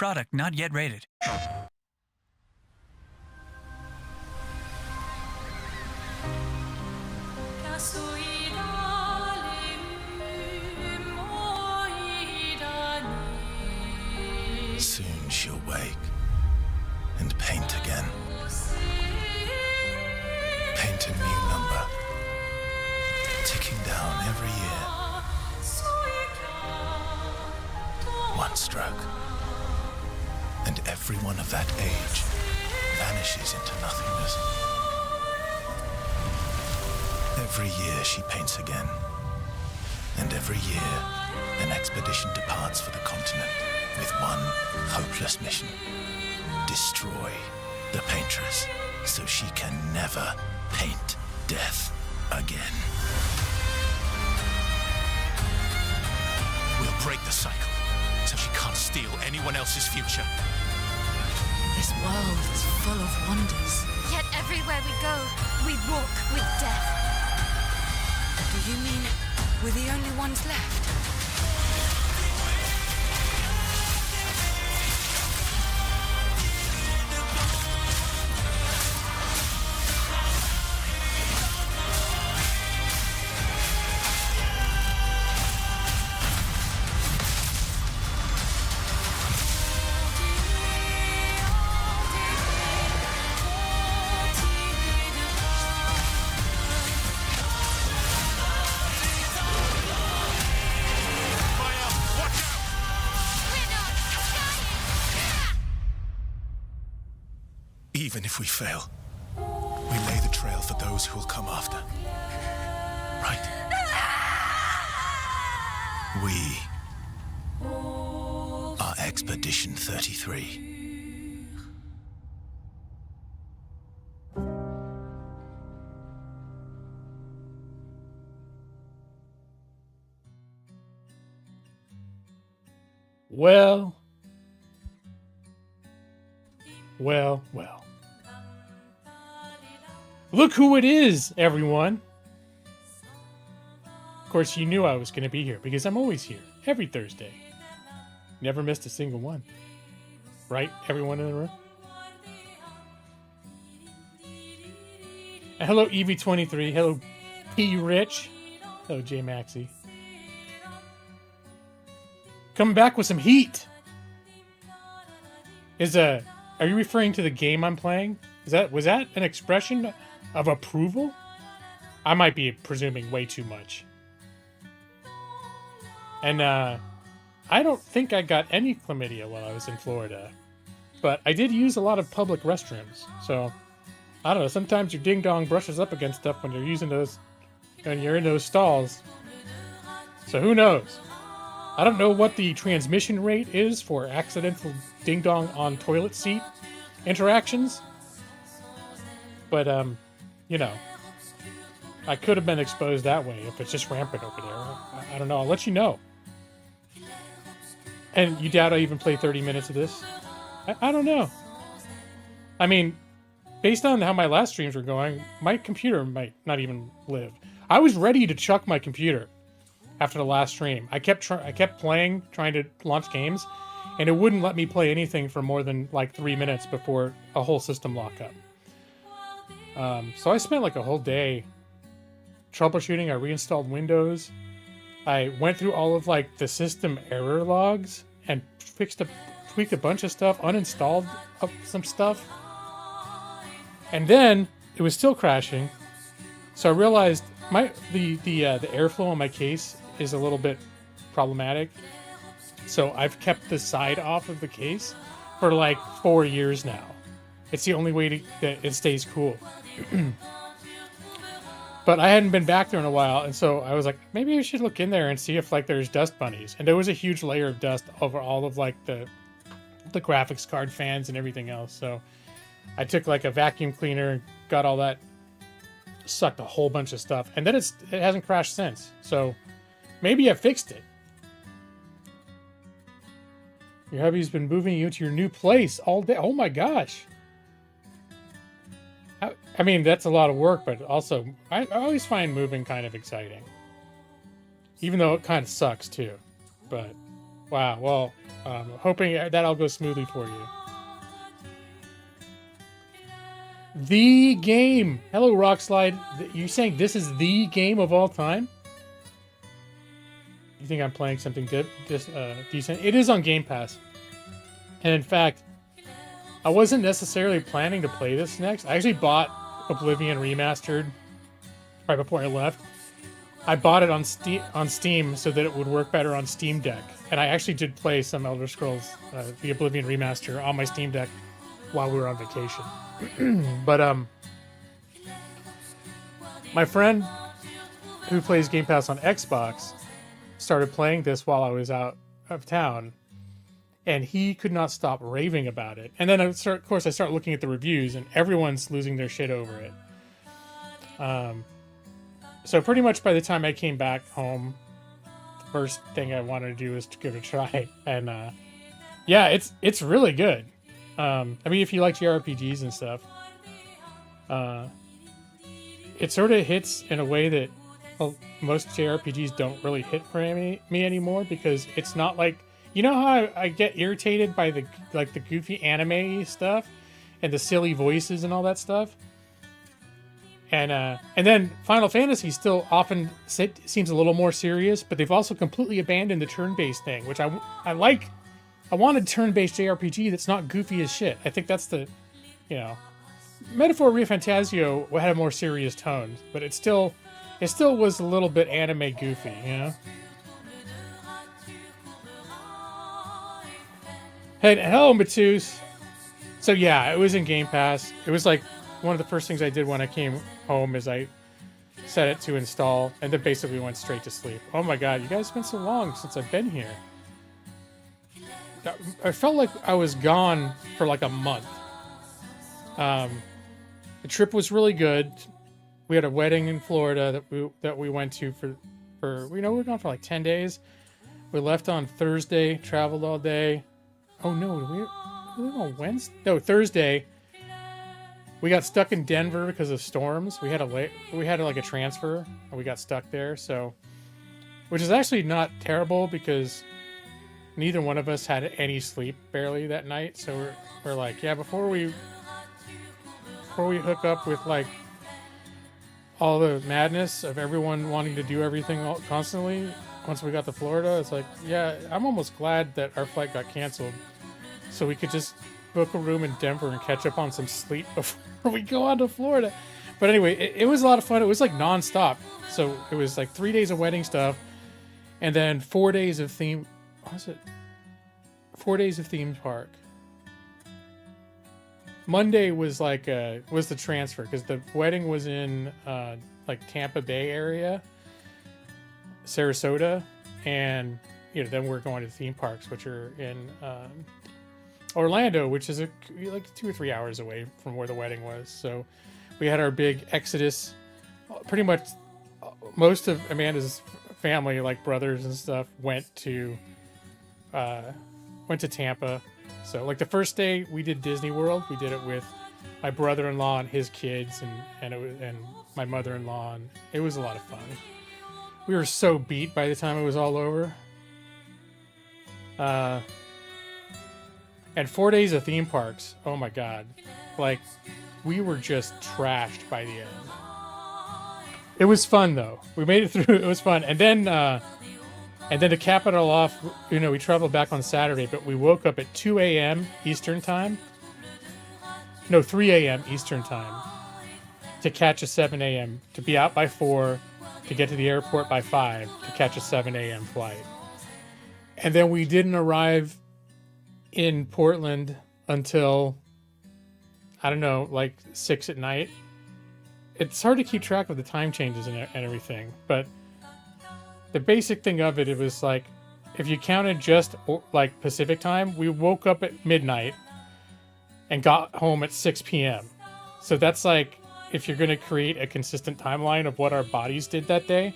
Product not yet rated. Soon she'll wake and paint again. Paint a new number, ticking down every year. One stroke, and everyone of that age vanishes into nothingness. Every year she paints again, and every year an expedition departs for the continent with one hopeless mission: destroy the paintress so she can never paint death again. We'll break the cycle so she can't steal anyone else's future. This world is full of wonders. Yet everywhere we go, we walk with death. Do you mean we're the only ones left? Even if we fail, we lay the trail for those who will come after. Right? We are Expedition 33. Well. Look who it is, everyone. Of course, you knew I was going to be here because I'm always here, every Thursday. Never missed a single one. Right, everyone in the room? And hello, EV23. Hello, P. Rich. Hello, J. Maxi. Coming back with some heat. Are you referring to the game I'm playing? Was that an expression of approval? I might be presuming way too much. And I don't think I got any chlamydia while I was in Florida, but I did use a lot of public restrooms. So I don't know. Sometimes your ding dong brushes up against stuff when you're using those, when you're in those stalls. So who knows? I don't know what the transmission rate is for accidental ding-dong on toilet seat interactions. But, you know, I could have been exposed that way if it's just rampant over there. I don't know. I'll let you know. And you doubt I even play 30 minutes of this? I don't know. I mean, based on how my last streams were going, my computer might not even live. I was ready to chuck my computer after the last stream. I kept playing, trying to launch games, and it wouldn't let me play anything for more than like 3 minutes before a whole system lockup. So I spent like a whole day troubleshooting. I reinstalled Windows. I went through all of like the system error logs and tweaked a bunch of stuff, uninstalled some stuff, and then it was still crashing. So I realized the airflow on my case is a little bit problematic. So I've kept the side off of the case for like 4 years now. It's the only way that it stays cool. But I hadn't been back there in a while, and so I was like, maybe I should look in there and see if like there's dust bunnies. And there was a huge layer of dust over all of like the graphics card fans and everything else. So I took like a vacuum cleaner and got all that, sucked a whole bunch of stuff, and then it hasn't crashed since. So maybe I fixed it. Your hubby's been moving you to your new place all day. Oh my gosh. I mean, that's a lot of work, but also I always find moving kind of exciting. Even though it kind of sucks too. But Wow. Well, hoping that all goes smoothly for you. The game. Hello, Rockslide. You saying this is the game of all time? You think I'm playing something decent? It is on Game Pass. And in fact, I wasn't necessarily planning to play this next. I actually bought Oblivion Remastered right before I left. I bought it on Steam so that it would work better on Steam Deck. And I actually did play some Elder Scrolls, the Oblivion Remaster, on my Steam Deck while we were on vacation. But my friend who plays Game Pass on Xbox started playing this while I was out of town, and he could not stop raving about it. And then of course I start looking at the reviews, and everyone's losing their shit over it. So pretty much by the time I came back home, the first thing I wanted to do was to give it a try. And yeah, it's really good. I mean, if you like JRPGs and stuff, it sort of hits in a way that most JRPGs don't really hit for me anymore, because it's not like, you know how I get irritated by the goofy anime stuff and the silly voices and all that stuff. And then Final Fantasy still often seems a little more serious, but they've also completely abandoned the turn-based thing, which I like. I wanted turn-based JRPG that's not goofy as shit. I think that's the, you know, Metaphor ReFantazio had a more serious tone, but it still was a little bit anime goofy, you know. Hey, hello, Matus. So yeah, it was in Game Pass. It was like one of the first things I did when I came home is I set it to install, and then basically went straight to sleep. Oh my god, you guys, it's been so long since I've been here. I felt like I was gone for like a month. The trip was really good. We had a wedding in Florida that we went to for we were gone for like 10 days. We left on Thursday, traveled all day. Oh no, we were on Wednesday? No, Thursday. We got stuck in Denver because of storms. We had like a transfer, and we got stuck there. So, which is actually not terrible, because neither one of us had any sleep barely that night. So we're like, yeah, before we hook up with like all the madness of everyone wanting to do everything constantly, once we got to Florida, it's like, yeah, I'm almost glad that our flight got canceled, so we could just book a room in Denver and catch up on some sleep before we go on to Florida. But anyway, it was a lot of fun. It was like nonstop. So it was like 3 days of wedding stuff, and then 4 days of theme. What was it? 4 days of theme park. Monday was like was the transfer, because the wedding was in like Tampa Bay area, Sarasota, and then we're going to theme parks, which are in Orlando, which is like 2 or 3 hours away from where the wedding was. So we had our big exodus. Pretty much most of Amanda's family, like brothers and stuff, went to Tampa. So like the first day we did Disney World, we did it with my brother-in-law and his kids, and my mother-in-law, and it was a lot of fun. We were so beat by the time it was all over. And 4 days of theme parks. Oh my god. Like, we were just trashed by the end. It was fun though. We made it through. It was fun. And then to cap it all off, we traveled back on Saturday, but we woke up at 2 a.m. Eastern time. No, 3 a.m. Eastern time to catch a 7 a.m. to be out by 4, to get to the airport by 5, to catch a 7 a.m. flight. And then we didn't arrive in Portland until, I don't know, like 6 at night. It's hard to keep track of the time changes and everything, but the basic thing of it was like, if you counted just like Pacific time, we woke up at midnight and got home at 6 p.m. So that's like, if you're going to create a consistent timeline of what our bodies did that day,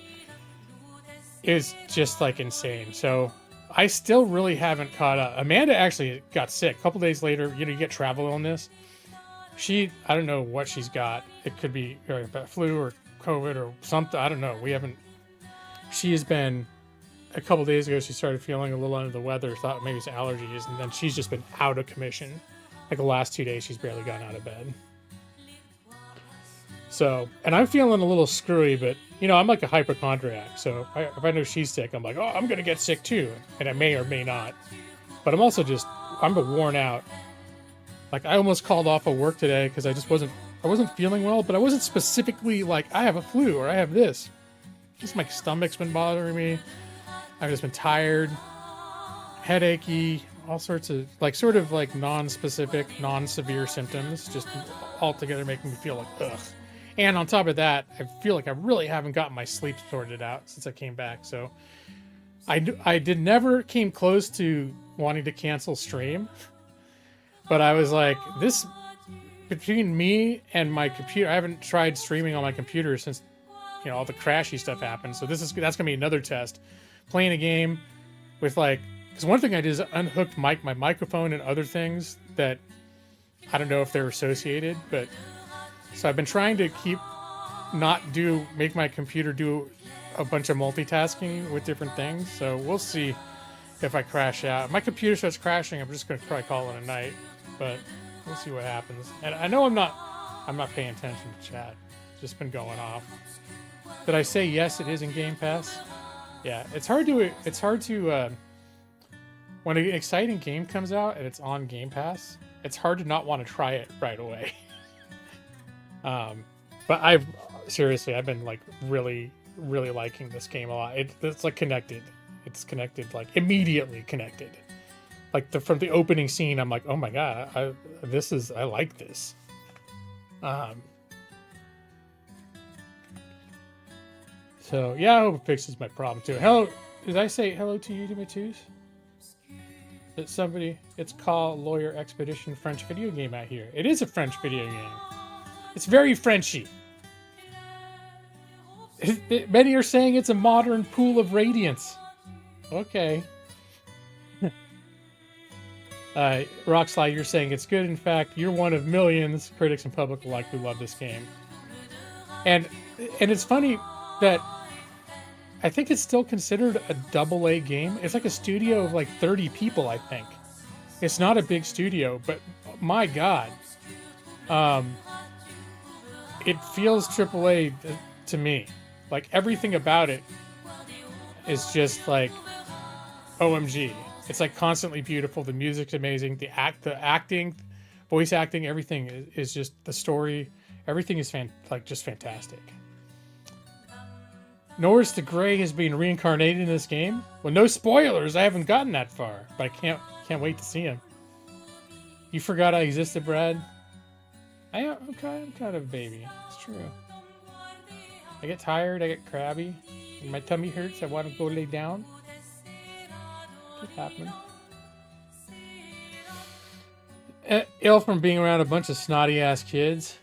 is just like insane. So I still really haven't caught up. Amanda actually got sick a couple days later. You get travel illness. I don't know what she's got. It could be flu or COVID or something. I don't know. She has been a couple days ago she started feeling a little under the weather, thought maybe it's allergies, and then she's just been out of commission. Like the last 2 days she's barely gotten out of bed. So, and I'm feeling a little screwy, but you know, I'm like a hypochondriac, so if I know she's sick, I'm like, oh, I'm gonna get sick too, and I may or may not. But I'm also just, I'm worn out. Like I almost called off of work today because I wasn't feeling well, but I wasn't specifically like I have a flu or I have this. Just my stomach's been bothering me. I've just been tired, headachy, all sorts of like sort of like non-specific, non-severe symptoms, just all together making me feel like ugh. And on top of that, I feel like I really haven't gotten my sleep sorted out since I came back. So I never came close to wanting to cancel stream, but I was like, this between me and my computer, I haven't tried streaming on my computer since, you know, all the crashy stuff happened. So that's gonna be another test, playing a game with like, because one thing I did is unhooked my microphone and other things that I don't know if they're associated, but so I've been trying to make my computer do a bunch of multitasking with different things. So we'll see if I crash out. If my computer starts crashing, I'm just going to probably call it a night, but we'll see what happens. And I know I'm not paying attention to chat. It's just been going off. Did I say yes, it is in Game Pass? Yeah, it's hard to when an exciting game comes out and it's on Game Pass, it's hard to not want to try it right away. But I've been like really, really liking this game a lot. It's like connected. It's connected, like immediately connected. Like from the opening scene, I'm like, oh my god, I like this. So yeah, I hope it fixes my problem too. Hello, did I say hello to you, Dimitus? It's called Lawyer Expedition French video game out here. It is a French video game. It's very Frenchy. Many are saying it's a modern Pool of Radiance. Okay. Rockslide, you're saying it's good. In fact, you're one of millions critics and public alike who love this game. And it's funny that I think it's still considered a AA game. It's like a studio of like 30 people, I think. It's not a big studio, but my god. It feels AAA to me. Like everything about it is just like OMG. It's like constantly beautiful. The music's amazing. The acting, voice acting, everything is just the story. Everything is just fantastic. Norris the Grey has been reincarnated in this game. Well, no spoilers. I haven't gotten that far, but I can't wait to see him. You forgot I existed, Brad. I'm kind of a baby. It's true. I get tired. I get crabby. And my tummy hurts. I want to go lay down. Keep happening. Ill from being around a bunch of snotty ass kids.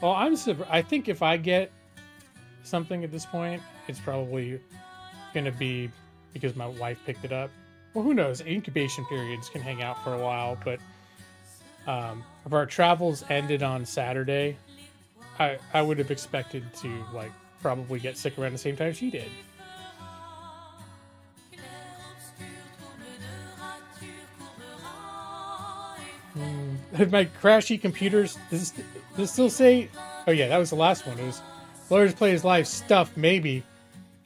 Well, I think if I get something at this point, it's probably gonna be because my wife picked it up. Well, who knows? Incubation periods can hang out for a while, but if our travels ended on Saturday, I would have expected to like probably get sick around the same time she did. My crashy computers, does it still say? Oh yeah, that was the last one. It was Lawyers Play His Life stuff, maybe.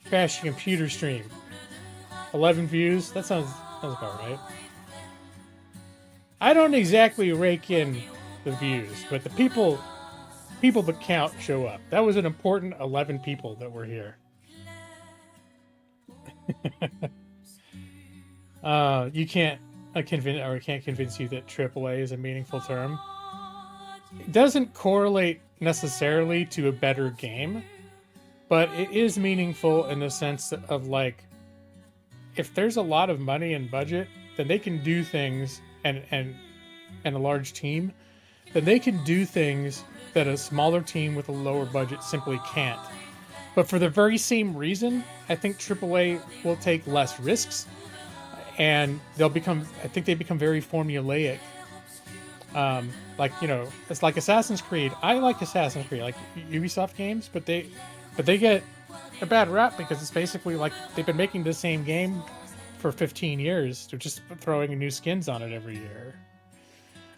Crashy computer stream. 11 views? That sounds about right. I don't exactly rake in the views, but the people that count show up. That was an important 11 people that were here. You can't convince you that AAA is a meaningful term. It doesn't correlate necessarily to a better game, but it is meaningful in the sense of like, if there's a lot of money and budget, then they can do things, and a large team, then they can do things that a smaller team with a lower budget simply can't. But for the very same reason, I think AAA will take less risks, and they become very formulaic. Like, you know, it's like Assassin's Creed. I like Assassin's Creed, like Ubisoft games, but they get a bad rap because it's basically like they've been making the same game for 15 years. They're just throwing new skins on it every year.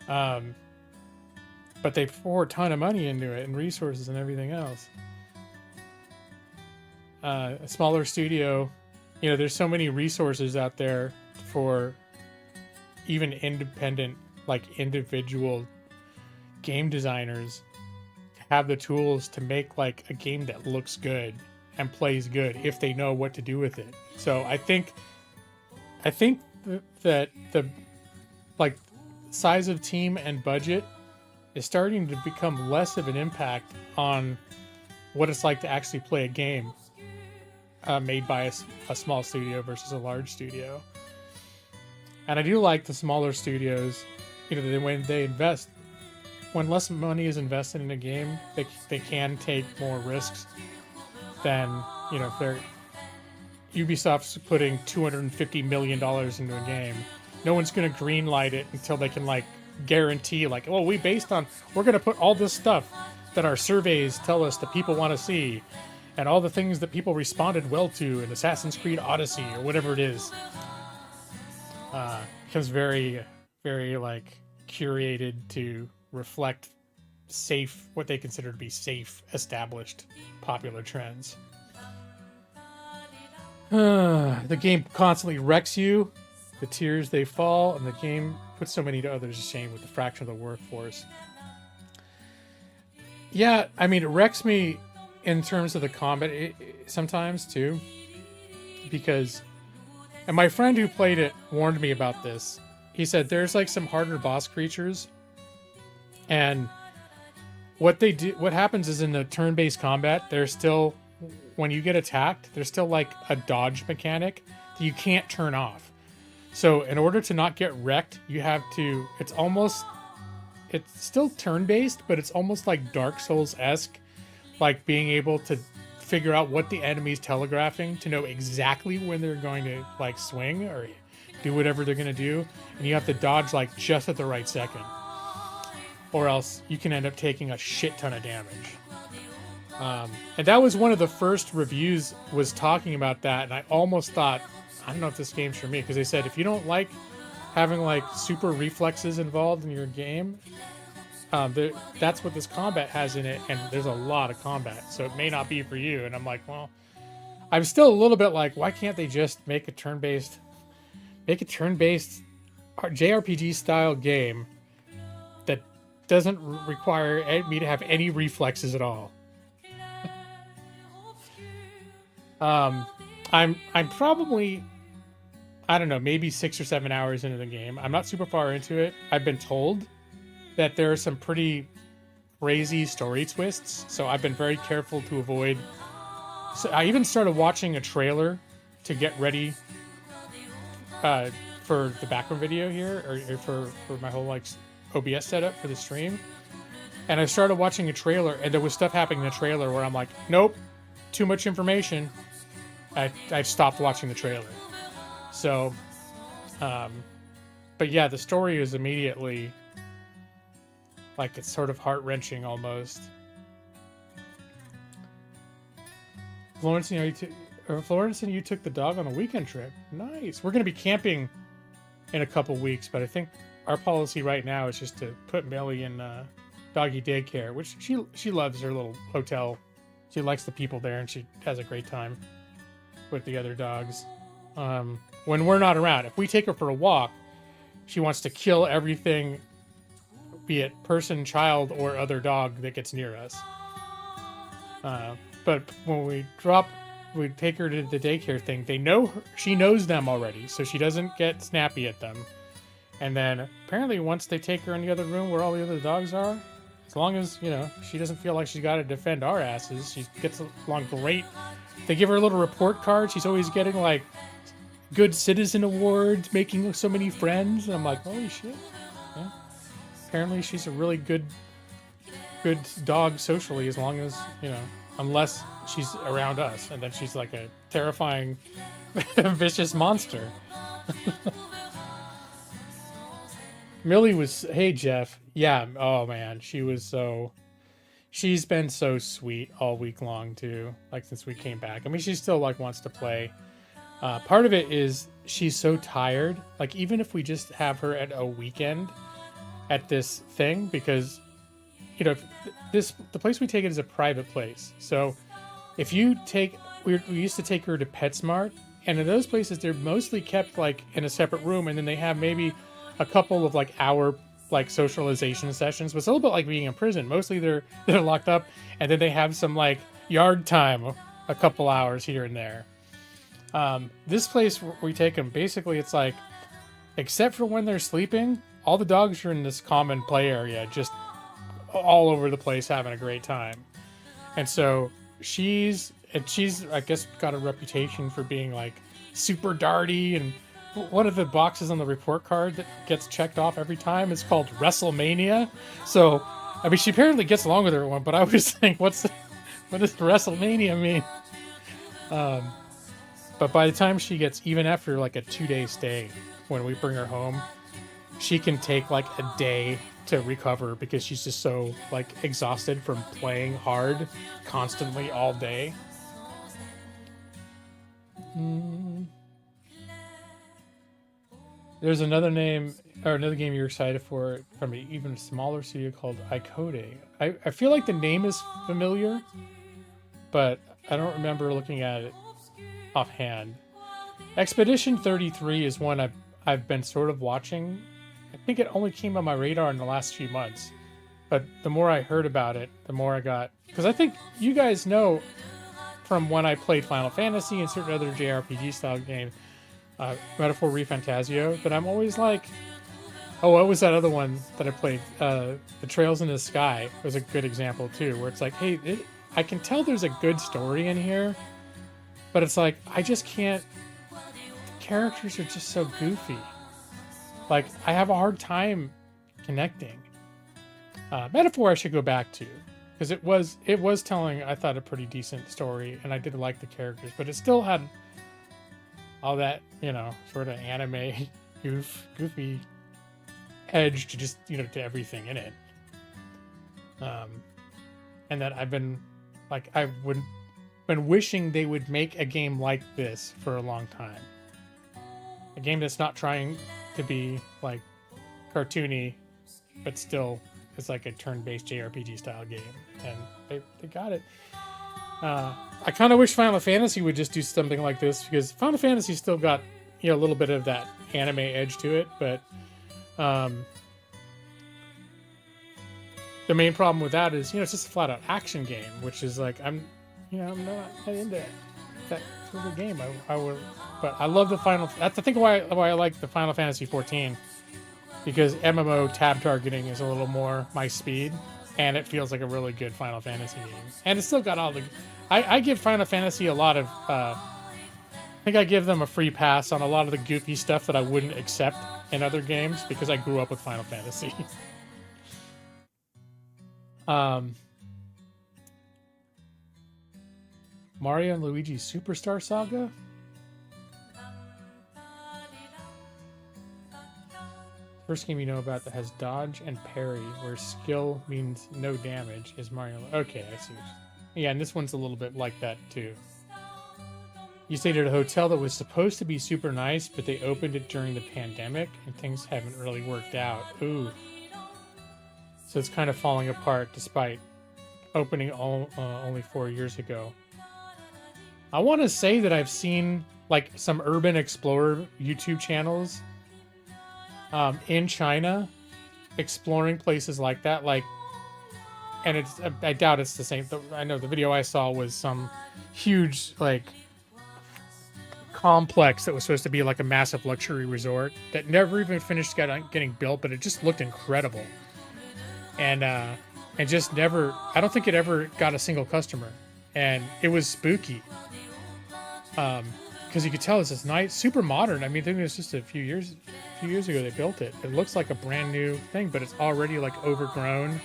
But they pour a ton of money into it and resources and everything else. A smaller studio, you know, there's so many resources out there for even independent, like individual game designers to have the tools to make like a game that looks good and plays good if they know what to do with it. So I think that the like size of team and budget is starting to become less of an impact on what it's like to actually play a game made by a small studio versus a large studio. And I do like the smaller studios, you know, when they invest, when less money is invested in a game, they can take more risks than, you know, if they're Ubisoft's putting $250 million into a game. No one's going to greenlight it until they can like guarantee like, oh, we're going to put all this stuff that our surveys tell us that people want to see and all the things that people responded well to in Assassin's Creed Odyssey or whatever it is. Becomes very, very like curated to reflect safe, what they consider to be safe, established, popular trends. The game constantly wrecks you. The tears they fall, and the game puts so many to others to shame with the fraction of the workforce. Yeah, I mean, it wrecks me in terms of the combat sometimes too, because, and my friend who played it warned me about this. He said there's like some harder boss creatures, and what happens is in the turn-based combat, there's still, when you get attacked, there's still like a dodge mechanic that you can't turn off. So in order to not get wrecked, you have to, it's still turn-based, but it's almost like Dark Souls-esque, like being able to figure out what the enemy's telegraphing to know exactly when they're going to like swing or do whatever they're going to do. And you have to dodge like just at the right second, or else you can end up taking a shit ton of damage. And that was one of the first reviews was talking about that. And I almost thought, I don't know if this game's for me, because they said if you don't like having like super reflexes involved in your game, that's what this combat has in it, and there's a lot of combat, so it may not be for you. And I'm like, well, I'm still a little bit like, why can't they just make a turn-based JRPG style game that doesn't require me to have any reflexes at all? I'm probably, I don't know, maybe 6 or 7 hours into the game. I'm not super far into it. I've been told that there are some pretty crazy story twists, so I've been very careful to avoid. So I even started watching a trailer to get ready for the background video here, or for my whole like OBS setup for the stream. And I started watching a trailer, and there was stuff happening in the trailer where I'm like, nope, too much information. I stopped watching the trailer. So, but yeah, the story is immediately like, it's sort of heart-wrenching almost. Florence, you took the dog on a weekend trip. Nice. We're going to be camping in a couple weeks, but I think our policy right now is just to put Millie in doggy daycare, which she loves her little hotel. She likes the people there, and she has a great time with the other dogs. When we're not around, if we take her for a walk, she wants to kill everything, be it person, child, or other dog that gets near us. But when we take her to the daycare thing, she knows them already, so she doesn't get snappy at them. And then apparently once they take her in the other room where all the other dogs are, as long as, she doesn't feel like she's got to defend our asses, she gets along great. They give her a little report card. She's always getting like good citizen awards, making so many friends. And I'm like, holy shit. Yeah. Apparently she's a really good dog socially, as long as, unless she's around us. And then she's like a terrifying, vicious monster. Millie was, hey, Jeff. Yeah. Oh man. She was she's been so sweet all week long too. Like since we came back. I mean, she still like wants to play. Part of it is she's so tired. Like even if we just have her at a weekend at this thing, because you know the place we take it is a private place. So if you take, we used to take her to PetSmart, and in those places they're mostly kept like in a separate room, and then they have maybe a couple of like hour like socialization sessions. But it's a little bit like being in prison. Mostly they're locked up, and then they have some like yard time, a couple hours here and there. This place where we take them, basically it's like, except for when they're sleeping, all the dogs are in this common play area, just all over the place having a great time. And so she's I guess got a reputation for being like super darty, and one of the boxes on the report card that gets checked off every time is called WrestleMania. So I mean, she apparently gets along with everyone, but I always think, what does WrestleMania mean? But by the time she gets, even after like a 2-day stay, when we bring her home, she can take like a day to recover because she's just so like exhausted from playing hard constantly all day. There's another name or another game you're excited for from an even smaller studio called a.k.a. I feel like the name is familiar, but I don't remember looking at it offhand. Expedition 33 is one I've been sort of watching. I think it only came on my radar in the last few months, but the more I heard about it, the more I got, because I think you guys know from when I played Final Fantasy and certain other JRPG style games, Metaphor ReFantazio, that I'm always like, oh, what was that other one that I played? The Trails in the Sky was a good example too, where it's like, hey, I can tell there's a good story in here, but it's like, I just can't, the characters are just so goofy. Like, I have a hard time connecting. Metaphor I should go back to, because it was telling, I thought, a pretty decent story, and I did like the characters, but it still had all that, you know, sort of anime goofy edge to just, you know, to everything in it. And that I've been like, been wishing they would make a game like this for a long time. A game that's not trying to be like cartoony, but still is like a turn-based JRPG style game, and they got it. I kind of wish Final Fantasy would just do something like this, because Final Fantasy still got, you know, a little bit of that anime edge to it, but the main problem with that is, you know, it's just a flat-out action game, which is like, I'm not into that sort of game. I would, but I love the Final. That's I think why I like the Final Fantasy 14, because MMO tab targeting is a little more my speed, and it feels like a really good Final Fantasy game. And it's still got all the. I give Final Fantasy a lot of. I think I give them a free pass on a lot of the goofy stuff that I wouldn't accept in other games, because I grew up with Final Fantasy. Mario and Luigi Superstar Saga? First game you know about that has dodge and parry, where skill means no damage, is Mario. Okay, I see. Yeah, and this one's a little bit like that too. You stayed at a hotel that was supposed to be super nice, but they opened it during the pandemic, and things haven't really worked out. Ooh. So it's kind of falling apart despite opening only 4 years ago. I want to say that I've seen like some urban explorer YouTube channels in China exploring places like that, like, and it's, I doubt it's the same. I know the video I saw was some huge like complex that was supposed to be like a massive luxury resort that never even finished getting built, but it just looked incredible, and just never, I don't think it ever got a single customer, and it was spooky. Because you could tell this is nice, super modern. I mean, I think it was just a few years ago they built it. It looks like a brand new thing, but it's already like overgrown,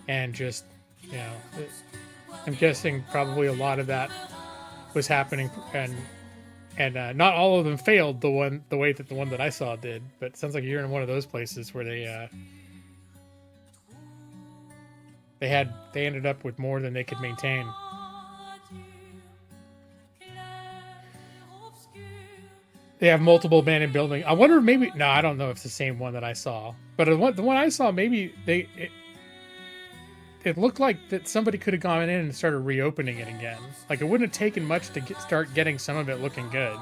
and just, you know, I'm guessing probably a lot of that was happening, and not all of them failed the way that the one that I saw did. But it sounds like you're in one of those places where they They ended up with more than they could maintain. They have multiple abandoned buildings. I wonder if maybe... No, I don't know if it's the same one that I saw. But the one I saw, maybe it looked like that somebody could have gone in and started reopening it again. Like, it wouldn't have taken much to start getting some of it looking good.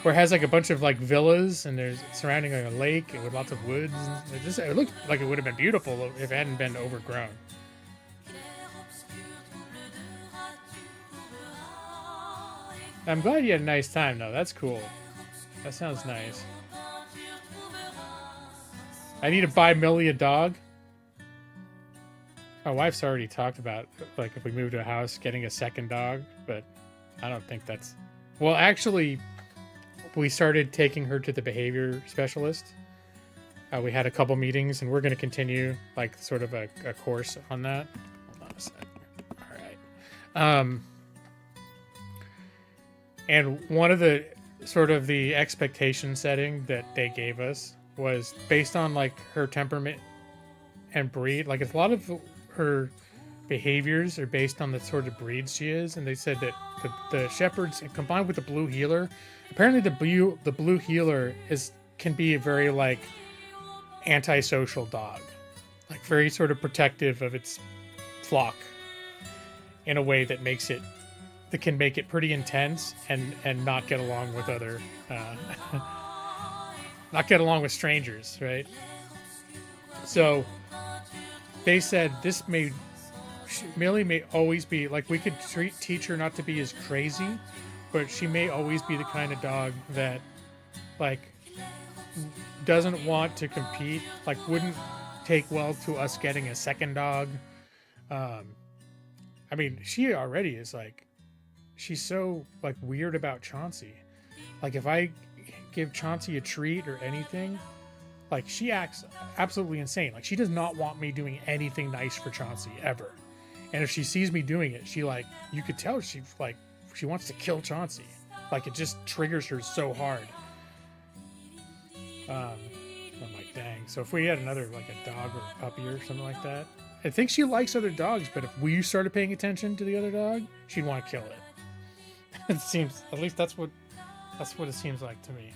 Where it has like a bunch of like villas and there's surrounding like a lake with lots of woods. It looked like it would have been beautiful if it hadn't been overgrown. I'm glad you had a nice time though. That's cool. That sounds nice. I need to buy Millie a dog. My wife's already talked about, like, if we move to a house, getting a second dog, but I don't think that's... Well, actually, we started taking her to the behavior specialist. We had a couple meetings, and we're going to continue, like, sort of a course on that. Hold on a sec. All right. And one of the sort of the expectation setting that they gave us was based on like her temperament and breed. Like, a lot of her behaviors are based on the sort of breeds she is, and they said that the shepherds combined with the blue healer, apparently the blue healer can be a very like antisocial dog, like very sort of protective of its flock in a way that can make it pretty intense and not get along with other not get along with strangers, right? So they said Millie may always be like, we could teach her not to be as crazy, but she may always be the kind of dog that like doesn't want to compete, like wouldn't take well to us getting a second dog. I mean, she already is like, she's so like weird about Chauncey. Like, if I give Chauncey a treat or anything, like she acts absolutely insane. Like, she does not want me doing anything nice for Chauncey ever. And if she sees me doing it, she like, you could tell she wants to kill Chauncey. Like, it just triggers her so hard. I'm like, dang. So if we had another, like a dog or a puppy or something like that, I think she likes other dogs, but if we started paying attention to the other dog, she'd want to kill it. It seems, at least that's what it seems like to me.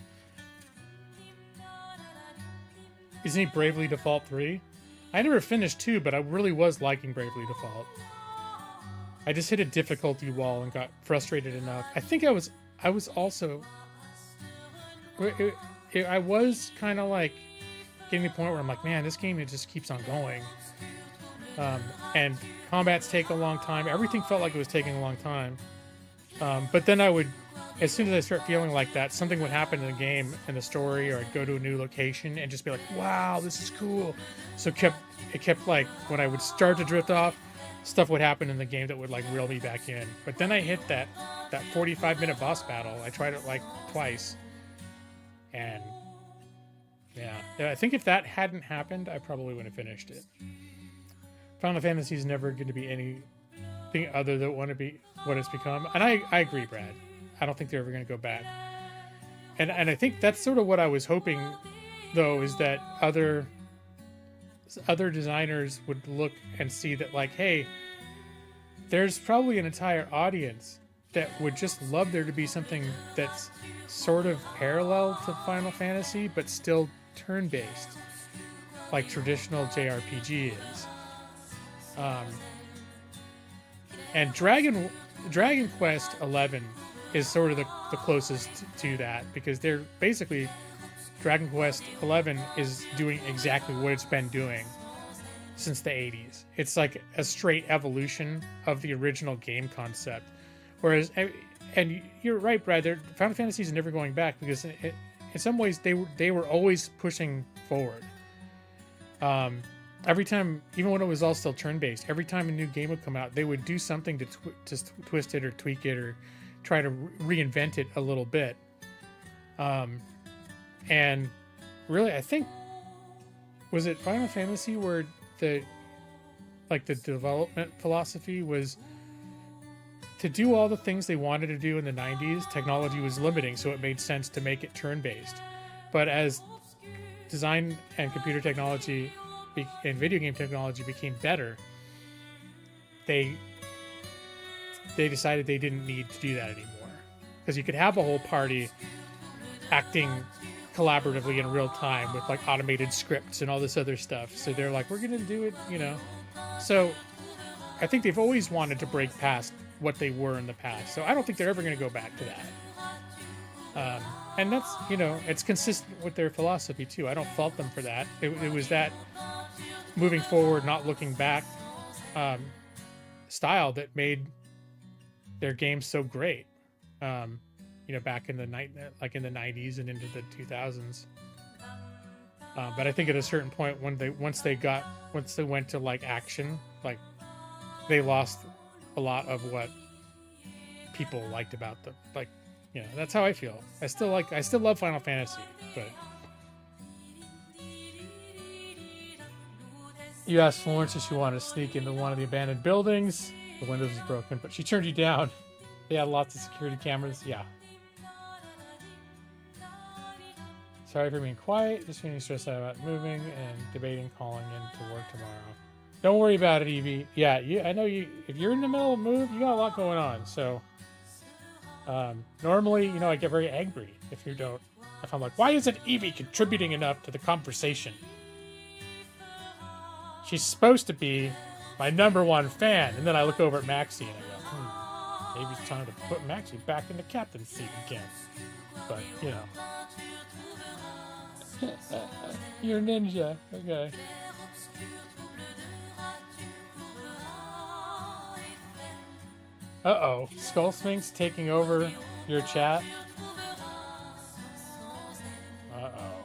Isn't he Bravely Default 3? I never finished 2, but I really was liking Bravely Default. I just hit a difficulty wall and got frustrated enough. I think I was also... I was kind of like getting to the point where I'm like, man, this game, it just keeps on going. And combats take a long time. Everything felt like it was taking a long time. But then I would, as soon as I start feeling like that, something would happen in the game, in the story, or I'd go to a new location and just be like, wow, this is cool. So it kept like, when I would start to drift off, stuff would happen in the game that would like reel me back in. But then I hit that 45-minute boss battle. I tried it like twice. And yeah, I think if that hadn't happened, I probably wouldn't have finished it. Final Fantasy is never going to be anything other than what it's become. And I agree, Brad. I don't think they're ever going to go back. And I think that's sort of what I was hoping, though, is that other designers would look and see that, like, hey, there's probably an entire audience that would just love there to be something that's sort of parallel to Final Fantasy, but still turn-based, like traditional JRPG is. And Dragon Quest 11 is sort of the closest to that, because they're basically, Dragon Quest 11 is doing exactly what it's been doing since the 80s. It's like a straight evolution of the original game concept. Whereas, and you're right, Brad, Final Fantasy is never going back, because in some ways they were always pushing forward. Every time, even when it was all still turn-based, every time a new game would come out, they would do something to twist it or tweak it or try to reinvent it a little bit. And really, I think, was it Final Fantasy where the development philosophy was to do all the things they wanted to do in the 90s, technology was limiting, so it made sense to make it turn-based. But as design and computer technology and video game technology became better, they decided they didn't need to do that anymore, because you could have a whole party acting collaboratively in real time with like automated scripts and all this other stuff. So they're like, we're gonna do it, you know. So I think they've always wanted to break past what they were in the past. So I don't think they're ever gonna go back to that. And that's, you know, it's consistent with their philosophy too. I don't fault them for that. It was that moving forward, not looking back style that made their games so great. You know, back in the like in the 90s and into the 2000s. But I think at a certain point, once they went to like action, like they lost a lot of what people liked about them. Like, you know, that's how I feel. I still love Final Fantasy, but you asked Florence if she wanted to sneak into one of the abandoned buildings. The windows was broken, but she turned you down. They had lots of security cameras. Yeah. Sorry for being quiet. Just feeling stressed out about moving and debating calling in to work tomorrow. Don't worry about it, Evie. Yeah, I know you. If you're in the middle of a move, you got a lot going on. So, normally, you know, I get very angry if you don't. If I'm like, why isn't Evie contributing enough to the conversation? She's supposed to be my #1 fan, and then I look over at Maxie and I go, maybe it's time to put Maxie back in the captain's seat again. But you know. You're a ninja. Okay. Uh-oh. Skull Sphinx taking over your chat. Uh-oh.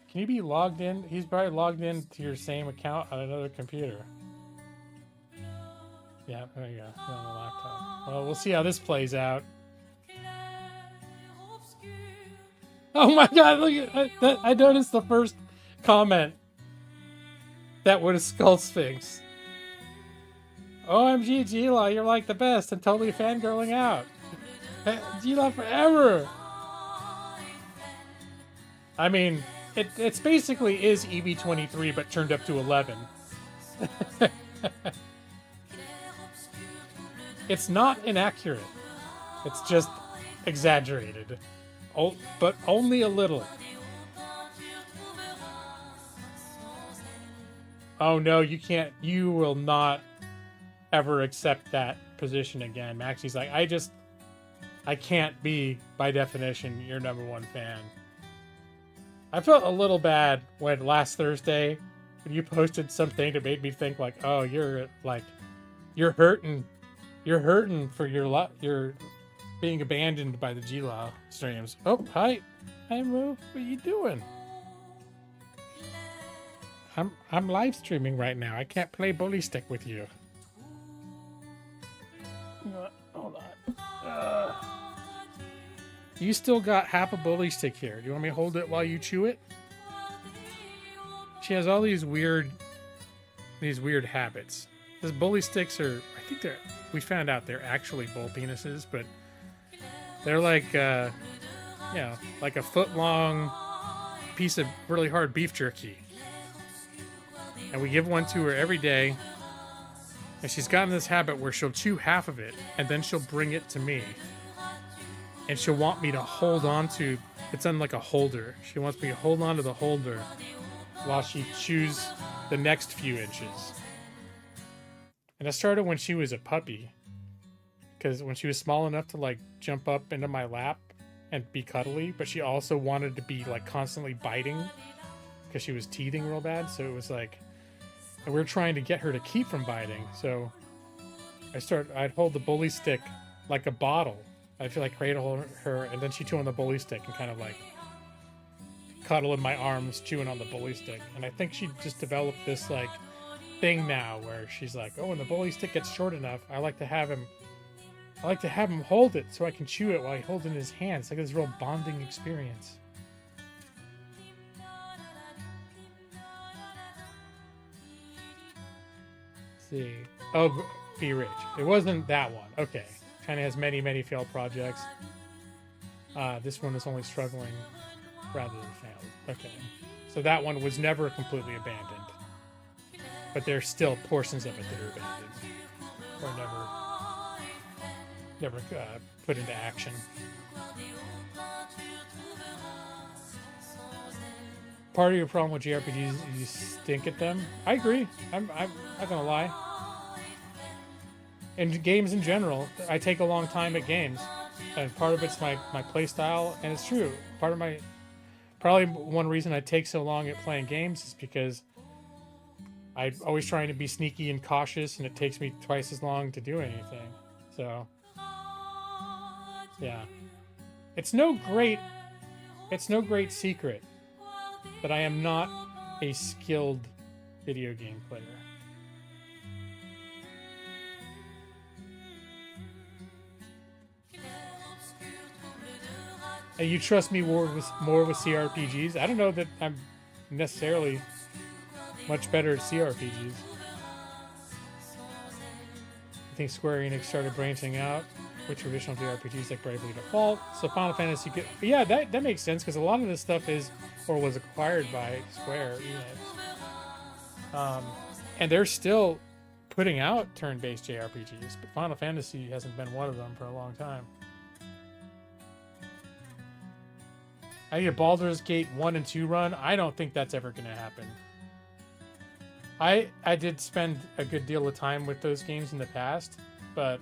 Can you be logged in? He's probably logged in to your same account on another computer. Yeah, there you go. On the laptop. Well, we'll see how this plays out. Oh my god, look at that. I noticed the first comment. That was Skull Sphinx. OMG, Gila, you're like the best. I'm totally fangirling out. Gila forever. I mean, it's basically is EV23, but turned up to 11. It's not inaccurate. It's just exaggerated. Oh, but only a little. Oh no, you can't. You will not ever accept that position again. Maxie's like, I can't be, by definition, your #1 fan. I felt a little bad when last Thursday, when you posted something that made me think like, oh, you're hurting for your being abandoned by the G-Law streams. Oh, hi. Hey, Moo. What are you doing? I'm live streaming right now. I can't play bully stick with you. Hold on. You still got half a bully stick here. Do you want me to hold it while you chew it? She has all these weird habits. These bully sticks are, I think we found out they're actually bull penises, but they're like, like a foot-long piece of really hard beef jerky. And we give one to her every day. And she's gotten this habit where she'll chew half of it, and then she'll bring it to me. And she'll want me to hold on to, it's on like a holder. She wants me to hold on to the holder while she chews the next few inches. And it started when she was a puppy. Because when she was small enough to like jump up into my lap and be cuddly, but she also wanted to be like constantly biting because she was teething real bad. So it was like, and we were trying to get her to keep from biting. So I'd hold the bully stick like a bottle. I'd feel like cradle her, and then she'd chew on the bully stick and kind of like cuddle in my arms, chewing on the bully stick. And I think she just developed this like thing now where she's like, oh, when the bully stick gets short enough, I like to have him hold it so I can chew it while he holds it in his hands. It's like this real bonding experience. Let's see. Oh, Be Rich. It wasn't that one. Okay. China has many, many failed projects. This one is only struggling rather than failed. Okay. So that one was never completely abandoned. but there's still portions of it that are abandoned or never put into action. Part of your problem with JRPGs is you stink at them. I agree. I'm not gonna lie. In games in general, I take a long time at games, and part of it's my play style, and it's true. Part of my probably one reason I take so long at playing games is because I'm always trying to be sneaky and cautious, and it takes me twice as long to do anything. So, yeah, it's no great secret that I am not a skilled video game player. And you trust me more with CRPGs? I don't know that I'm necessarily much better at CRPGs. I think Square Enix started branching out with traditional JRPGs like Bravely Default. So Final Fantasy could, yeah, that makes sense because a lot of this stuff is or was acquired by Square Enix. And they're still putting out turn-based JRPGs, but Final Fantasy hasn't been one of them for a long time. I need a Baldur's Gate 1 and 2 run. I don't think that's ever going to happen. I did spend a good deal of time with those games in the past, but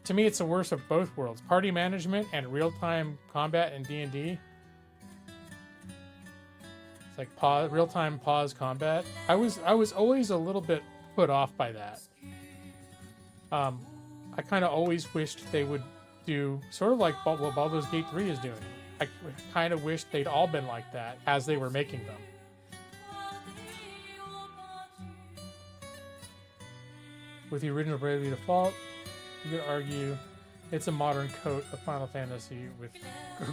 to me it's the worst of both worlds. Party management and real-time combat in D&D. It's like real-time pause combat. I was always a little bit put off by that. I kind of always wished they would do sort of like what Baldur's Gate 3 is doing. I kind of wished they'd all been like that as they were making them. With the original Bravely Default, you could argue it's a modern coat of Final Fantasy with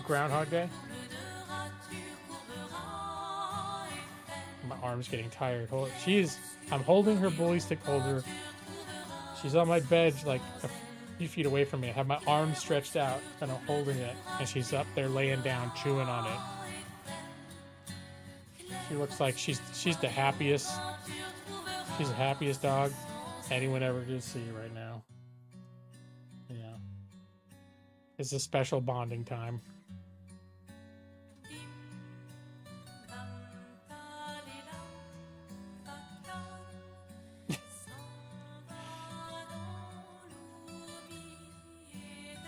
Groundhog Day. My arm's getting tired. I'm holding her bully stick holder. She's on my bed like a few feet away from me. I have my arm stretched out and I'm holding it, and she's up there laying down chewing on it. She looks like she's the happiest. She's the happiest dog anyone ever did see right now. Yeah, it's a special bonding time.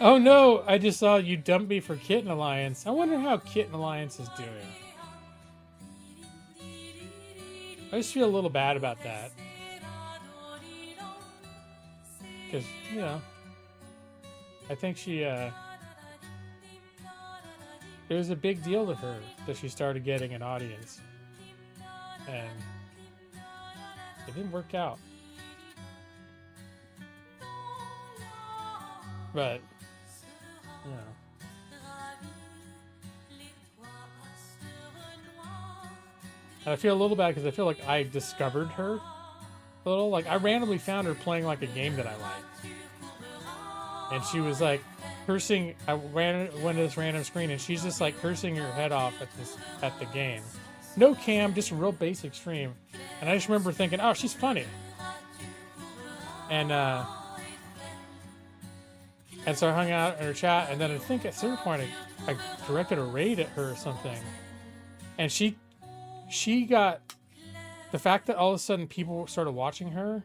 Oh no, I just saw you dump me for Kitten Alliance. I wonder how Kitten Alliance is doing. I just feel a little bad about that. Because, you know, I think it was a big deal to her that she started getting an audience. And it didn't work out. But, you know. And I feel a little bad because I feel like I discovered her a little. Like, I randomly found her playing like a game that I liked. And she was like cursing. I went to this random screen and she's just like cursing her head off at the game. No cam, just a real basic stream. And I just remember thinking, oh, she's funny. And so I hung out in her chat, and then I think at a certain point I directed a raid at her or something. And she got the fact that all of a sudden people started watching her,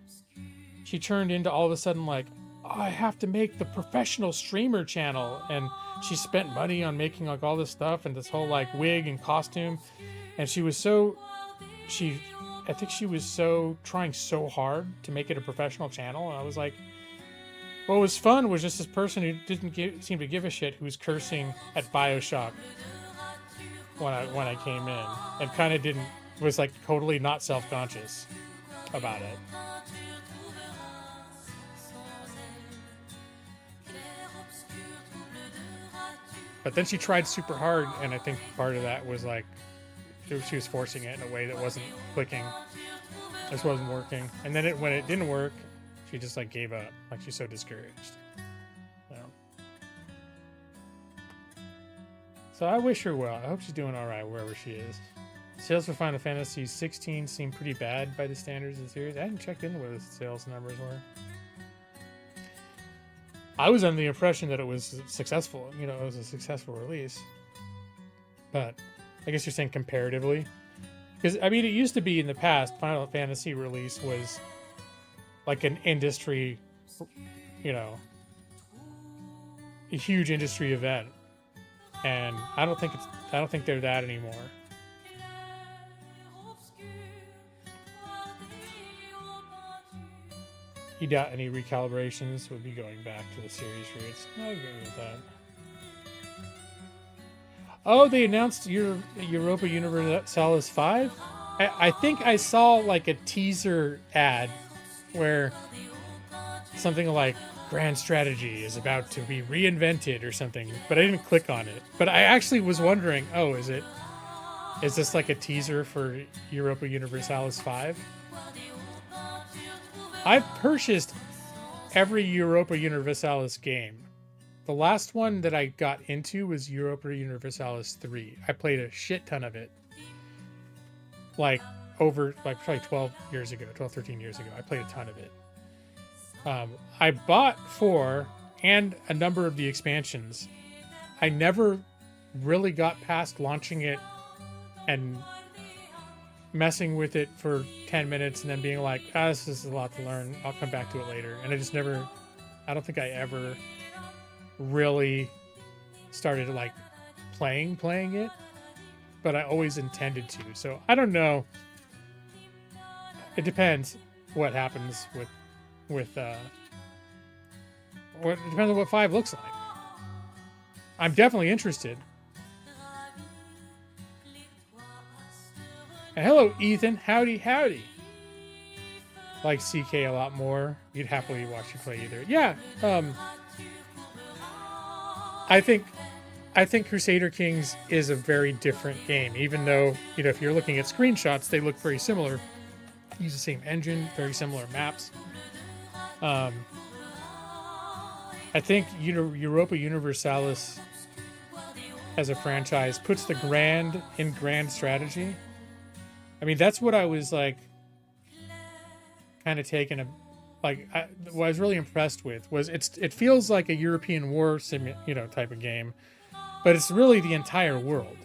she turned into all of a sudden like, oh, I have to make the professional streamer channel. And she spent money on making like all this stuff and this whole like wig and costume. And I think she was trying so hard to make it a professional channel. And I was like, what was fun was just this person who didn't seem to give a shit, who was cursing at BioShock when I came in, and kind of was like totally not self-conscious about it. But then she tried super hard, and I think part of that was like she was forcing it in a way that wasn't clicking. This wasn't working, and then when it didn't work, she just like gave up. Like, she's so discouraged. So I wish her well. I hope she's doing all right wherever she is. Sales for Final Fantasy 16 seem pretty bad by the standards of the series. I hadn't checked into what the sales numbers were. I was under the impression that it was successful. You know, it was a successful release. But I guess you're saying comparatively. Because, I mean, it used to be in the past, Final Fantasy release was like an industry, you know, a huge industry event. And I don't think they're that anymore. You doubt any recalibrations would be going back to the series roots. I agree with that. Oh, they announced Europa Universalis 5? I think I saw like a teaser ad where something like Grand Strategy is about to be reinvented or something, but I didn't click on it. But I actually was wondering, oh, is this like a teaser for Europa Universalis 5? I've purchased every Europa Universalis game. The last one that I got into was Europa Universalis 3. I played a shit ton of it. Like probably 12 years ago, 13 years ago. I played a ton of it. I bought 4 and a number of the expansions. I never really got past launching it and messing with it for 10 minutes and then being like, this is a lot to learn. I'll come back to it later. And I don't think I ever really started like playing it, but I always intended to. So I don't know. It depends what happens with it depends on what 5 looks like. I'm definitely interested. And hello, Ethan. Howdy. Like CK a lot more. You'd happily watch you play either. Yeah. I think Crusader Kings is a very different game, even though, you know, if you're looking at screenshots, they look very similar. Use the same engine, very similar maps. I think Europa Universalis as a franchise puts the grand in grand strategy. I mean, that's what I was like kind of taken what I was really impressed with was it feels like a European war type of game, but it's really the entire world.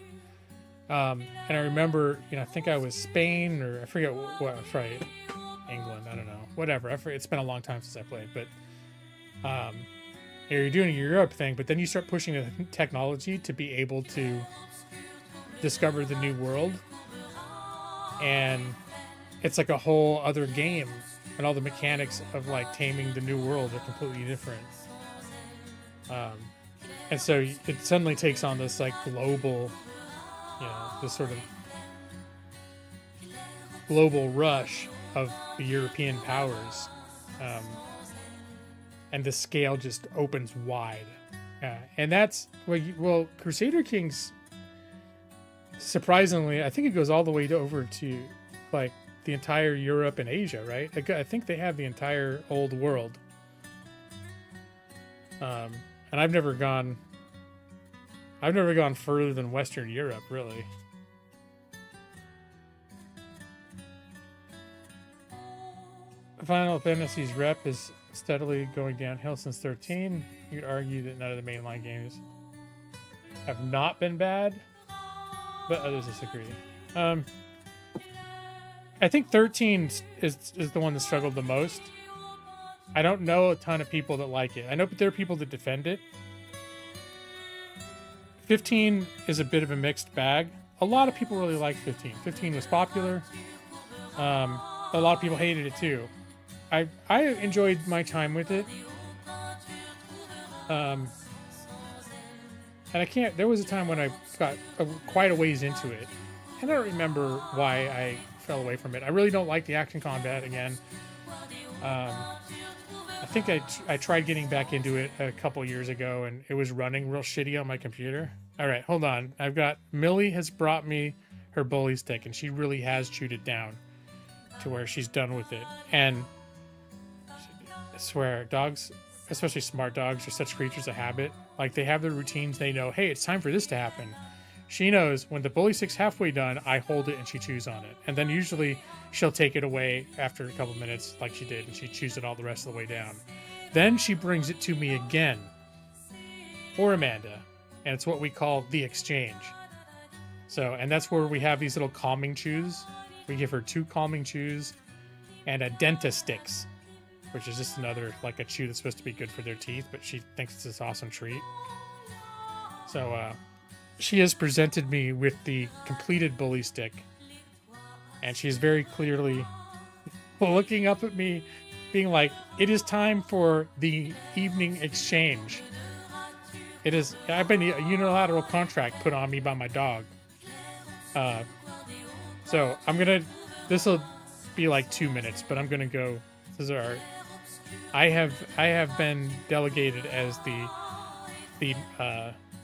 And I remember, I think I was Spain or I forget what, probably England, I don't know, whatever. It's been a long time since I played, but you're doing a Europe thing, but then you start pushing the technology to be able to discover the new world, and it's like a whole other game. And all the mechanics of like taming the new world are completely different. And so it suddenly takes on this like global, this sort of global rush of the European powers. And the scale just opens wide. And that's, Crusader Kings, surprisingly, I think it goes all the way over to like the entire Europe and Asia, right? I think they have the entire old world. And I've never gone further than Western Europe, really. Final Fantasy's rep is steadily going downhill since 13. You'd argue that none of the mainline games have not been bad, but others disagree. I think 13 is the one that struggled the most. I don't know a ton of people that like it. I know there are people that defend it. 15 is a bit of a mixed bag. A lot of people really like 15. 15 was popular. A lot of people hated it too. I enjoyed my time with it. And there was a time when I got quite a ways into it. And I don't remember why I fell away from it. I really don't like the action combat again. I think I tried getting back into it a couple years ago, and it was running real shitty on my computer. All right, hold on. Millie has brought me her bully stick, and she really has chewed it down to where she's done with it. And I swear, dogs, especially smart dogs, are such creatures of habit. Like, they have their routines. They know, hey, it's time for this to happen. she knows when the bully stick's halfway done, I hold it and she chews on it. And then usually she'll take it away after a couple minutes like she did, and she chews it all the rest of the way down. Then she brings it to me again for Amanda, and it's what we call the exchange. So, and that's where we have these little calming chews. We give her 2 calming chews and a Dentasticks, which is just another, like a chew that's supposed to be good for their teeth, but she thinks it's this awesome treat. So, she has presented me with the completed bully stick, and she is very clearly looking up at me, being like, "It is time for the evening exchange. It is. I've been a unilateral contract put on me by my dog." So I'm gonna. This will be like 2 minutes, but I'm gonna go. This is our. I have been delegated as the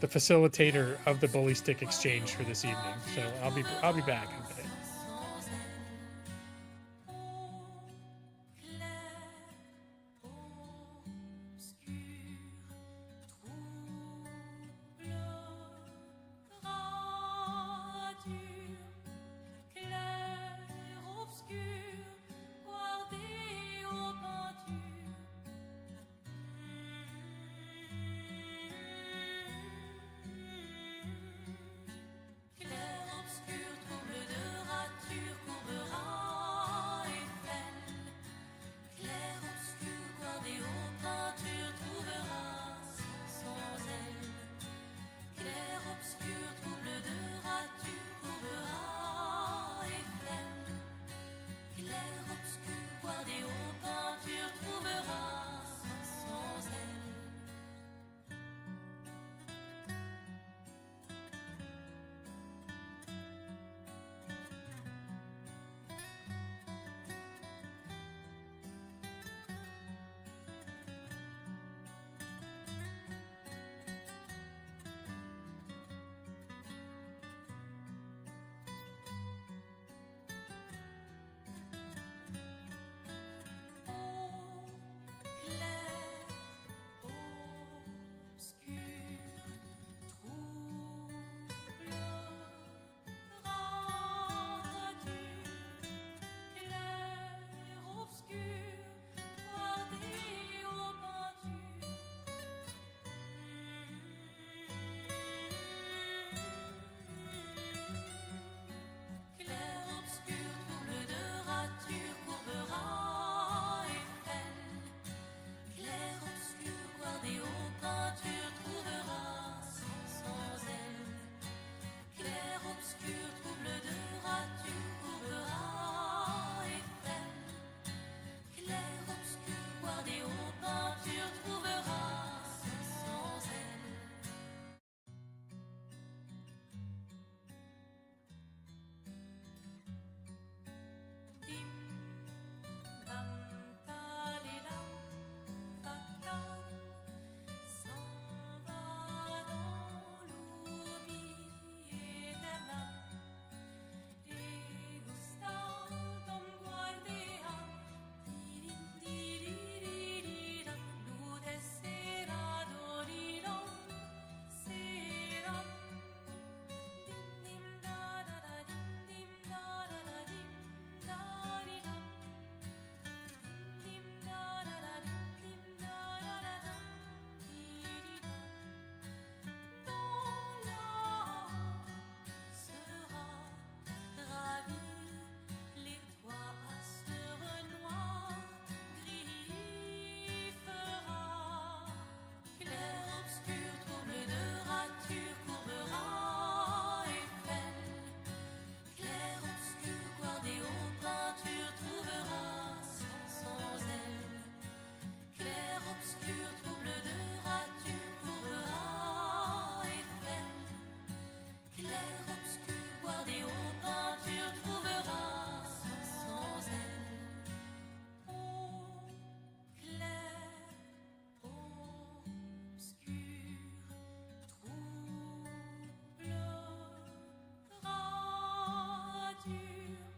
facilitator of the bully stick exchange for this evening. So I'll be back in a minute.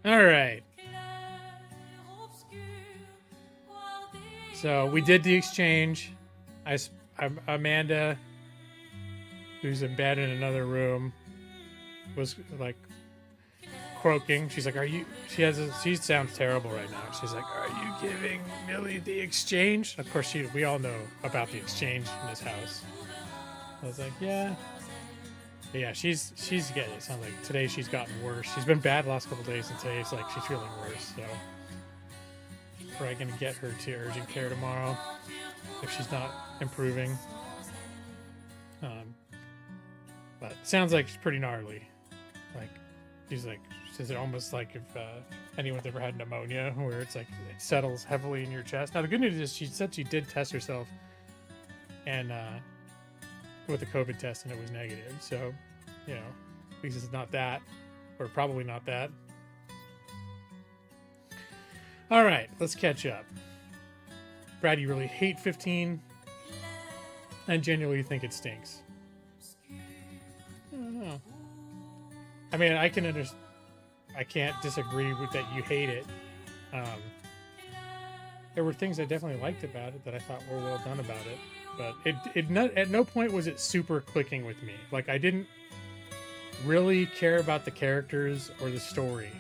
All right. So we did the exchange. Amanda, who's in bed in another room, was like croaking. She's like, she sounds terrible right now. She's like, are you giving Millie the exchange? Of course, we all know about the exchange in this house. I was like, yeah. But yeah, she's getting it. Sounds like today she's gotten worse. She's been bad the last couple days, and today it's like she's feeling worse. So we're going to get her to urgent care tomorrow if she's not improving. But it sounds like she's pretty gnarly. Like she's almost like if anyone's ever had pneumonia, where it's like it settles heavily in your chest. Now the good news is she said she did test herself, and with the COVID test, and it was negative. So, you know, at least it's not that, or probably not that. All right, let's catch up. Brad, you really hate 15, and genuinely think it stinks. I don't know. I mean, I can't disagree with that you hate it. There were things I definitely liked about it that I thought were well done about it, but at no point was it super clicking with me. Like, I didn't really care about the characters or the story.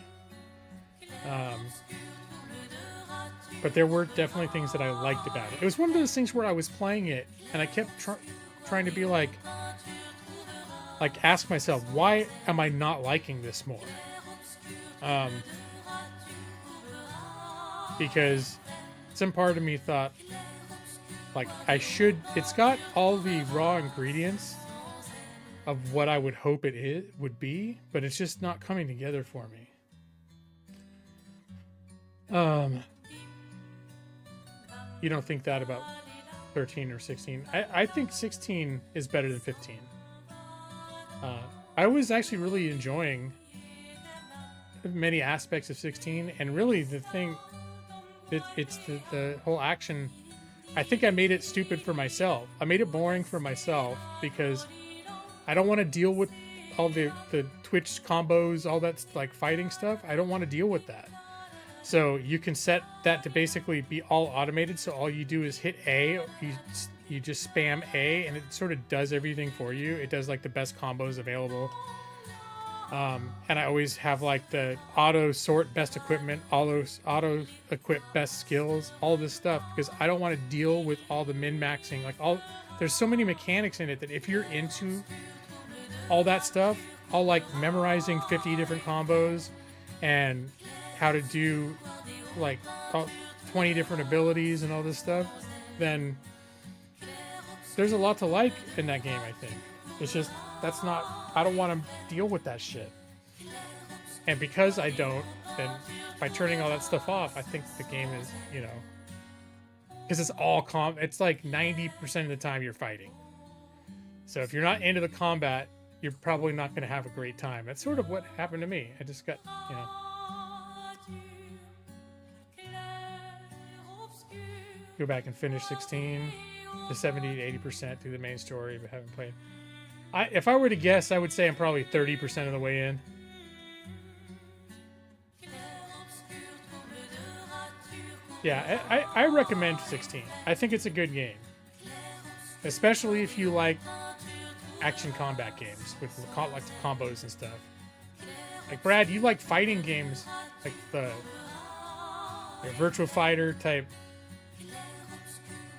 But there were definitely things that I liked about it. It was one of those things where I was playing it and I kept trying to be like ask myself, why am I not liking this more? Because some part of me thought, like, it's got all the raw ingredients of what I would hope would be, but it's just not coming together for me. You don't think that about 13 or 16? I think 16 is better than 15. I was actually really enjoying many aspects of 16, and really the thing, it's the whole action. I think I made it stupid for myself. I made it boring for myself because I don't want to deal with all the Twitch combos, all that like fighting stuff. I don't want to deal with that. So you can set that to basically be all automated. So all you do is hit A. You just spam A, and it sort of does everything for you. It does like the best combos available. And I always have like the auto sort best equipment, auto equip best skills, all this stuff, because I don't want to deal with all the min-maxing. There's so many mechanics in it that if you're into all that stuff, all like memorizing 50 different combos and how to do like 20 different abilities and all this stuff, then there's a lot to like in that game, I think. It's just, I don't want to deal with that shit. And because I don't, then by turning all that stuff off, I think the game is, because it's all it's like 90% of the time you're fighting. So if you're not into the combat, you're probably not going to have a great time. That's sort of what happened to me. I just got, go back and finish 16 to 70 to 80% through the main story, but haven't played. If I were to guess, I would say I'm probably 30% of the way in. Yeah, I recommend 16. I think it's a good game, especially if you like action combat games with like the combos and stuff. Like Brad, you like fighting games, like the Virtua Fighter type,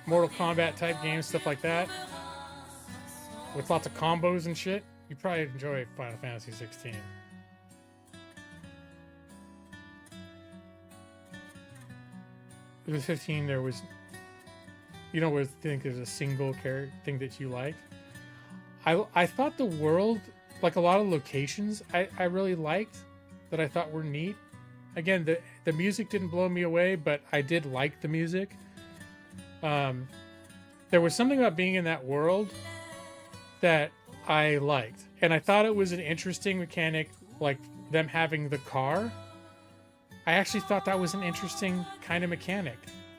Mortal Kombat type games, stuff like that, with lots of combos and shit. You probably enjoy Final Fantasy 16. With 15, there was, think there's a single character thing that you liked. I thought the world, like a lot of locations, I really liked, that I thought were neat. Again, the music didn't blow me away, but I did like the music. There was something about being in that world that I liked, and I thought it was an interesting mechanic, like them having the car. I actually thought that was an interesting kind of mechanic,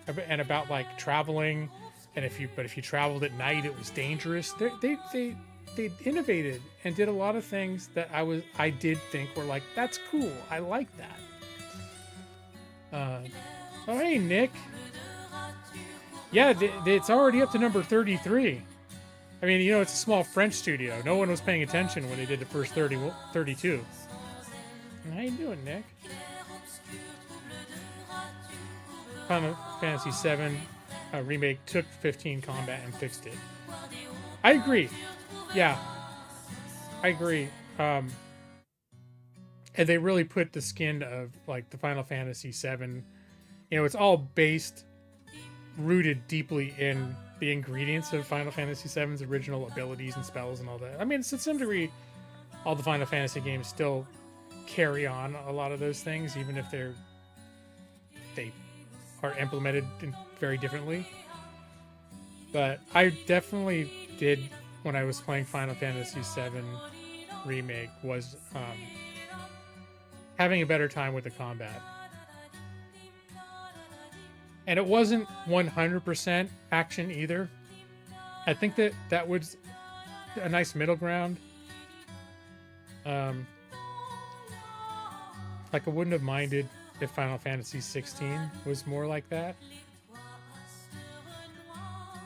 and about like traveling, and if you traveled at night, it was dangerous. They innovated and did a lot of things that I did think were like, that's cool. I like that. Oh hey Nick. Yeah, it's already up to number 33. I mean, you know, it's a small French studio. No one was paying attention when they did the first 32. How you doing, Nick? Final Fantasy VII remake took 15 combat and fixed it. I agree. Yeah, I agree. And they really put the skin of like the Final Fantasy VII. You know, it's all rooted deeply in the ingredients of Final Fantasy VII's original abilities and spells and all that. I mean, to some degree, all the Final Fantasy games still carry on a lot of those things, even if they are implemented very differently. But I definitely did, when I was playing Final Fantasy VII Remake, was having a better time with the combat. And it wasn't 100% action either. I think that was a nice middle ground. Like, I wouldn't have minded if Final Fantasy 16 was more like that.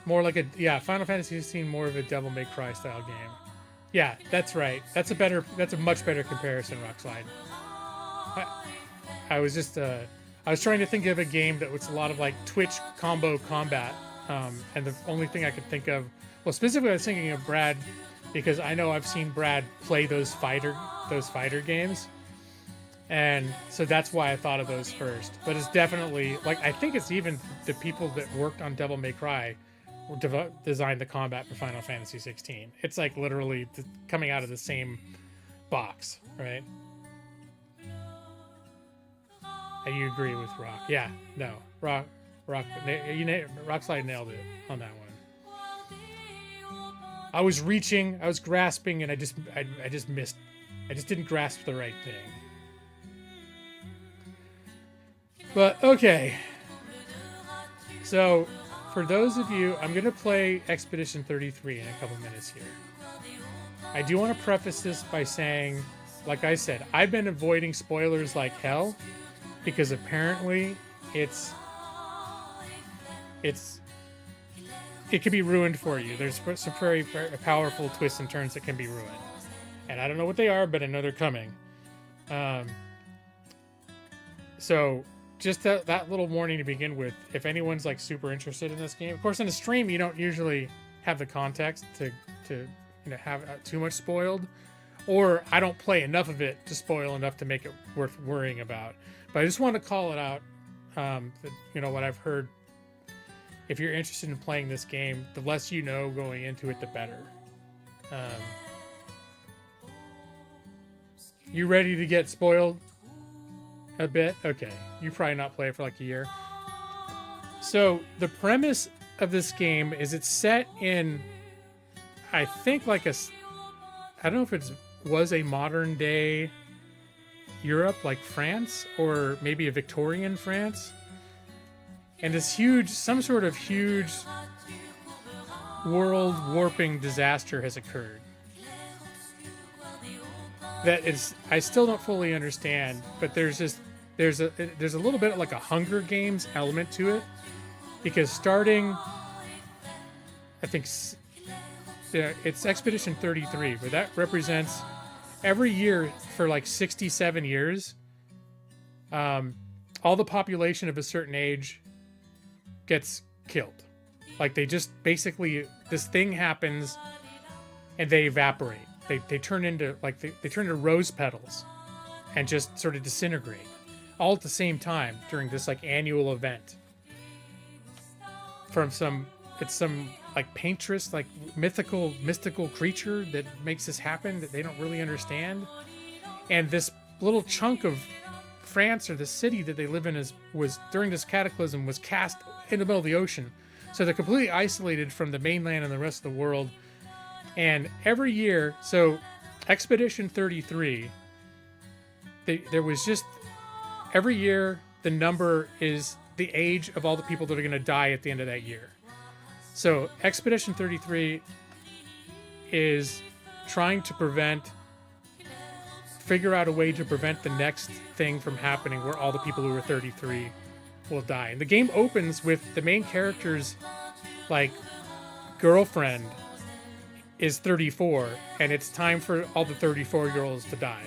More like Final Fantasy 16, more of a Devil May Cry style game. Yeah, that's right. That's a much better comparison, Rockslide. I was just I was trying to think of a game that was a lot of like Twitch combo combat, and the only thing I could think of, well, specifically I was thinking of Brad, because I know I've seen Brad play those fighter games, and so that's why I thought of those first. But it's definitely like, I think it's even the people that worked on Devil May Cry designed the combat for Final Fantasy 16. It's like literally coming out of the same box, right? You agree with Rock? Yeah, no, Rockslide nailed it on that one. I was reaching, I was grasping, and I just missed. I just didn't grasp the right thing. But okay, so for those of you, I'm gonna play Expedition 33 in a couple minutes here. I do want to preface this by saying, like I said, I've been avoiding spoilers like hell, because apparently it can be ruined for you. There's some very, very powerful twists and turns that can be ruined, and I don't know what they are, but I know they're coming. So just that little warning to begin with. If anyone's like super interested in this game, of course, in a stream you don't usually have the context to have too much spoiled, or I don't play enough of it to spoil enough to make it worth worrying about. But I just want to call it out. What I've heard. If you're interested in playing this game, the less you know going into it, the better. You ready to get spoiled a bit? Okay. You probably not play it for like a year. So the premise of this game is it's set in, I think, like I don't know if it was a modern day Europe, like France, or maybe a Victorian France. And this some sort of huge world warping disaster has occurred. I still don't fully understand, but there's a little bit like a Hunger Games element to it, because starting, I think it's Expedition 33, but that represents every year for like 67 years, all the population of a certain age gets killed. Like, they just basically, this thing happens and they evaporate. They turn into they turn into rose petals and just sort of disintegrate all at the same time during this like annual event. From some like paintress, like mystical creature that makes this happen that they don't really understand. And this little chunk of France, or the city that they live in, was during this cataclysm was cast in the middle of the ocean. So they're completely isolated from the mainland and the rest of the world. And every year, so Expedition 33, there was just, every year the number is the age of all the people that are going to die at the end of that year. So Expedition 33 is trying to figure out a way to prevent the next thing from happening where all the people who are 33 will die. And the game opens with the main character's like girlfriend is 34, and it's time for all the 34-year-olds to die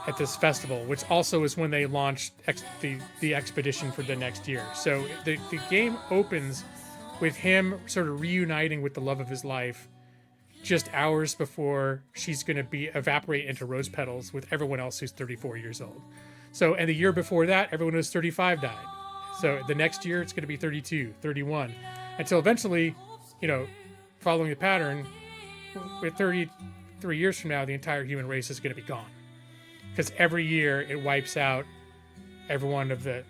at this festival, which also is when they launched the expedition for the next year. So the game opens with him sort of reuniting with the love of his life just hours before she's going to be evaporate into rose petals with everyone else who's 34 years old. So, and the year before that, everyone who's 35 died. So the next year, it's going to be 32, 31, until eventually, you know, following the pattern, with 33 years from now, the entire human race is going to be gone. Because every year it wipes out everyone of the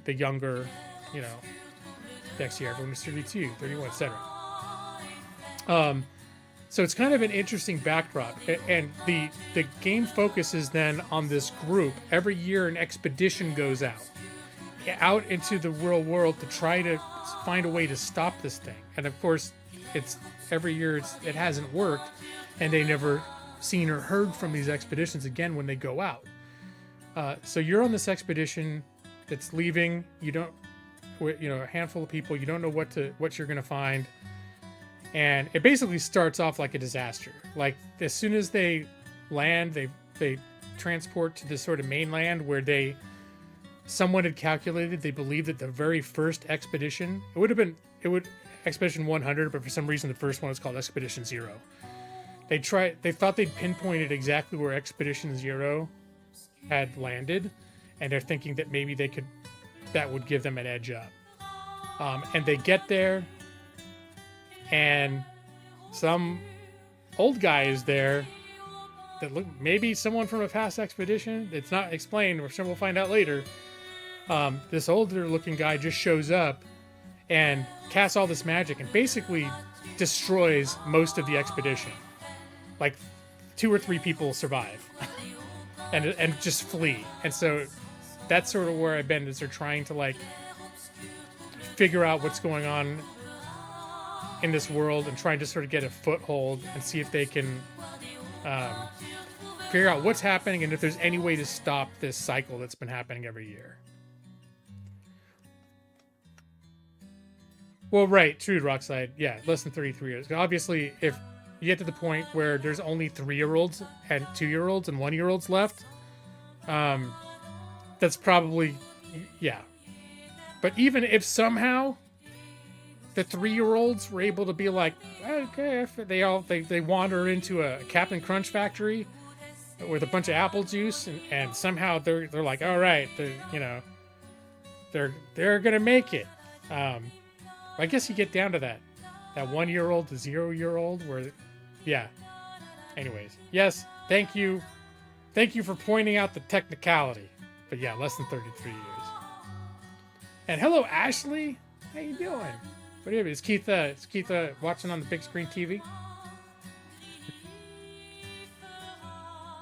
younger, you know, next year everyone is 32, 31, etc. So it's kind of an interesting backdrop, and the game focuses then on this group. Every year an expedition goes out into the real world to try to find a way to stop this thing. And of course, it's every year it hasn't worked, and they never seen or heard from these expeditions again when they go out. So you're on this expedition that's leaving. You don't, you know, a handful of people. You don't know what you're going to find, and it basically starts off like a disaster. Like as soon as they land, they transport to this sort of mainland where someone had calculated. They believed that the very first expedition, it would Expedition 100, but for some reason the first one was called Expedition 0. They thought they'd pinpointed exactly where Expedition 0 had landed, and they're thinking that maybe that would give them an edge up. And they get there, and some old guy is there that maybe someone from a past expedition. It's not explained, or we'll find out later. This older looking guy just shows up and casts all this magic and basically destroys most of the expedition. Like 2 or 3 people survive and just flee. And so that's sort of where I've been, is they're trying to like figure out what's going on in this world and trying to sort of get a foothold and see if they can figure out what's happening and if there's any way to stop this cycle that's been happening every year. Well, right, true, Rockside. Yeah, less than 33 years. Obviously, if you get to the point where there's only 3-year-olds and 2-year-olds and 1-year-olds left, that's probably, yeah. But even if somehow the 3-year-olds were able to be like, okay, if they wander into a Captain Crunch factory with a bunch of apple juice, and somehow they're like, all right, they're gonna make it. I guess you get down to that 1-year-old to 0-year-old where, yeah. Anyways, yes, thank you for pointing out the technicality. But yeah, less than 33 years. And hello, Ashley. How you doing? What are you? Is Keith watching on the big screen TV?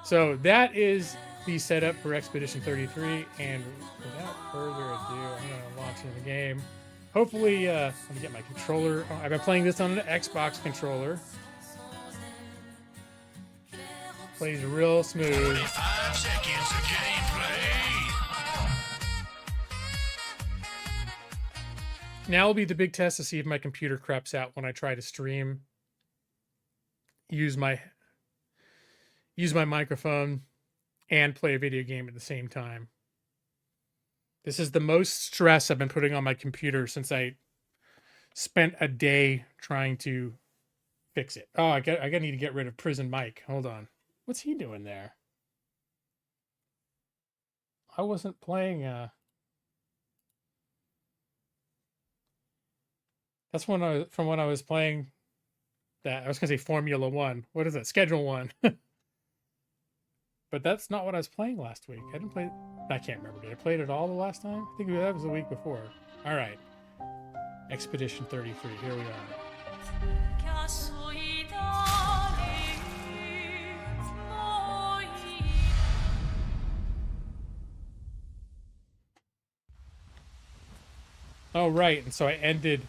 So that is the setup for Expedition 33. And without further ado, I'm going to launch into the game. Hopefully, let me get my controller. Oh, I've been playing this on an Xbox controller. Plays real smooth. 25 seconds of gameplay. Now will be the big test to see if my computer craps out when I try to stream. Use my microphone and play a video game at the same time. This is the most stress I've been putting on my computer since I spent a day trying to fix it. Oh, I need to get rid of Prison Mike. Hold on. What's he doing there? I wasn't playing. That's from when I was playing that. I was gonna say Formula 1. What is that? Schedule 1. But that's not what I was playing last week. I didn't play. I can't remember. Did I play it at all the last time? I think that was the week before. All right. Expedition 33. Here we are. Oh, right. And so I ended.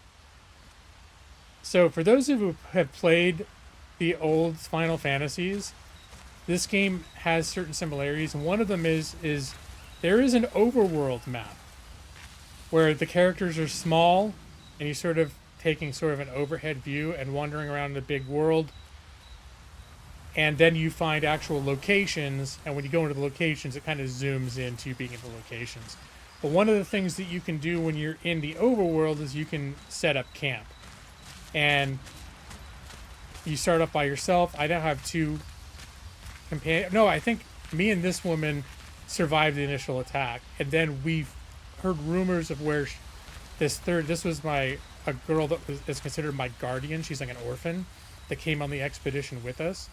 So for those of you who have played the old Final Fantasies, this game has certain similarities, and one of them is there is an overworld map where the characters are small, and you sort of taking sort of an overhead view and wandering around the big world. And then you find actual locations, and when you go into the locations, it kind of zooms into being in the locations. But one of the things that you can do when you're in the overworld is you can set up camp. And you start up by yourself. I now have 2 companions. No, I think me and this woman survived the initial attack. And then we've heard rumors of where this was a girl that is considered my guardian. She's like an orphan that came on the expedition with us.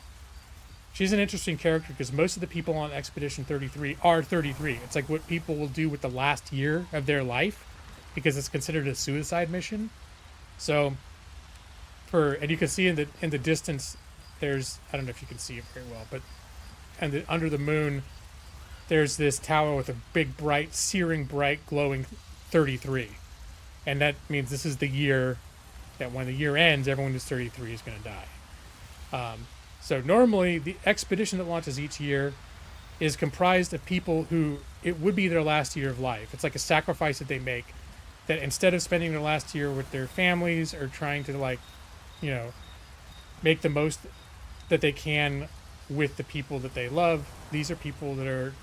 She's an interesting character because most of the people on Expedition 33 are 33. It's like what people will do with the last year of their life because it's considered a suicide mission. So, and you can see in the distance, there's, I don't know if you can see it very well, but under the moon, there's this tower with a big, bright, searing bright, glowing 33. And that means this is the year that when the year ends, everyone who's 33 is going to die. So normally, the expedition that launches each year is comprised of people who it would be their last year of life. It's like a sacrifice that they make, that instead of spending their last year with their families or trying to make the most that they can with the people that they love, these are people that are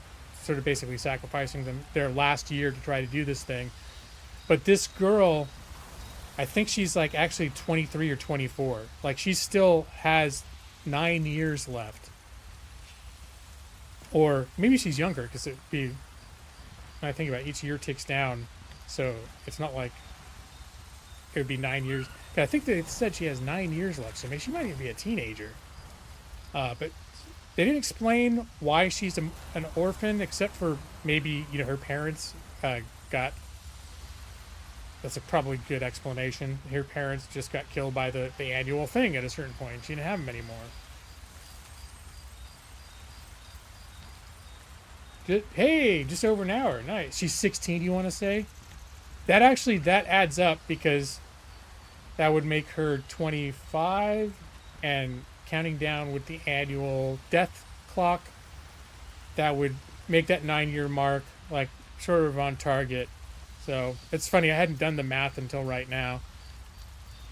sort of basically sacrificing their last year to try to do this thing. But this girl, I think she's like actually 23 or 24. Like she still has 9 years left, or maybe she's younger because it'd be, when I think about it, each year ticks down, so it's not like it would be 9 years. I think they said she has 9 years left, so maybe she might even be a teenager. But they didn't explain why she's an orphan, except for maybe her parents got. That's a probably good explanation. Her parents just got killed by the annual thing at a certain point. She didn't have them anymore. Just over an hour. Nice. She's 16, you want to say? That adds up because that would make her 25, and counting down with the annual death clock, that would make that 9-year mark like sort of on target. So it's funny, I hadn't done the math until right now.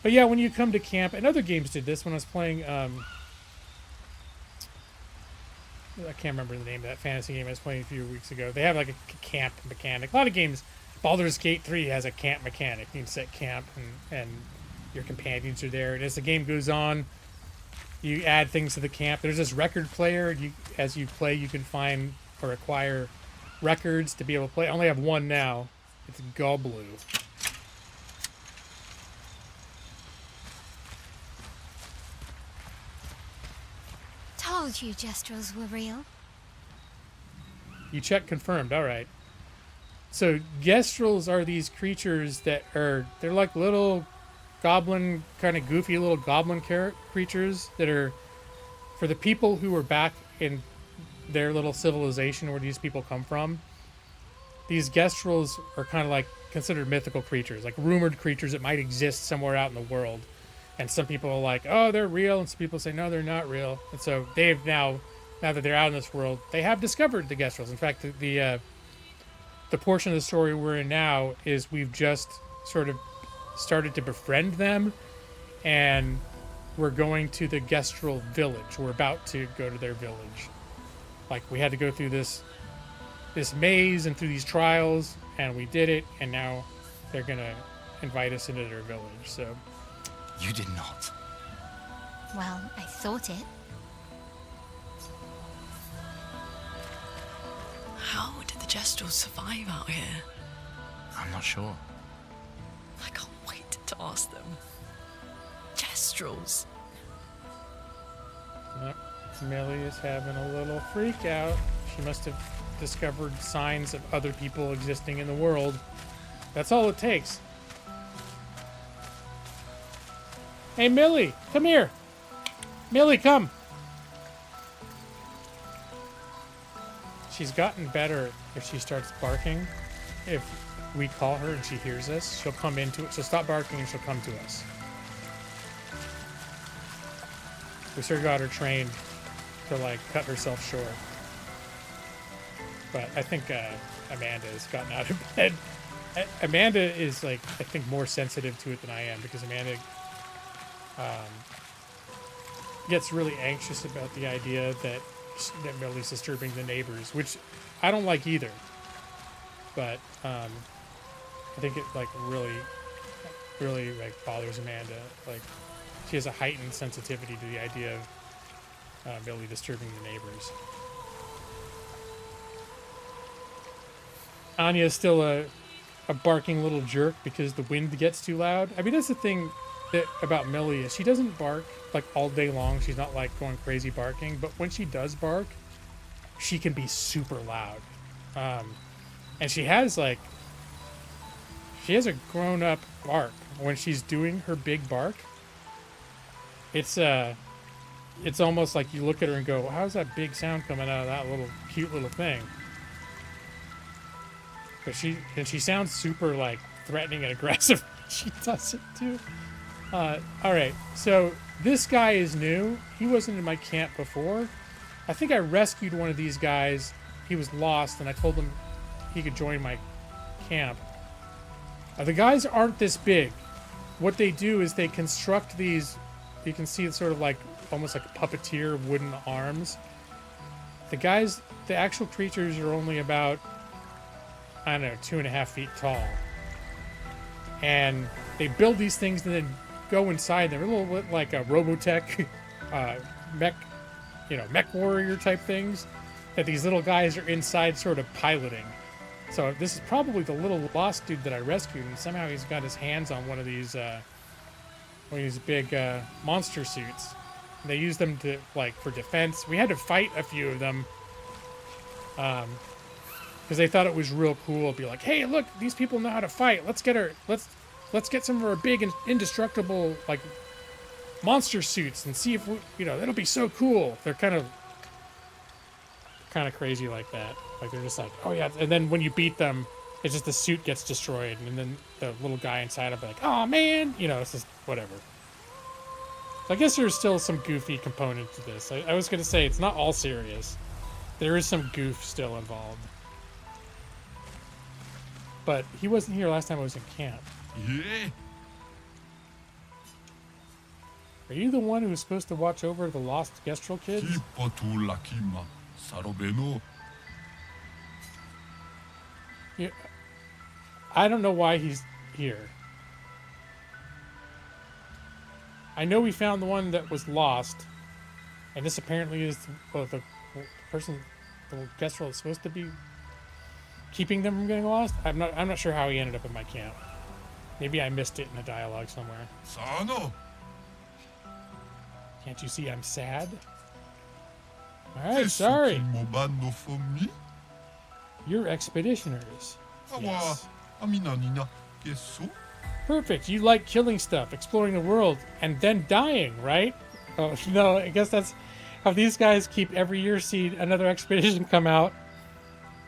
But yeah, when you come to camp, and other games did this when I was playing, I can't remember the name of that fantasy game I was playing a few weeks ago. They have like a camp mechanic. A lot of games, Baldur's Gate 3 has a camp mechanic. You can set camp and your companions are there. And as the game goes on, you add things to the camp. There's this record player. As you play, you can find or acquire records to be able to play. I only have one now. It's Goblu. Told you Gestrels were real. You check confirmed. All right. So Gestrels are these creatures that they're like little goblin, kind of goofy little goblin creatures that are, for the people who were back in their little civilization where these people come from, these Gestrels are kind of like considered mythical creatures, like rumored creatures that might exist somewhere out in the world. And some people are like, oh, they're real. And some people say, no, they're not real. And so they've now that they're out in this world, they have discovered the Gestrels. In fact, the portion of the story we're in now is we've just sort of started to befriend them. And we're going to the Gestrel village. We're about to go to their village. Like, we had to go through this maze and through these trials, and we did it, and now they're gonna invite us into their village. So You did not. Well, I thought it. How did the Gestrels survive out here? I'm not sure. I can't wait to ask them. Gestrels. Yep. Millie is having a little freak out. She must have discovered signs of other people existing in the world. That's all it takes. Hey, Millie, come here. Millie, come. She's gotten better if she starts barking. If we call her and she hears us, she'll come into it. She'll stop barking and she'll come to us. We sort of got her trained to, like, cut herself short. But I think Amanda's gotten out of bed. Amanda is like, I think, more sensitive to it than I am, because Amanda gets really anxious about the idea that Millie's disturbing the neighbors, which I don't like either. But I think it like really like bothers Amanda. Like, she has a heightened sensitivity to the idea of Millie disturbing the neighbors. Anya's still a barking little jerk because the wind gets too loud. I mean, that's the thing about Millie, is she doesn't bark like all day long. She's not like going crazy barking, but when she does bark, she can be super loud. And she has a grown-up bark. When she's doing her big bark, it's almost like you look at her and go, how's that big sound coming out of that little cute little thing? But she sounds super like threatening and aggressive. She does it too. All right, so this guy is new. He wasn't in my camp before. I think I rescued one of these guys. He was lost, and I told him he could join my camp. The guys aren't this big. What they do is they construct these. You can see it's sort of like almost like puppeteer wooden arms. The actual creatures are only about, I don't know, 2.5 feet tall. And they build these things and then go inside. They're a little bit like a Robotech mech warrior type things that these little guys are inside sort of piloting. So this is probably the little lost dude that I rescued, and somehow he's got his hands on one of these big monster suits. They use them to for defense. We had to fight a few of them because they thought it was real cool. Be like, hey, look, these people know how to fight. Let's get some of our big and indestructible monster suits and see if that'll be so cool. They're kind of crazy like that. Like, they're just like, oh yeah. And then when you beat them, it's just the suit gets destroyed, and then the little guy inside will be like, oh man, it's just whatever. So I guess there's still some goofy component to this. I was gonna say it's not all serious. There is some goof still involved. But he wasn't here last time I was in camp. Yeah. Are you the one who was supposed to watch over the lost Gestrel kids? Yeah, I don't know why he's here. I know we found the one that was lost, and this apparently is the person, the Gestrel that's supposed to be keeping them from getting lost. I'm not sure how he ended up in my camp. Maybe I missed it in a dialogue somewhere. Sano. Can't you see I'm sad? Alright, sorry. You're expeditioners. Yes. Perfect. You like killing stuff, exploring the world, and then dying, right? Oh, no, I guess that's how these guys keep every year see another expedition come out,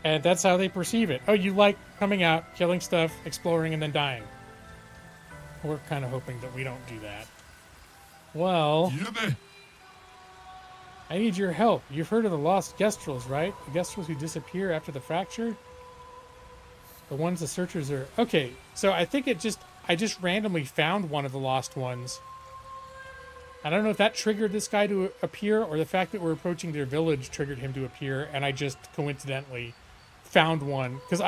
and that's how they perceive it. Oh, you like coming out, killing stuff, exploring, and then dying. We're kind of hoping that we don't do that. Well, I need your help. You've heard of the lost Gestrels, right? The Gestrels who disappear after the fracture? The ones the searchers are... Okay, so I think I just randomly found one of the lost ones. I don't know if that triggered this guy to appear, or the fact that we're approaching their village triggered him to appear, and I just coincidentally found one. Because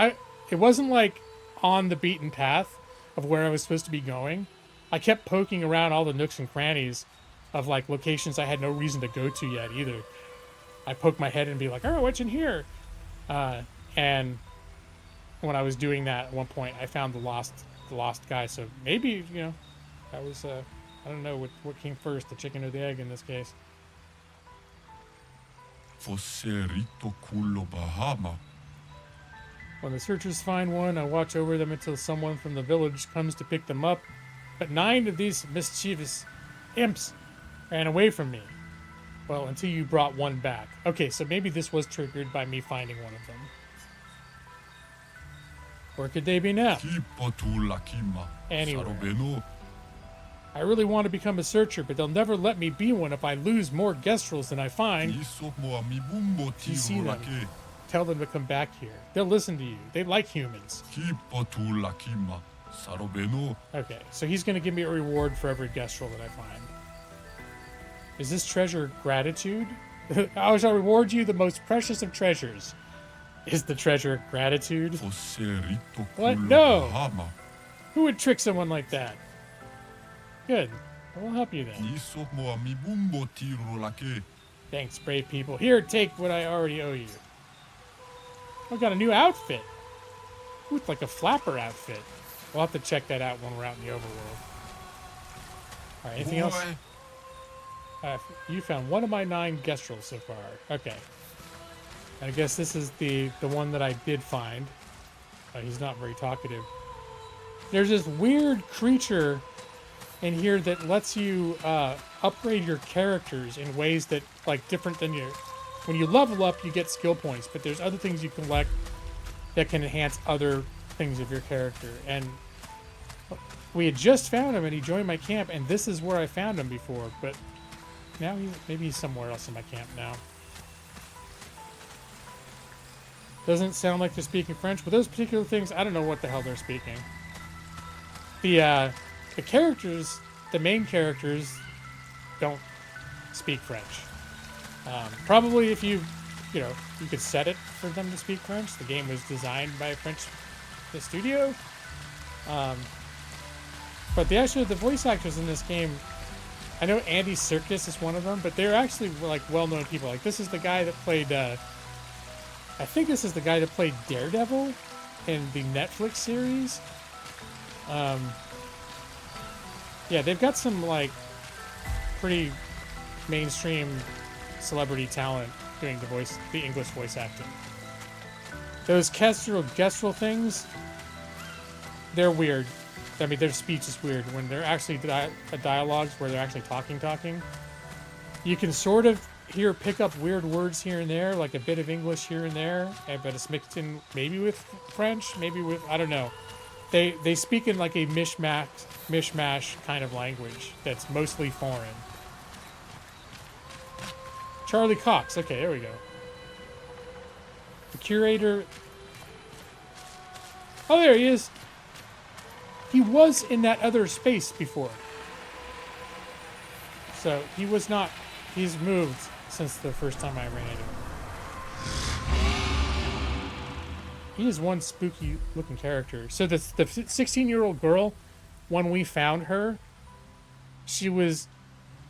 it wasn't like on the beaten path of where I was supposed to be going. I kept poking around all the nooks and crannies of locations I had no reason to go to yet either. I poke my head and be like, oh, what's in here? And when I was doing that at one point, I found the lost guy. So maybe, that was, I don't know what came first, the chicken or the egg in this case. When the searchers find one, I watch over them until someone from the village comes to pick them up. But 9 of these mischievous imps ran away from me. Well, until you brought one back. Okay, so maybe this was triggered by me finding one of them. Where could they be now? Anywhere. I really want to become a searcher, but they'll never let me be one if I lose more Gestrels than I find. You see them. tell them to come back here. They'll listen to you. They like humans. Okay, so he's going to give me a reward for every guest roll that I find. Is this treasure gratitude? I shall reward you the most precious of treasures. Is the treasure gratitude? What? No! Who would trick someone like that? Good. We'll help you then. Thanks, brave people. Here, take what I already owe you. I've got a new outfit. Ooh, it's like a flapper outfit. We'll have to check that out when we're out in the overworld. Alright, anything else? You found one of my 9 guest rolls so far. Okay. I guess this is the one that I did find. He's not very talkative. There's this weird creature in here that lets you upgrade your characters in ways that, like, different than your... When you level up, you get skill points, but there's other things you collect that can enhance other things of your character. And we had just found him, and he joined my camp, and this is where I found him before, but now maybe he's somewhere else in my camp now. Doesn't sound like they're speaking French, but those particular things, I don't know what the hell they're speaking. The characters, the main characters, don't speak French. Probably if you could set it for them to speak French. The game was designed by a French studio. But the voice actors in this game, I know Andy Serkis is one of them, but they're actually like well-known people. Like this is the guy that played, I think this is the guy that played Daredevil in the Netflix series. Yeah, they've got some like pretty mainstream celebrity talent doing the English voice acting. Those Kestrel things, they're weird. I mean, their speech is weird when they're actually dialogues where they're actually talking. You can sort of pick up weird words here and there, like a bit of English here and there, but it's mixed in maybe with French, maybe with, I don't know. They speak in like a mishmash kind of language that's mostly foreign. Charlie Cox. Okay, there we go. The curator. Oh, there he is. He was in that other space before. So he was not. He's moved since the first time I ran into him. He is one spooky looking character. So the 16-year-old girl, when we found her, she was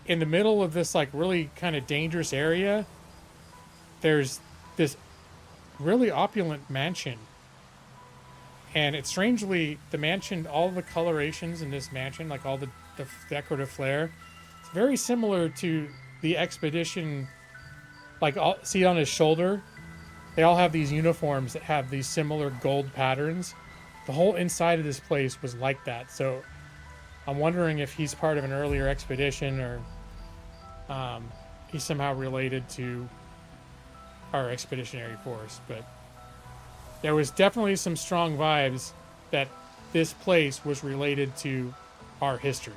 in the middle of this like really kind of dangerous area. There's this really opulent mansion. And it's strangely, the mansion, all the colorations in this mansion, like all the decorative flair, it's very similar to the expedition, like see on his shoulder. They all have these uniforms that have these similar gold patterns. The whole inside of this place was like that. So I'm wondering if he's part of an earlier expedition or he's somehow related to our expeditionary force. But there was definitely some strong vibes that this place was related to our history.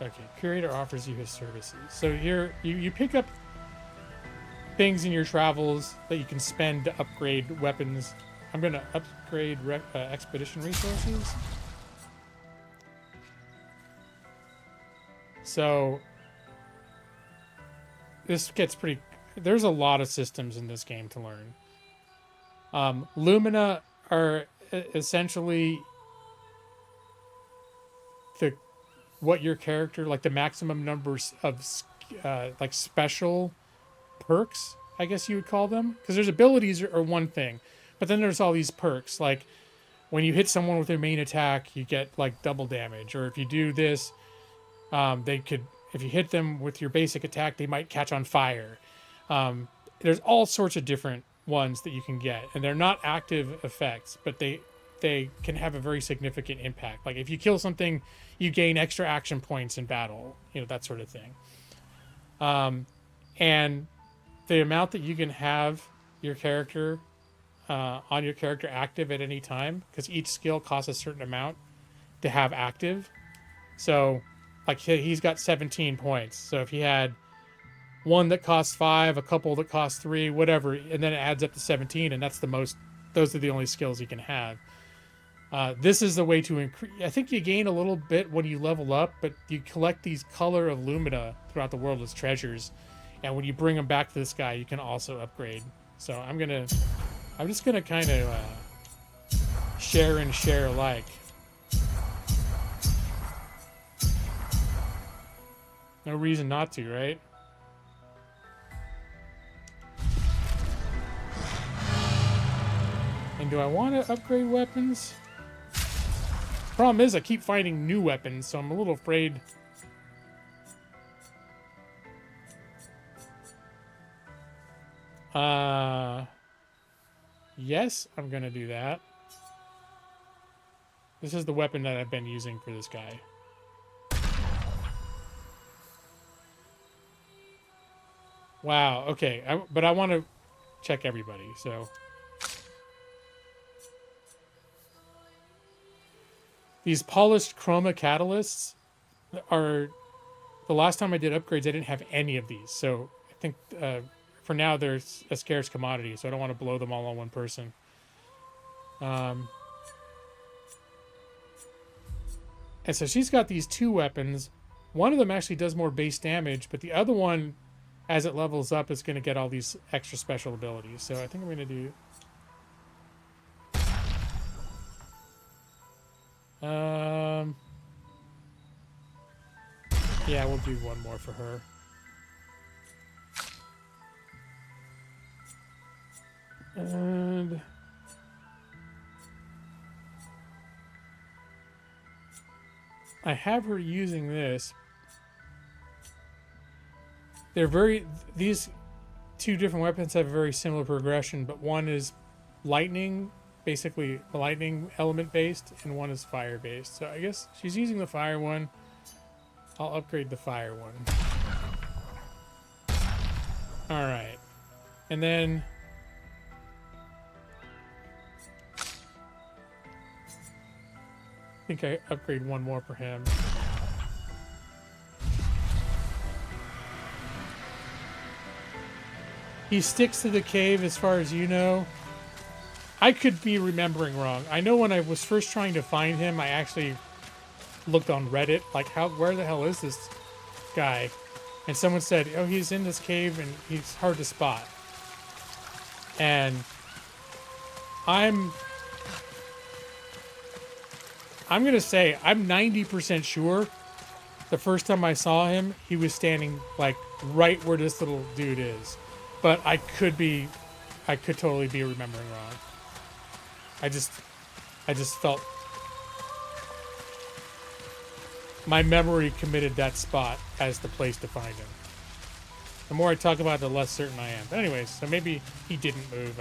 Okay, curator offers you his services. So here you pick up things in your travels that you can spend to upgrade weapons. I'm going to upgrade expedition resources. So this gets pretty... There's a lot of systems in this game to learn. Lumina are essentially what your character, like the maximum numbers of like special perks, I guess you would call them, because there's abilities are one thing, but then there's all these perks, like when you hit someone with their main attack, you get like double damage, or if you do this, if you hit them with your basic attack, they might catch on fire. There's all sorts of different ones that you can get, and they're not active effects, but they can have a very significant impact. Like if you kill something, you gain extra action points in battle, that sort of thing. And the amount that you can have your character on your character active at any time, because each skill costs a certain amount to have active. So like he's got 17 points, so if he had one that costs 5, a couple that cost 3, whatever, and then it adds up to 17, and that's the most. Those are the only skills you can have. This is the way to increase. I think you gain a little bit when you level up, but you collect these color of lumina throughout the world as treasures, and when you bring them back to this guy, you can also upgrade. So I'm just gonna kind of share and share alike. No reason not to, right? And do I want to upgrade weapons? Problem is, I keep finding new weapons, so I'm a little afraid. Yes, I'm gonna do that. This is the weapon that I've been using for this guy. Wow, okay, but I want to check everybody, so. These polished chroma catalysts are, the last time I did upgrades, I didn't have any of these. So I think for now they're a scarce commodity, so I don't want to blow them all on one person. And so she's got these 2 weapons. One of them actually does more base damage, but the other one, as it levels up, is going to get all these extra special abilities. So I think I'm going to do... yeah, we'll do one more for her. And I have her using this. These 2 different weapons have a very similar progression, but one is lightning, basically lightning element based, and one is fire based. So I guess she's using the fire one. I'll upgrade the fire one. All right, and then I think I upgrade one more for him. He sticks to the cave, as far as you know. I could be remembering wrong. I know when I was first trying to find him, I actually looked on Reddit, like, where the hell is this guy? And someone said, oh, he's in this cave and he's hard to spot. And I'm gonna say I'm 90% sure the first time I saw him, he was standing like right where this little dude is. But I could totally be remembering wrong. I just felt my memory committed that spot as the place to find him. The more I talk about it, the less certain I am. But anyways, so maybe he didn't move.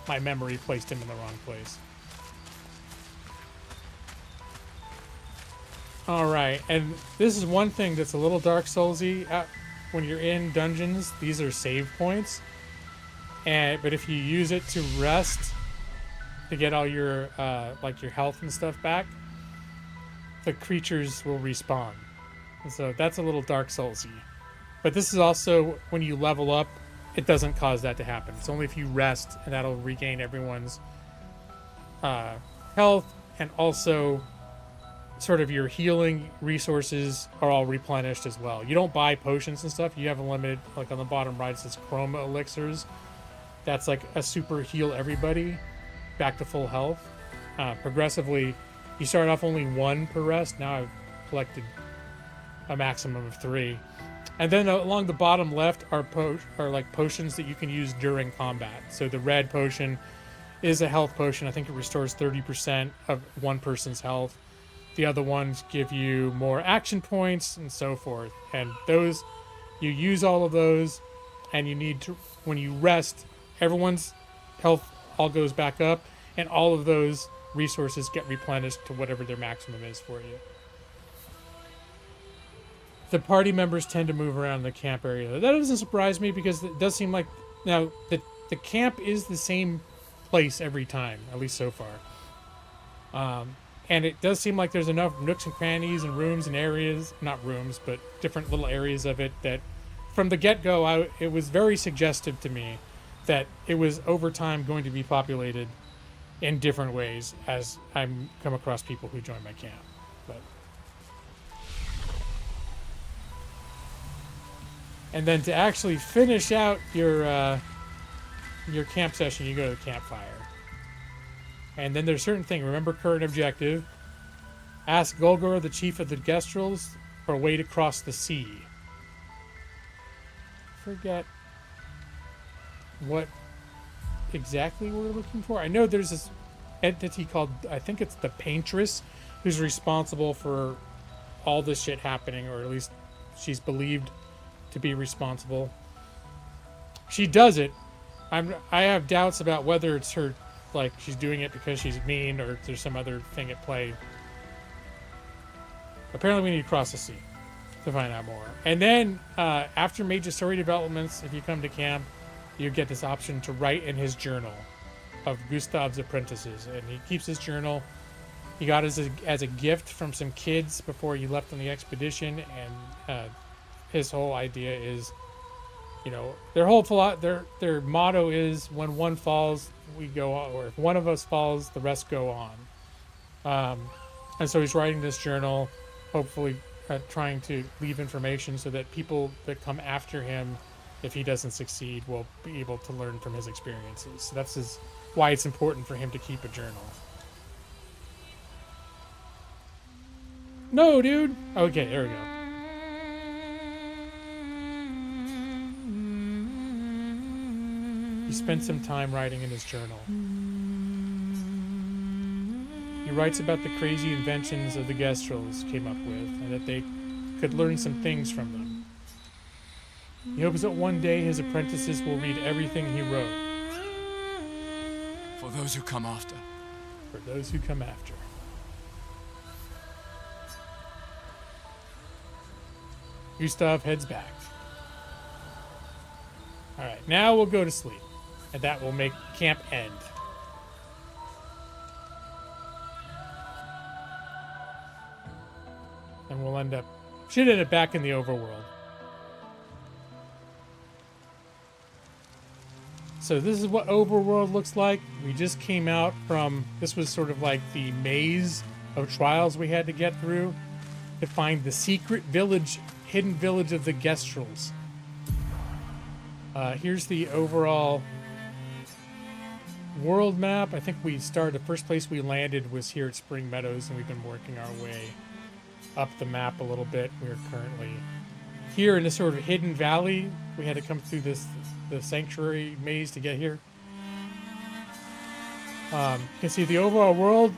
My memory placed him in the wrong place. All right, and this is one thing that's a little Dark Soulsy. When you're in dungeons, these are save points. But if you use it to rest, to get all your like your health and stuff back, the creatures will respawn. And so that's a little Dark Soulsy. But this is also, when you level up, it doesn't cause that to happen. It's only if you rest, and that'll regain everyone's health, and also sort of your healing resources are all replenished as well. You don't buy potions and stuff. You have a limited, like on the bottom right, it says chroma elixirs. That's like a super heal everybody back to full health. Progressively, you start off only 1 per rest. Now I've collected a maximum of 3. And then along the bottom left are like potions that you can use during combat. So the red potion is a health potion. I think it restores 30% of one person's health. The other ones give you more action points and so forth. And those, you use all of those, and you need to, when you rest, everyone's health all goes back up, and all of those resources get replenished to whatever their maximum is for you. The party members tend to move around the camp area. That doesn't surprise me, because it does seem like, now, the camp is the same place every time, at least so far. And it does seem like there's enough nooks and crannies and rooms and areas, not rooms, but different little areas of it that from the get-go, it was very suggestive to me that it was over time going to be populated in different ways as I come across people who join my camp. But and then to actually finish out your camp session, you go to the campfire. And then there's a certain thing. Remember current objective. Ask Golgor, the chief of the Gestrels, for a way to cross the sea. Forget what exactly we're looking for. I know there's this entity called, I think it's the Paintress, who's responsible for all this shit happening, or at least she's believed to be responsible. She does it. I have doubts about whether it's her, like she's doing it because she's mean, or if there's some other thing at play. Apparently we need to cross the sea to find out more. And then after major story developments, if you come to camp, you get this option to write in his journal of Gustav's apprentices. And he keeps his journal. He got it as a gift from some kids before he left on the expedition. And his whole idea is, you know, their motto is, when one falls, we go on, or if one of us falls, the rest go on. And so he's writing this journal, hopefully trying to leave information so that people that come after him, if he doesn't succeed, will be able to learn from his experiences. So that's why it's important for him to keep a journal. No, dude. Okay, there we go. He spent some time writing in his journal. He writes about the crazy inventions of the Gestrels came up with, and that they could learn some things from them. He hopes that one day his apprentices will read everything he wrote. For those who come after. For those who come after. Gustav heads back. Alright, now we'll go to sleep. And that will make camp end. And we'll should end up back in the overworld. So this is what overworld looks like. We just came out from, this was sort of like the maze of trials we had to get through to find the secret village, hidden village of the Gestrels. Here's the overall world map. I think we started, the first place we landed was here at Spring Meadows, and we've been working our way up the map a little bit. We're currently here in this sort of hidden valley. We had to come through the sanctuary maze to get here. You can see the overall world,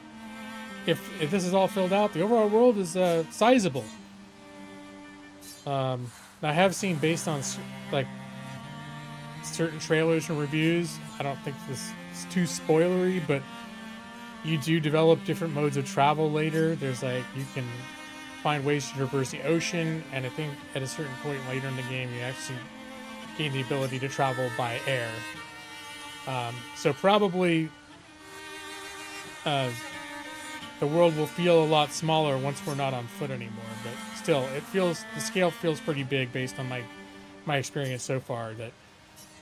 if this is all filled out, the overall world is sizable. I have seen, based on like certain trailers and reviews, I don't think this is too spoilery, but you do develop different modes of travel later. There's like, you can find ways to traverse the ocean, and I think at a certain point later in the game you actually gain the ability to travel by air. So probably the world will feel a lot smaller once we're not on foot anymore, but still, the scale feels pretty big based on my experience so far. That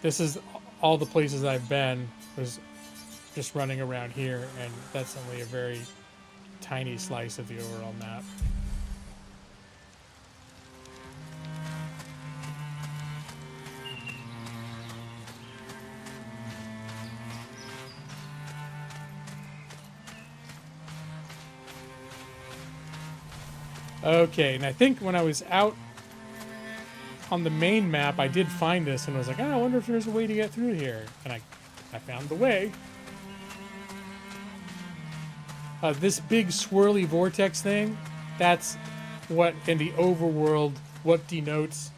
this is all the places I've been was just running around here, and that's only a very tiny slice of the overall map. Okay, and I think when I was out on the main map, I did find this and was like, I wonder if there's a way to get through here. And I found the way. This big swirly vortex thing, that's what in the overworld, what denotes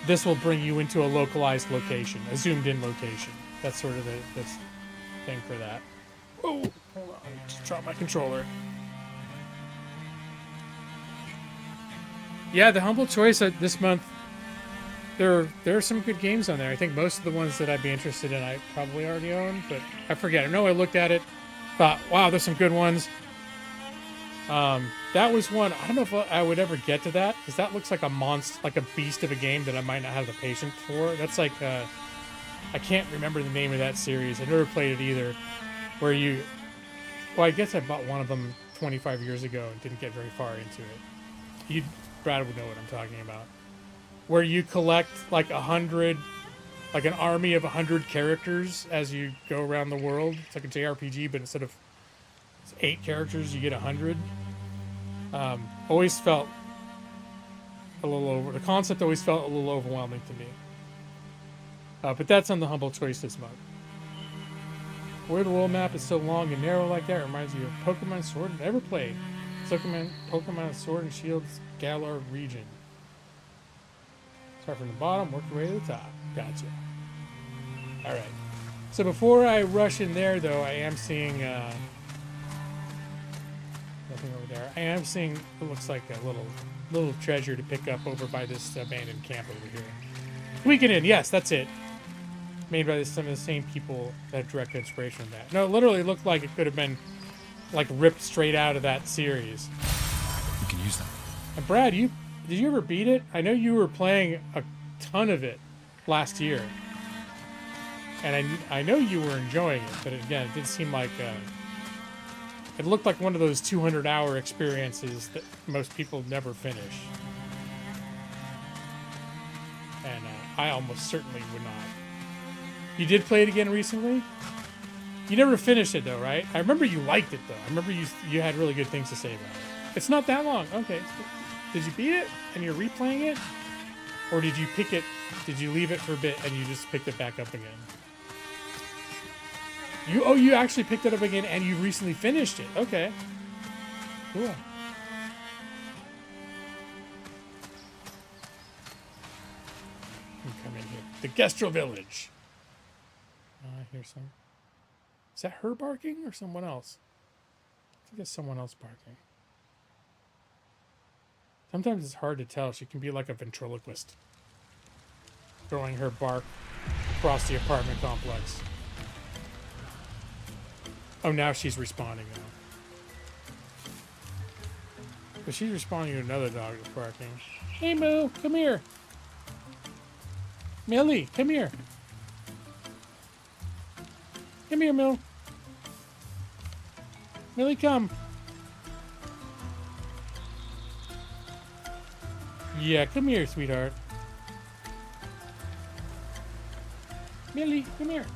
this will bring you into a localized location, a zoomed in location. That's sort of this thing for that. Oh, hold on, I just dropped my controller. Yeah, the Humble Choice this month, there are some good games on there. I think most of the ones that I'd be interested in I probably already own, but I forget. I know I looked at it, thought, wow, there's some good ones. That was one. I don't know if I would ever get to that because that looks like a monster, like a beast of a game that I might not have the patience for. That's like I can't remember the name of that series. I never played it either. Where you, well, I guess I bought one of them 25 years ago and didn't get very far into it. Brad would know what I'm talking about. Where you collect like 100, like an army of 100 characters as you go around the world. It's like a JRPG, but instead of 8 characters, you get 100. Always felt a little the concept always felt a little overwhelming to me. But that's on the Humble Choice this month. Where the world map is so long and narrow like that reminds you of Pokemon Sword and Never played. Pokemon Sword and Shield's Galar region. Start from the bottom, work your way to the top. Gotcha. Alright. So before I rush in there, though, I am seeing... nothing over there. I am seeing... It looks like a little treasure to pick up over by this abandoned camp over here. Tweak it in. Yes, that's it. Made by some of the same people that have direct inspiration from that. No, it literally looked like it could have been like ripped straight out of that series. We can use that. And Brad, did you ever beat it? I know you were playing a ton of it last year, and I know you were enjoying it. But again, it did seem like it looked like one of those 200-hour experiences that most people never finish. And I almost certainly would not. You did play it again recently? You never finished it though, right? I remember you liked it though. I remember you had really good things to say about it. It's not that long. Okay. Did you beat it and you're replaying it? Or did you leave it for a bit and you just picked it back up again? You actually picked it up again and you recently finished it. Okay. Cool. Come in here. The Gestro Village. I hear some. Is that her barking or someone else? I think it's someone else barking. Sometimes it's hard to tell. She can be like a ventriloquist, throwing her bark across the apartment complex. Oh, now she's responding now. But she's responding to another dog that's barking. Hey, Moo, come here. Millie, come here. Come here, Mill. Millie, come. Yeah, come here, sweetheart. Millie, come here.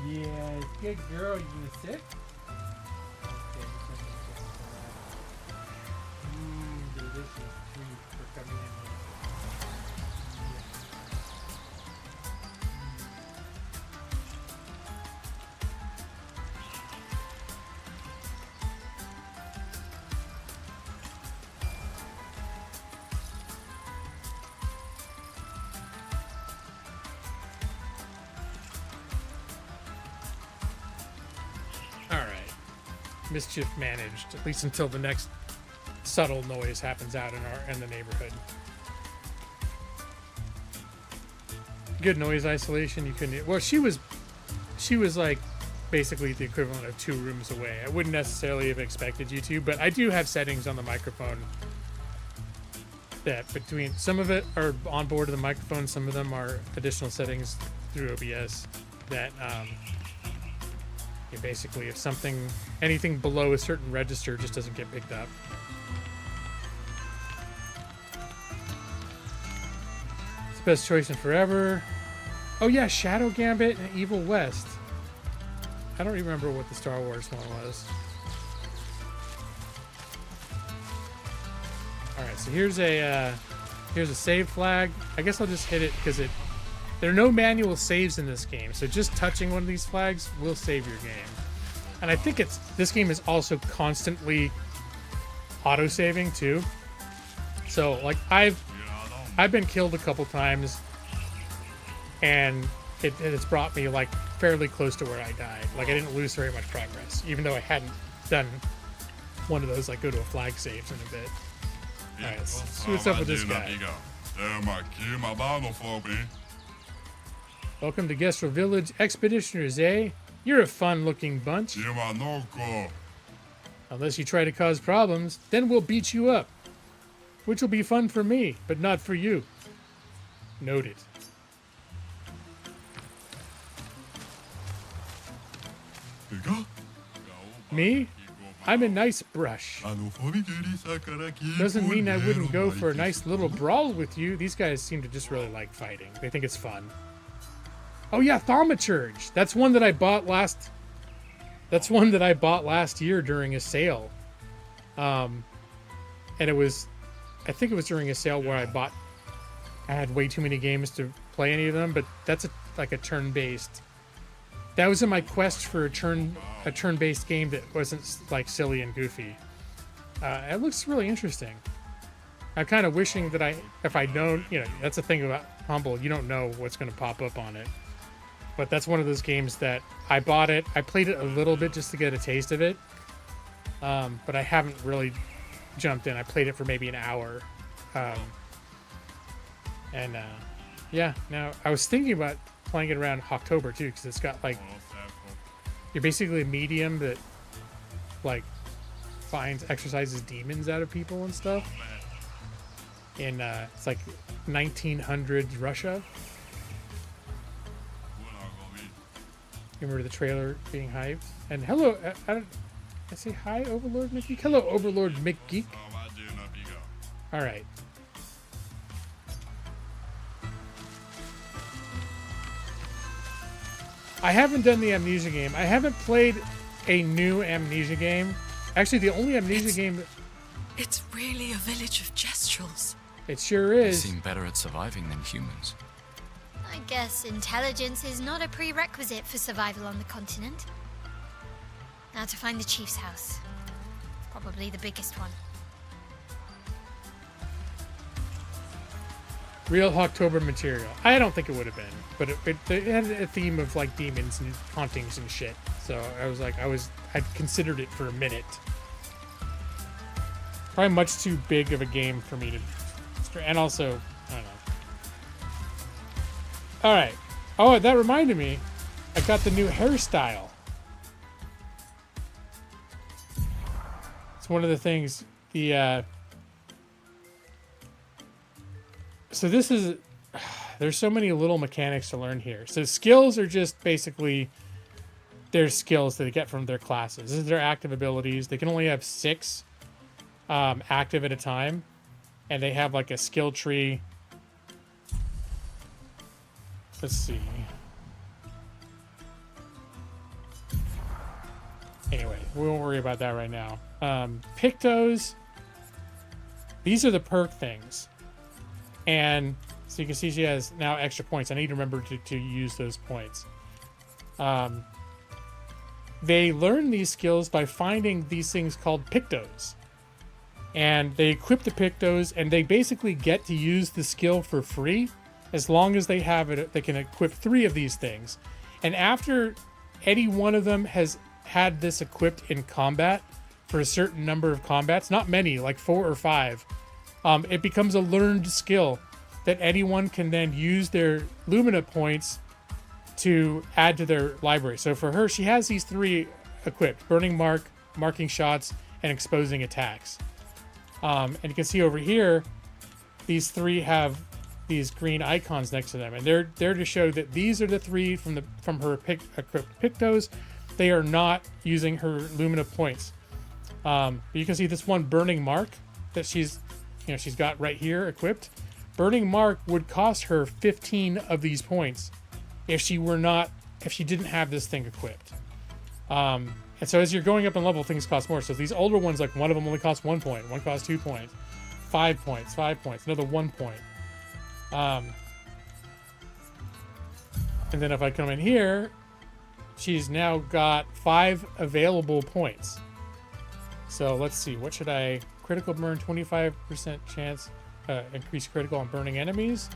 Yeah, good girl. You gonna sit? Okay, delicious treat for coming in. Mischief managed, at least until the next subtle noise happens out in the neighborhood. Good noise isolation. You couldn't. Well, she was like basically the equivalent of 2 rooms away. I wouldn't necessarily have expected you to, but I do have settings on the microphone that between some of it are on board of the microphone, some of them are additional settings through OBS that. Basically, if anything below a certain register just doesn't get picked up. It's the best choice in forever. Oh yeah, Shadow Gambit and Evil West. I don't remember what the Star Wars one was. All right, so here's a save flag. I guess I'll just hit it because there are no manual saves in this game, so just touching one of these flags will save your game. And I think this game is also constantly auto-saving too. So like I've been killed a couple times, and it's brought me like fairly close to where I died. Like I didn't lose very much progress, even though I hadn't done one of those like go to a flag saves in a bit. All right, let's see what's up with this guy. Welcome to Gestro Village, expeditioners, eh? You're a fun-looking bunch. Unless you try to cause problems, then we'll beat you up. Which will be fun for me, but not for you. Noted. Me? I'm a nice brush. Doesn't mean I wouldn't go for a nice little brawl with you. These guys seem to just really like fighting. They think it's fun. Oh yeah, Thaumaturge. That's one that I bought last... That's one that I bought last year during a sale. And it was... I think it was during a sale where I had way too many games to play any of them, but that's like a turn-based... That was in my quest for a turn-based game that wasn't like silly and goofy. It looks really interesting. I'm kind of wishing that if I'd known, that's the thing about Humble, you don't know what's going to pop up on it. But that's one of those games that I bought it. I played it a little bit just to get a taste of it. But I haven't really jumped in. I played it for maybe an hour. Yeah, now I was thinking about playing it around October too, because it's got like, you're basically a medium that like exercises demons out of people and stuff. And it's like 1900s Russia. You remember the trailer being hyped? And hello, I say hi, Overlord McGeek? Hello, Overlord McGeek. All right. I haven't done the Amnesia game. I haven't played a new Amnesia game. Actually, the only Amnesia game... It's really a village of Gestrels. It sure is. They seem better at surviving than humans. I guess intelligence is not a prerequisite for survival on the continent. Now to find the chief's house. Probably the biggest one. Real October material. I don't think it would have been, but it had a theme of like demons and hauntings and shit. So I was like, I'd considered it for a minute. Probably much too big of a game for me to, and also, I don't know. All right. Oh, that reminded me. I got the new hairstyle. It's one of the things. So this is, there's so many little mechanics to learn here. So skills are just basically their skills that they get from their classes. This is their active abilities. They can only have 6 active at a time. And they have like a skill tree. Let's see. Anyway, we won't worry about that right now. Pictos. These are the perk things. And so you can see she has now extra points. I need to remember to use those points. They learn these skills by finding these things called pictos. And they equip the pictos, and they basically get to use the skill for free. As long as they have it, they can equip 3 of these things. And after any one of them has had this equipped in combat for a certain number of combats, not many, like 4 or 5, it becomes a learned skill that anyone can then use their Lumina points to add to their library. So for her, she has these 3 equipped: Burning Mark, Marking Shots, and Exposing Attacks. And you can see over here, these 3 have these green icons next to them, and they're there to show that these are the 3 from her equipped pictos. They are not using her Lumina points. But you can see this one Burning Mark that she's got right here equipped. Burning Mark would cost her 15 of these points if she didn't have this thing equipped. And so as you're going up in level, things cost more. So these older ones, like one of them only costs 1 point, one costs 2 points, 5 points, 5 points, another 1 point. And then if I come in here, she's now got 5 available points. So let's see, what should I... Critical burn, 25% chance, increase critical on burning enemies.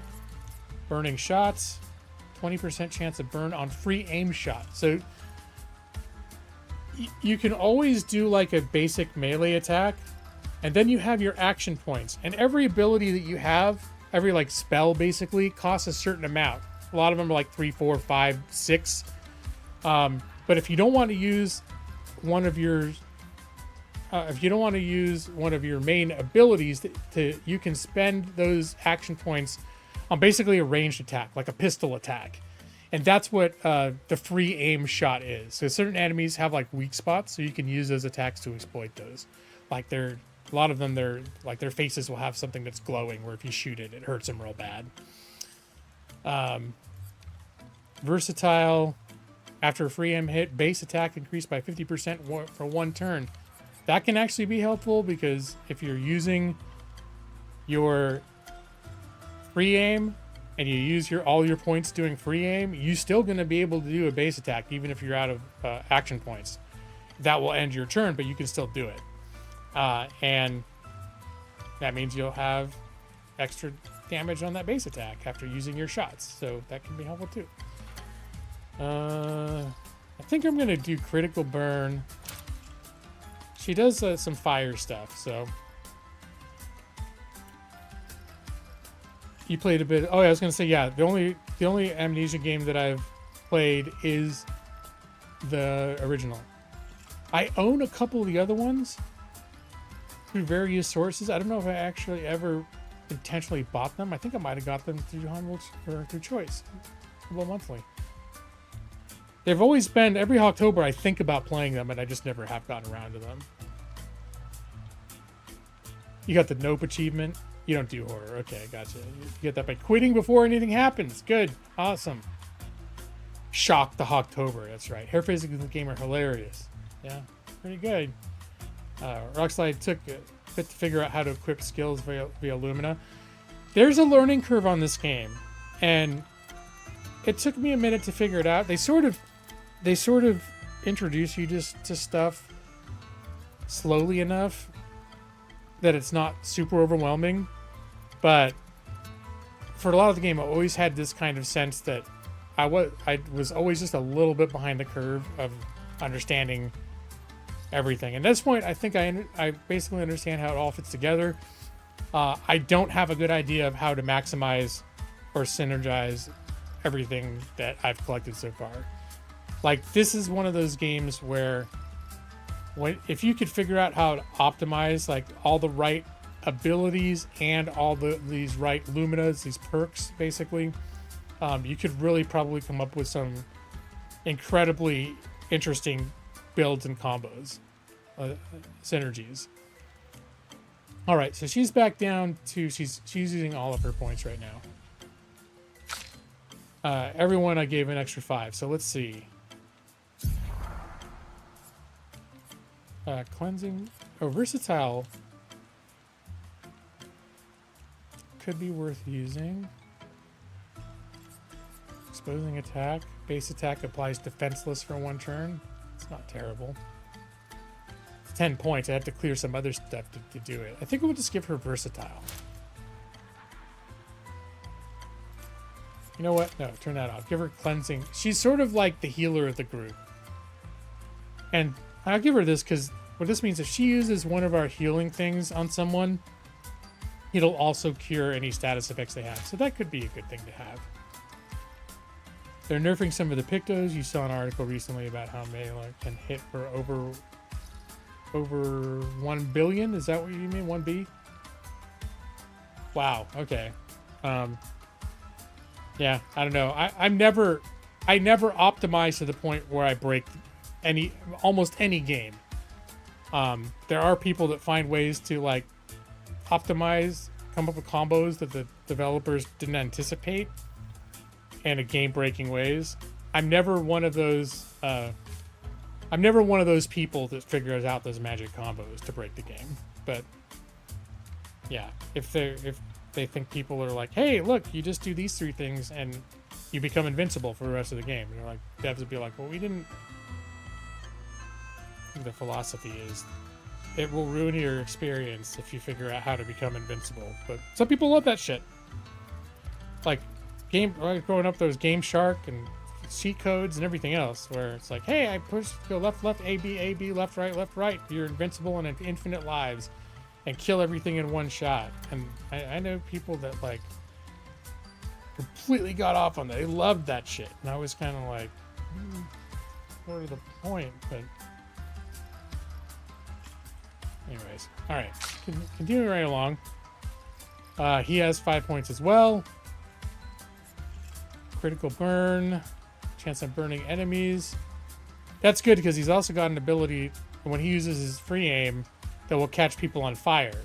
Burning shots, 20% chance of burn on free aim shot. So you can always do like a basic melee attack, and then you have your action points. And every ability that you have, every like spell basically, costs a certain amount. A lot of them are like 3, 4, 5, 6. But if you don't want to use one of your main abilities, you can spend those action points on basically a ranged attack, like a pistol attack. And that's what the free aim shot is. So certain enemies have like weak spots, so you can use those attacks to exploit those. Like a lot of them, their faces will have something that's glowing, where if you shoot it, it hurts them real bad. Versatile. After a free aim hit, base attack increased by 50% for one turn. That can actually be helpful, because if you're using your free aim and you use all your points doing free aim, you're still going to be able to do a base attack even if you're out of action points. That will end your turn, but you can still do it. And that means you'll have extra damage on that base attack after using your shots. So that can be helpful too. I think I'm going to do critical burn. She does some fire stuff, so. You played a bit. Oh, yeah, I was going to say, yeah, the only Amnesia game that I've played is the original. I own a couple of the other ones through various sources. I don't know if I actually ever intentionally bought them. I think I might have got them through Humboldt or through Choice, Humboldt Monthly. They've always been, every October I think about playing them, and I just never have gotten around to them. You got the Nope achievement. You don't do horror. Okay, gotcha. You get that by quitting before anything happens. Good. Awesome. Shock the Hawktober. That's right. Hair physics in the game are hilarious. Yeah, pretty good. Rockslide took a bit to figure out how to equip skills via Lumina. There's a learning curve on this game, and it took me a minute to figure it out. They sort of introduce you just to stuff slowly enough that it's not super overwhelming. But for a lot of the game, I always had this kind of sense that I was always just a little bit behind the curve of understanding everything. And at this point, I think I basically understand how it all fits together. I don't have a good idea of how to maximize or synergize everything that I've collected so far. Like, this is one of those games where if you could figure out how to optimize like all the right abilities and all these right luminas, these perks, basically, you could really probably come up with some incredibly interesting builds and combos, synergies. All right, so she's back down to she's using all of her points right now. Everyone I gave an extra 5, so let's see. Cleansing. Oh, versatile could be worth using. Exposing attack. Base attack applies defenseless for one turn. It's not terrible. It's 10 points. I have to clear some other stuff to do it. I think we'll just give her versatile. You know what? No, turn that off. Give her cleansing. She's sort of like the healer of the group. And I'll give her this because what this means, if she uses one of our healing things on someone, it'll also cure any status effects they have. So that could be a good thing to have. They're nerfing some of the Pictos. You saw an article recently about how melee can hit for over 1 billion. Is that what you mean? 1B? Wow. Okay. Yeah, I don't know. I never optimize to the point where I break almost any game. There are people that find ways to like optimize, come up with combos that the developers didn't anticipate and in game-breaking ways. I'm never one of those people that figures out those magic combos to break the game. But yeah, if they think people are like, hey, look, you just do these 3 things and you become invincible for the rest of the game. And like, devs would be like, well, we didn't. The philosophy is it will ruin your experience if you figure out how to become invincible. But some people love that shit. Like growing up, there was Game Shark and cheat codes and everything else where it's like, hey, I go left, A, B, left, right. You're invincible and infinite lives and kill everything in one shot. And I know people that like completely got off on that. They loved that shit. And I was kind of like, sort of the point, but anyways. All right, continuing right along. He has 5 points as well. Critical burn, chance of burning enemies. That's good because he's also got an ability when he uses his free aim that will catch people on fire.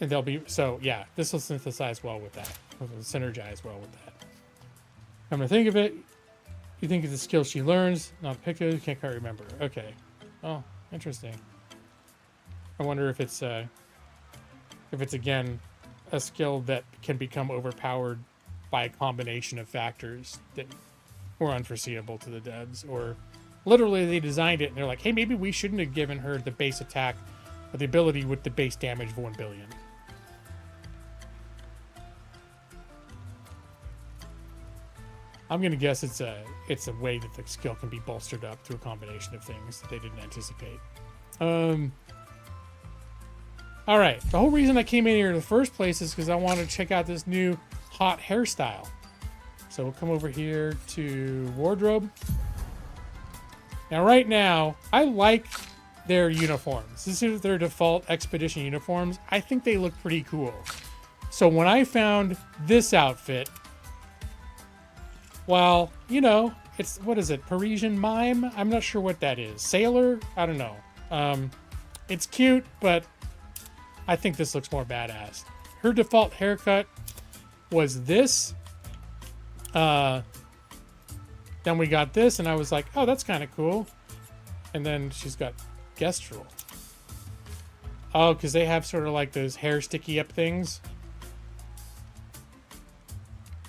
And they'll be, so yeah, this will synthesize well with that. Will synergize well with that. Come to think of it, you think it's a skill she learns, not picked it, can't quite remember. Okay. Oh, interesting. I wonder if it's again a skill that can become overpowered by a combination of factors that were unforeseeable to the devs, or literally they designed it and they're like, hey, maybe we shouldn't have given her the base attack or the ability with the base damage of 1 billion. I'm gonna guess it's a way that the skill can be bolstered up through a combination of things that they didn't anticipate. All right, the whole reason I came in here in the first place is because I wanted to check out this new hot hairstyle. So we'll come over here to wardrobe. Now, right now, I like their uniforms. This is their default expedition uniforms. I think they look pretty cool. So when I found this outfit, well, you know, it's, what is it, Parisian mime? I'm not sure what that is. Sailor? I don't know. It's cute, but I think this looks more badass. Her default haircut was this. Then we got this, and I was like, oh, that's kind of cool. And then she's got Gestural. Oh, because they have sort of like those hair sticky up things.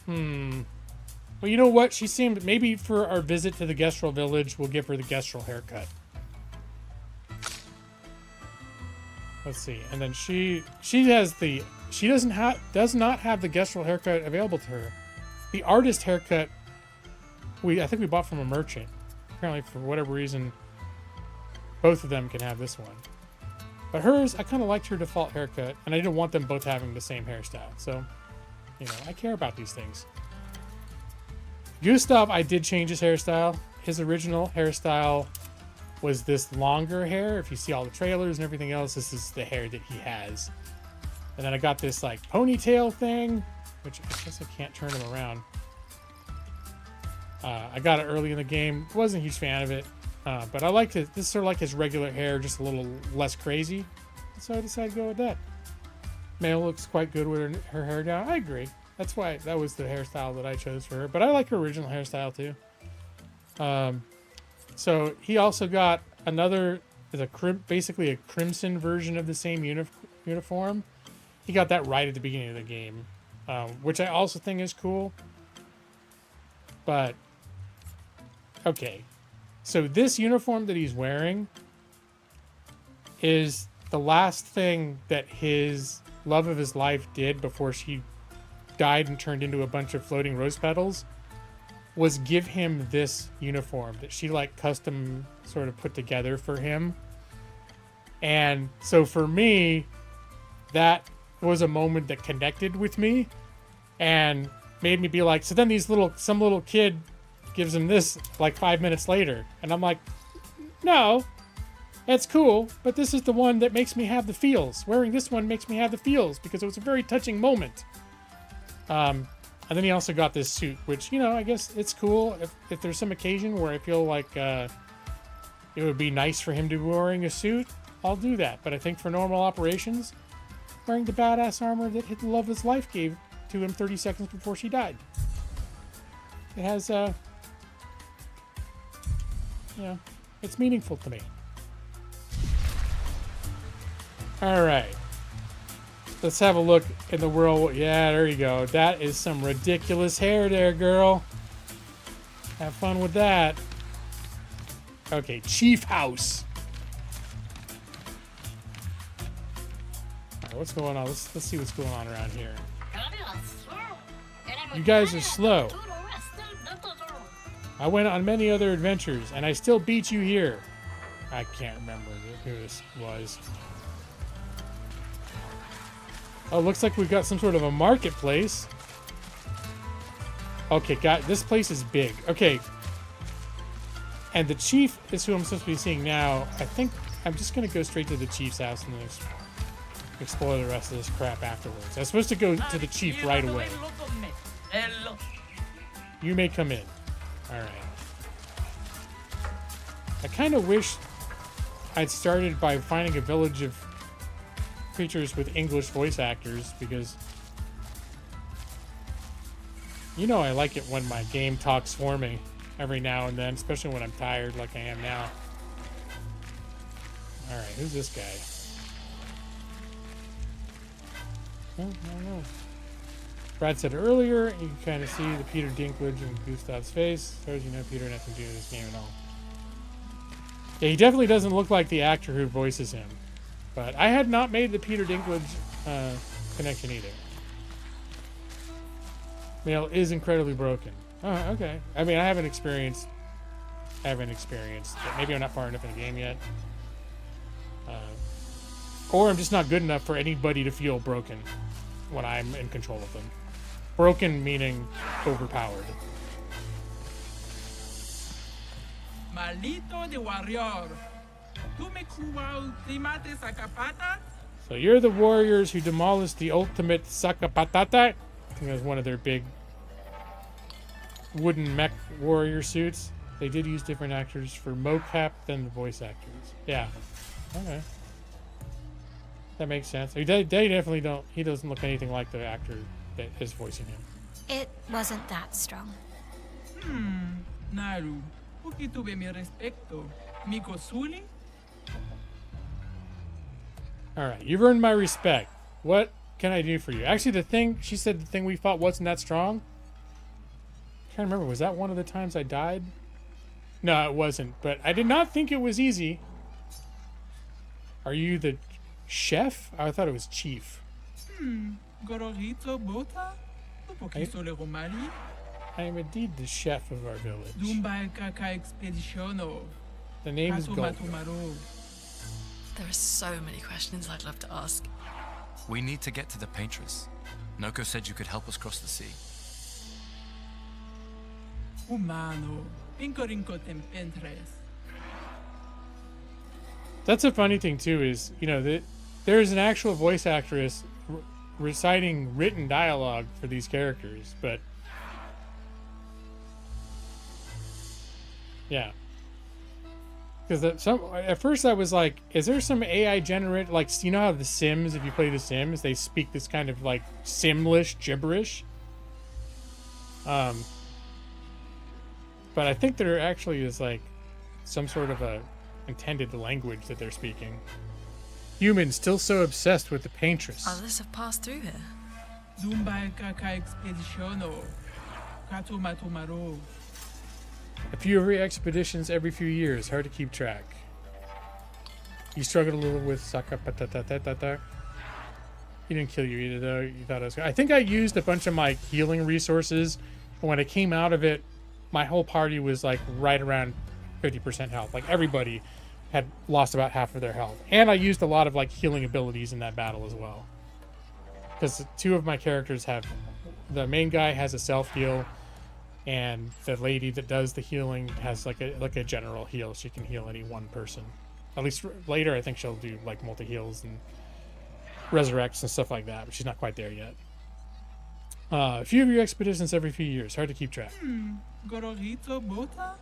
Well, you know what? She seemed, maybe for our visit to the Gestural village, we'll give her the Gestural haircut. Let's see. And then she has the, she does not have the Gestural haircut available to her. The artist haircut, I think we bought from a merchant. Apparently, for whatever reason, both of them can have this one. But hers, I kind of liked her default haircut, and I didn't want them both having the same hairstyle. So, you know, I care about these things. Gustav, I did change his hairstyle. His original hairstyle was this longer hair. If you see all the trailers and everything else, this is the hair that he has. And then I got this like ponytail thing, which I guess I can't turn him around. I got it early in the game. Wasn't a huge fan of it. But I liked it. This is sort of like his regular hair, just a little less crazy. So I decided to go with that. Male looks quite good with her hair down. I agree. That's why that was the hairstyle that I chose for her. But I like her original hairstyle too. So he also got another, basically a crimson version of the same uniform. He got that right at the beginning of the game, which I also think is cool. But okay, so this uniform that he's wearing is the last thing that his love of his life did before she died and turned into a bunch of floating rose petals, was give him this uniform that she like custom sort of put together for him. And so for me, that was a moment that connected with me and made me be like, so then some little kid gives him this like 5 minutes later, and I'm like, no, it's cool, but this is the one that makes me have the feels. Wearing this one makes me have the feels because it was a very touching moment. And then he also got this suit, which, you know, I guess it's cool if there's some occasion where I feel like it would be nice for him to be wearing a suit, I'll do that. But I think for normal operations, wearing the badass armor that the love of his life gave to him 30 seconds before she died. It has, you know, it's meaningful to me. All right. Let's have a look in the world. Yeah, there you go. That is some ridiculous hair there, girl. Have fun with that. Okay, Chief House. All right, what's going on? Let's see what's going on around here. You guys are slow. I went on many other adventures, and I still beat you here. I can't remember who this was. Oh, looks like we've got some sort of a marketplace. Okay, God, this place is big. Okay. And the chief is who I'm supposed to be seeing now. I think I'm just going to go straight to the chief's house and then explore the rest of this crap afterwards. I'm supposed to go to the chief right away. You may come in. Alright. I kind of wish I'd started by finding a village of creatures with English voice actors, because you know I like it when my game talks for me every now and then, especially when I'm tired like I am now. Alright, who's this guy? Oh, I don't know. Brad said earlier, you can kind of see the Peter Dinklage in Gustav's face. So as you know, Peter had nothing to do with this game at all. Yeah, he definitely doesn't look like the actor who voices him. But I had not made the Peter Dinklage connection either. Mail is incredibly broken. Oh, okay. I mean, I haven't experienced it. Maybe I'm not far enough in the game yet. Or I'm just not good enough for anybody to feel broken when I'm in control of them. Broken meaning overpowered. Malito de warrior. Tu me cuba ultimate sacapata? So you're the warriors who demolished the ultimate Sakapatata? I think that was one of their big wooden mech warrior suits. They did use different actors for mocap than the voice actors. Yeah. Okay. That makes sense. They definitely don't. He doesn't look anything like the actor that is voicing him. It wasn't that strong. Naru. Porque tuve mi respecto. Mi cosuli? Alright, you've earned my respect. What can I do for you? Actually, she said the thing we fought wasn't that strong. I can't remember. Was that one of the times I died? No, it wasn't. But I did not think it was easy. Are you the chef? I thought it was chief. Gororito bota? Tu poquiso le romali? I am indeed the chef of our village. Dumba kaka expeditiono. The name is Gold. There are so many questions I'd love to ask. We need to get to the paintress. Noko said you could help us cross the sea. Humano. Pincorinco tempentres. That's a funny thing too, is, you know, that there's an actual voice actress reciting written dialogue for these characters, but yeah. Because at first I was like, is there some AI generated, like, you know how The Sims, if you play The Sims, they speak this kind of like Simlish gibberish? But I think there actually is like some sort of a intended language that they're speaking. Humans still so obsessed with the paintress. Others have passed through here. Dumba kaka expeditiono. Katu matumaro. A few expeditions every few years. Hard to keep track. You struggled a little with Sakapatata. He didn't kill you either, though. You thought I was. I think I used a bunch of my healing resources. But when I came out of it, my whole party was like right around 50% health. Like everybody had lost about half of their health. And I used a lot of like healing abilities in that battle as well. Because two of my characters have... The main guy has a self-heal, and the lady that does the healing has like a general heal. She can heal any one person. At least later, I think she'll do like multi-heals and resurrects and stuff like that, but she's not quite there yet. A few of your expeditions every few years. Hard to keep track. Gororito bota?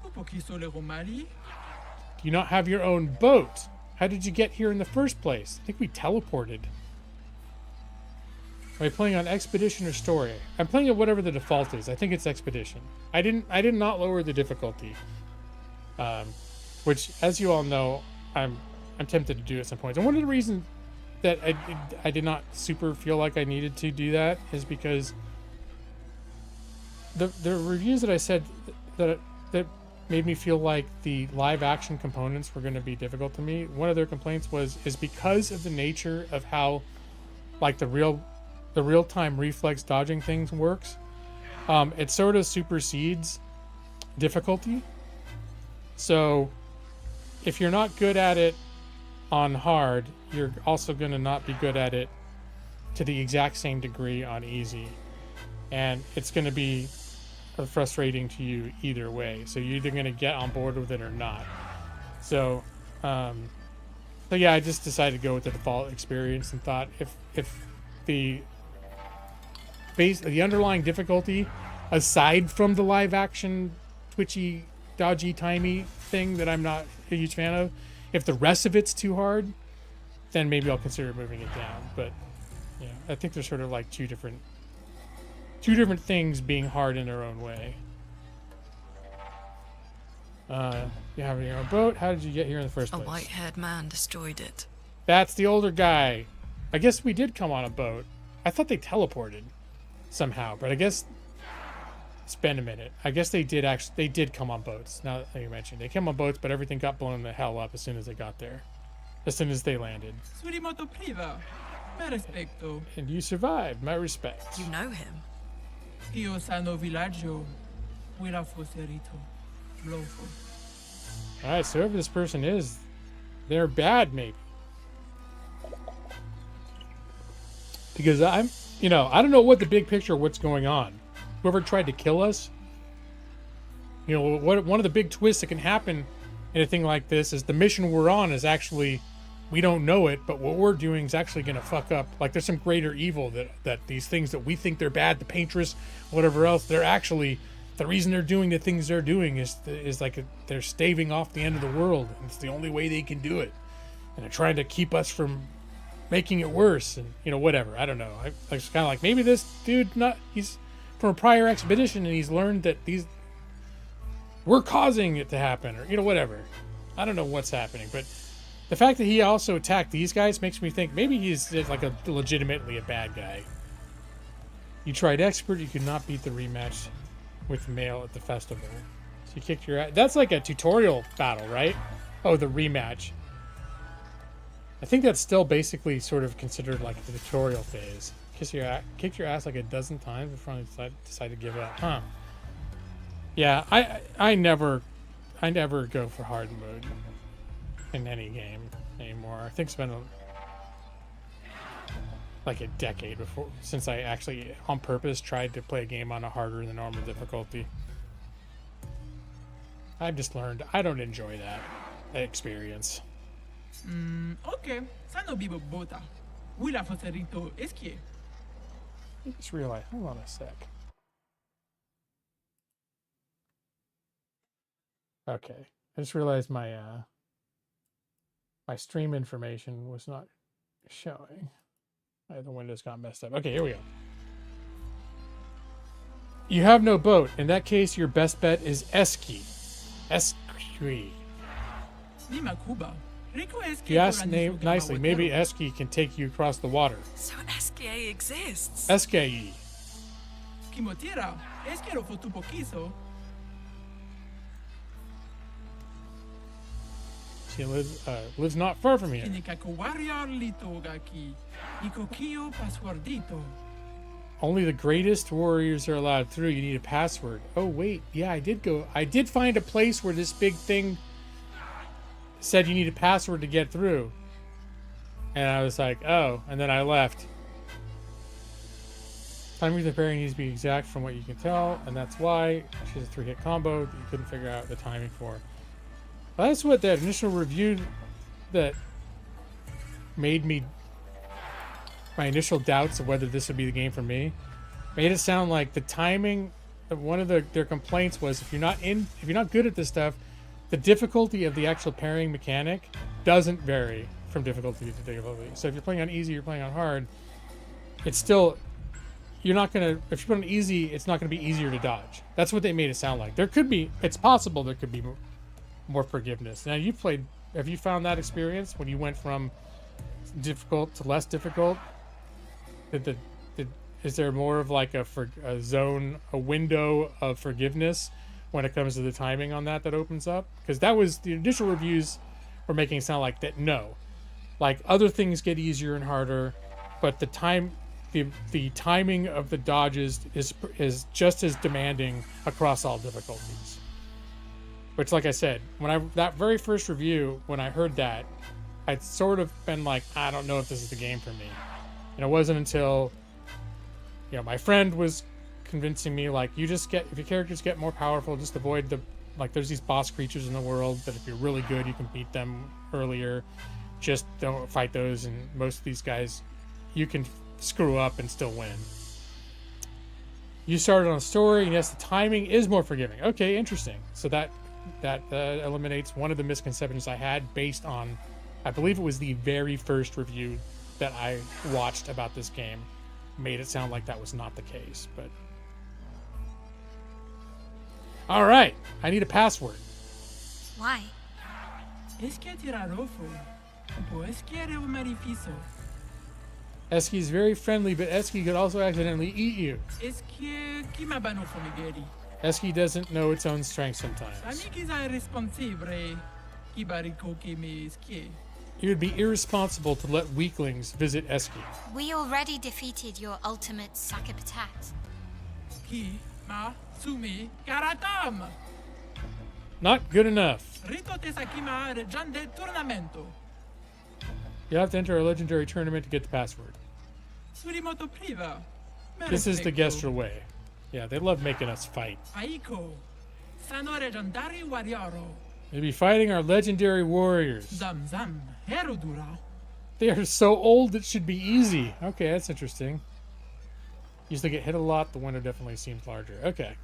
Tu poquiso le romali? Do you not have your own boat? How did you get here in the first place? I think we teleported. Are you playing on expedition or story? I'm playing at whatever the default is. I think it's expedition. I did not lower the difficulty, which, as you all know, I'm tempted to do at some point. And one of the reasons that I did not super feel like I needed to do that is because the reviews that I said that made me feel like the live action components were going to be difficult to me. One of their complaints is because of the nature of how like the real-time reflex dodging things works. It sort of supersedes difficulty. So if you're not good at it on hard, you're also going to not be good at it to the exact same degree on easy. And it's going to be frustrating to you either way. So you're either going to get on board with it or not. So, so yeah, I just decided to go with the default experience and thought if the underlying difficulty, aside from the live action twitchy, dodgy, timey thing that I'm not a huge fan of, if the rest of it's too hard, then maybe I'll consider moving it down. But yeah, I think there's sort of like two different things being hard in their own way. You have your own boat. How did you get here in the first A place? white-haired man destroyed it. That's the older guy. I guess we did come on a boat. I thought they teleported somehow, but I guess it's been a minute. I guess they did come on boats. Now that you mentioned, they came on boats, but everything got blown the hell up as soon as they got there. As soon as they landed. Surimoto priva. Me respecto. And you survived. My respect. You know him. Io sano villaggio. Willa foserito. Lofo. Alright, so whoever this person is, they're bad, maybe. Because I don't know what the big picture, what's going on. Whoever tried to kill us, one of the big twists that can happen in a thing like this is the mission we're on is actually, we don't know it, but what we're doing is actually going to fuck up. Like there's some greater evil that these things that we think they're bad, the paintress, whatever else, they're actually, the reason they're doing the things they're doing is like they're staving off the end of the world. And it's the only way they can do it. And they're trying to keep us from making it worse. And, whatever. I don't know. I was kind of like, maybe this dude, he's from a prior expedition and he's learned that we're causing it to happen. Or, whatever. I don't know what's happening. But the fact that he also attacked these guys makes me think maybe he's like legitimately a bad guy. You tried expert. You could not beat the rematch with male at the festival. So you kicked your ass. That's like a tutorial battle, right? Oh, the rematch. I think that's still basically sort of considered like the tutorial phase. Kicked your ass like a dozen times before I decided to give up. Huh. Yeah, I never go for hard mode in any game anymore. I think it's been like a decade since I actually on purpose tried to play a game on a harder than normal difficulty. I've just learned I don't enjoy that experience. Okay. Sano bibo bota. Willa foserito eskie. I just realized, hold on a sec. Okay. I just realized my my stream information was not showing. The windows got messed up. Okay, here we go. You have no boat. In that case, your best bet is esky. Esky. Nima Cuba. Rico eskie. If you ask nicely, maybe esky can take you across the water. So a.k.a. exists. Esky. Kimotira. Eskero fotupo kiso. She lives not far from here. Only the greatest warriors are allowed through. You need a password. Oh, wait. Yeah, I did find a place where this big thing said you need a password to get through. And I was like, oh. And then I left. Timing of the pairing needs to be exact from what you can tell. And that's why she has a 3-hit combo that you couldn't figure out the timing for. Well, that's what that initial review that made me, my initial doubts of whether this would be the game for me, made it sound like the timing of one of their complaints was if you're not good at this stuff, the difficulty of the actual pairing mechanic doesn't vary from difficulty to difficulty. So if you're playing on easy, you're playing on hard, it's still, you're not going to, if you put on easy, it's not going to be easier to dodge. That's what they made it sound like. It's possible there could be more forgiveness. Now have you found that experience when you went from difficult to less difficult? Is there more of like a window of forgiveness when it comes to the timing on that opens up? Because that was the initial reviews were making it sound like that. No, like other things get easier and harder, but the timing of the dodges is just as demanding across all difficulties. Which, like I said, that very first review, when I heard that, I'd sort of been like, I don't know if this is the game for me. And it wasn't until, my friend was convincing me, like, if your characters get more powerful, just avoid there's these boss creatures in the world that if you're really good, you can beat them earlier. Just don't fight those, and most of these guys, you can screw up and still win. You started on a story, and yes, the timing is more forgiving. Okay, interesting. So that eliminates one of the misconceptions I had based on, I believe it was the very first review that I watched about this game. Made it sound like that was not the case, but... Alright, I need a password. Why? Esque tirarofo. Esque o marifiso. Eski is very friendly, but Eski could also accidentally eat you. Esque kimabano fomigeri. Eski doesn't know its own strength sometimes. Amigis a responsibile. Kibarico que me esque. It would be irresponsible to let weaklings visit Eski. We already defeated your ultimate Sakapatat. Ki ma sumi karatam. Not good enough. Rito te sakima rejande tournamento. You have to enter a legendary tournament to get the password. Surimoto priva. This is the Gestra way. Yeah, they love making us fight. Aiko. Sano legendari wariaro. We'll be fighting our legendary warriors. Zam zam. Herudura. They are so old it should be easy. Okay, that's interesting. Used to get hit a lot. The window definitely seems larger. Okay.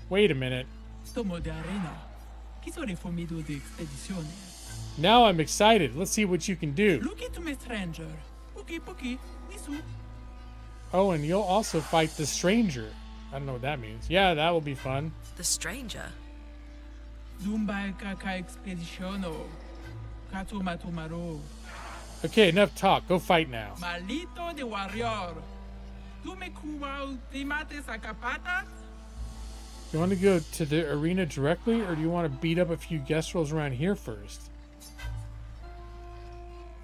Wait a minute. Tomo de arena. Kisore fomido de expedizione. Now I'm excited. Let's see what you can do. Look to me, stranger. Puki puki. Nisu. Oh, and you'll also fight the stranger. I don't know what that means. Yeah, that will be fun. The stranger? Zumba kaka expeditiono. Kato matumaro. Okay, enough talk. Go fight now. Malito de warrior. Tu me kuwa ultimate sakapata? You want to go to the arena directly, or do you want to beat up a few guest rolls around here first?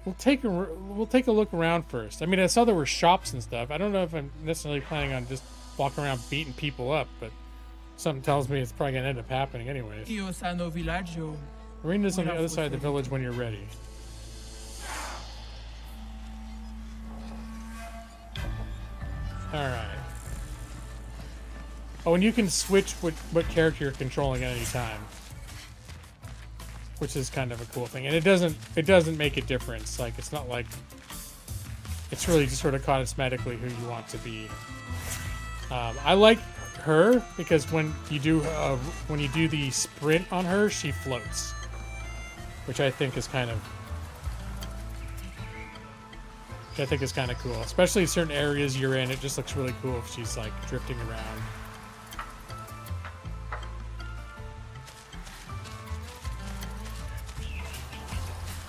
We'll take a look around first. I mean, I saw there were shops and stuff. I don't know if I'm necessarily planning on just walking around beating people up, but something tells me it's probably gonna end up happening anyways. Io sano villaggio. Arena's on the other side of the village when you're ready. Alright. Oh, and you can switch what character you're controlling at any time, which is kind of a cool thing. And it doesn't make a difference. Like, it's not like it's really just sort of cosmetically who you want to be. I like her because when you do the sprint on her, she floats, which I think is kind of cool. Especially certain areas you're in, it just looks really cool if she's like drifting around.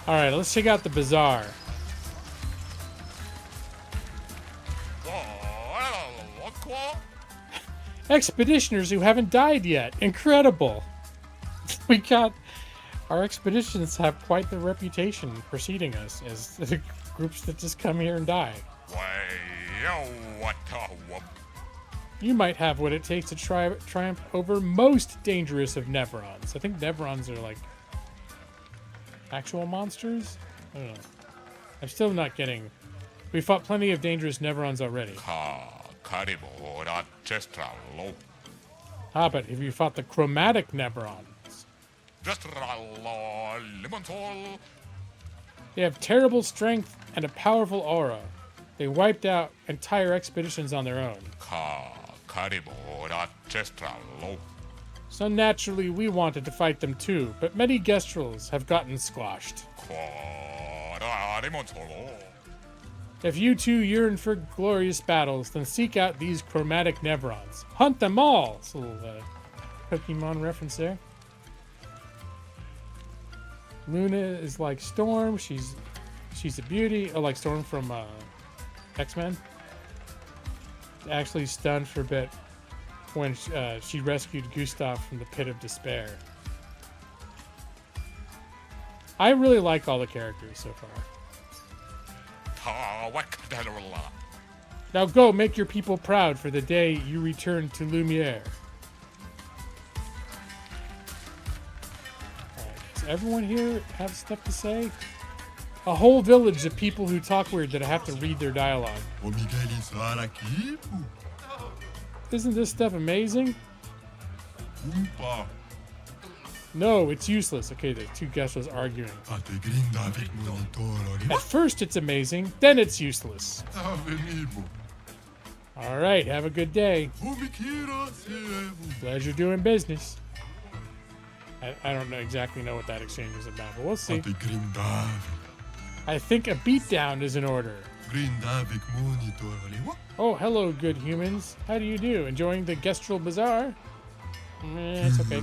All right, let's check out the bazaar. Expeditioners who haven't died yet. Incredible. Our expeditions have quite the reputation preceding us as the groups that just come here and die. You might have what it takes to triumph over most dangerous of Neverons. I think Neverons are like actual monsters? I don't know. I'm still not getting... We fought plenty of dangerous Neverons already. But have you fought the chromatic Neverons? They have terrible strength and a powerful aura. They wiped out entire expeditions on their own. So naturally, we wanted to fight them too, but many Gestrels have gotten squashed. If you two yearn for glorious battles, then seek out these chromatic Neverons. Hunt them all! It's a little Pokemon reference there. Luna is like Storm. She's a beauty. Oh, like Storm from X-Men. Actually stunned for a bit when she rescued Gustav from the pit of despair. I really like all the characters so far. Now go make your people proud for the day you return to Lumiere. Alright, does everyone here have stuff to say? A whole village of people who talk weird that I have to read their dialogue. Isn't this stuff amazing? No, it's useless. Okay, the two guesses arguing. At first it's amazing, then it's useless. Alright, have a good day. Pleasure doing business. I don't exactly know what that exchange is about, but we'll see. I think a beatdown is in order. Oh, hello, good humans. How do you do? Enjoying the Gestural Bazaar? It's okay.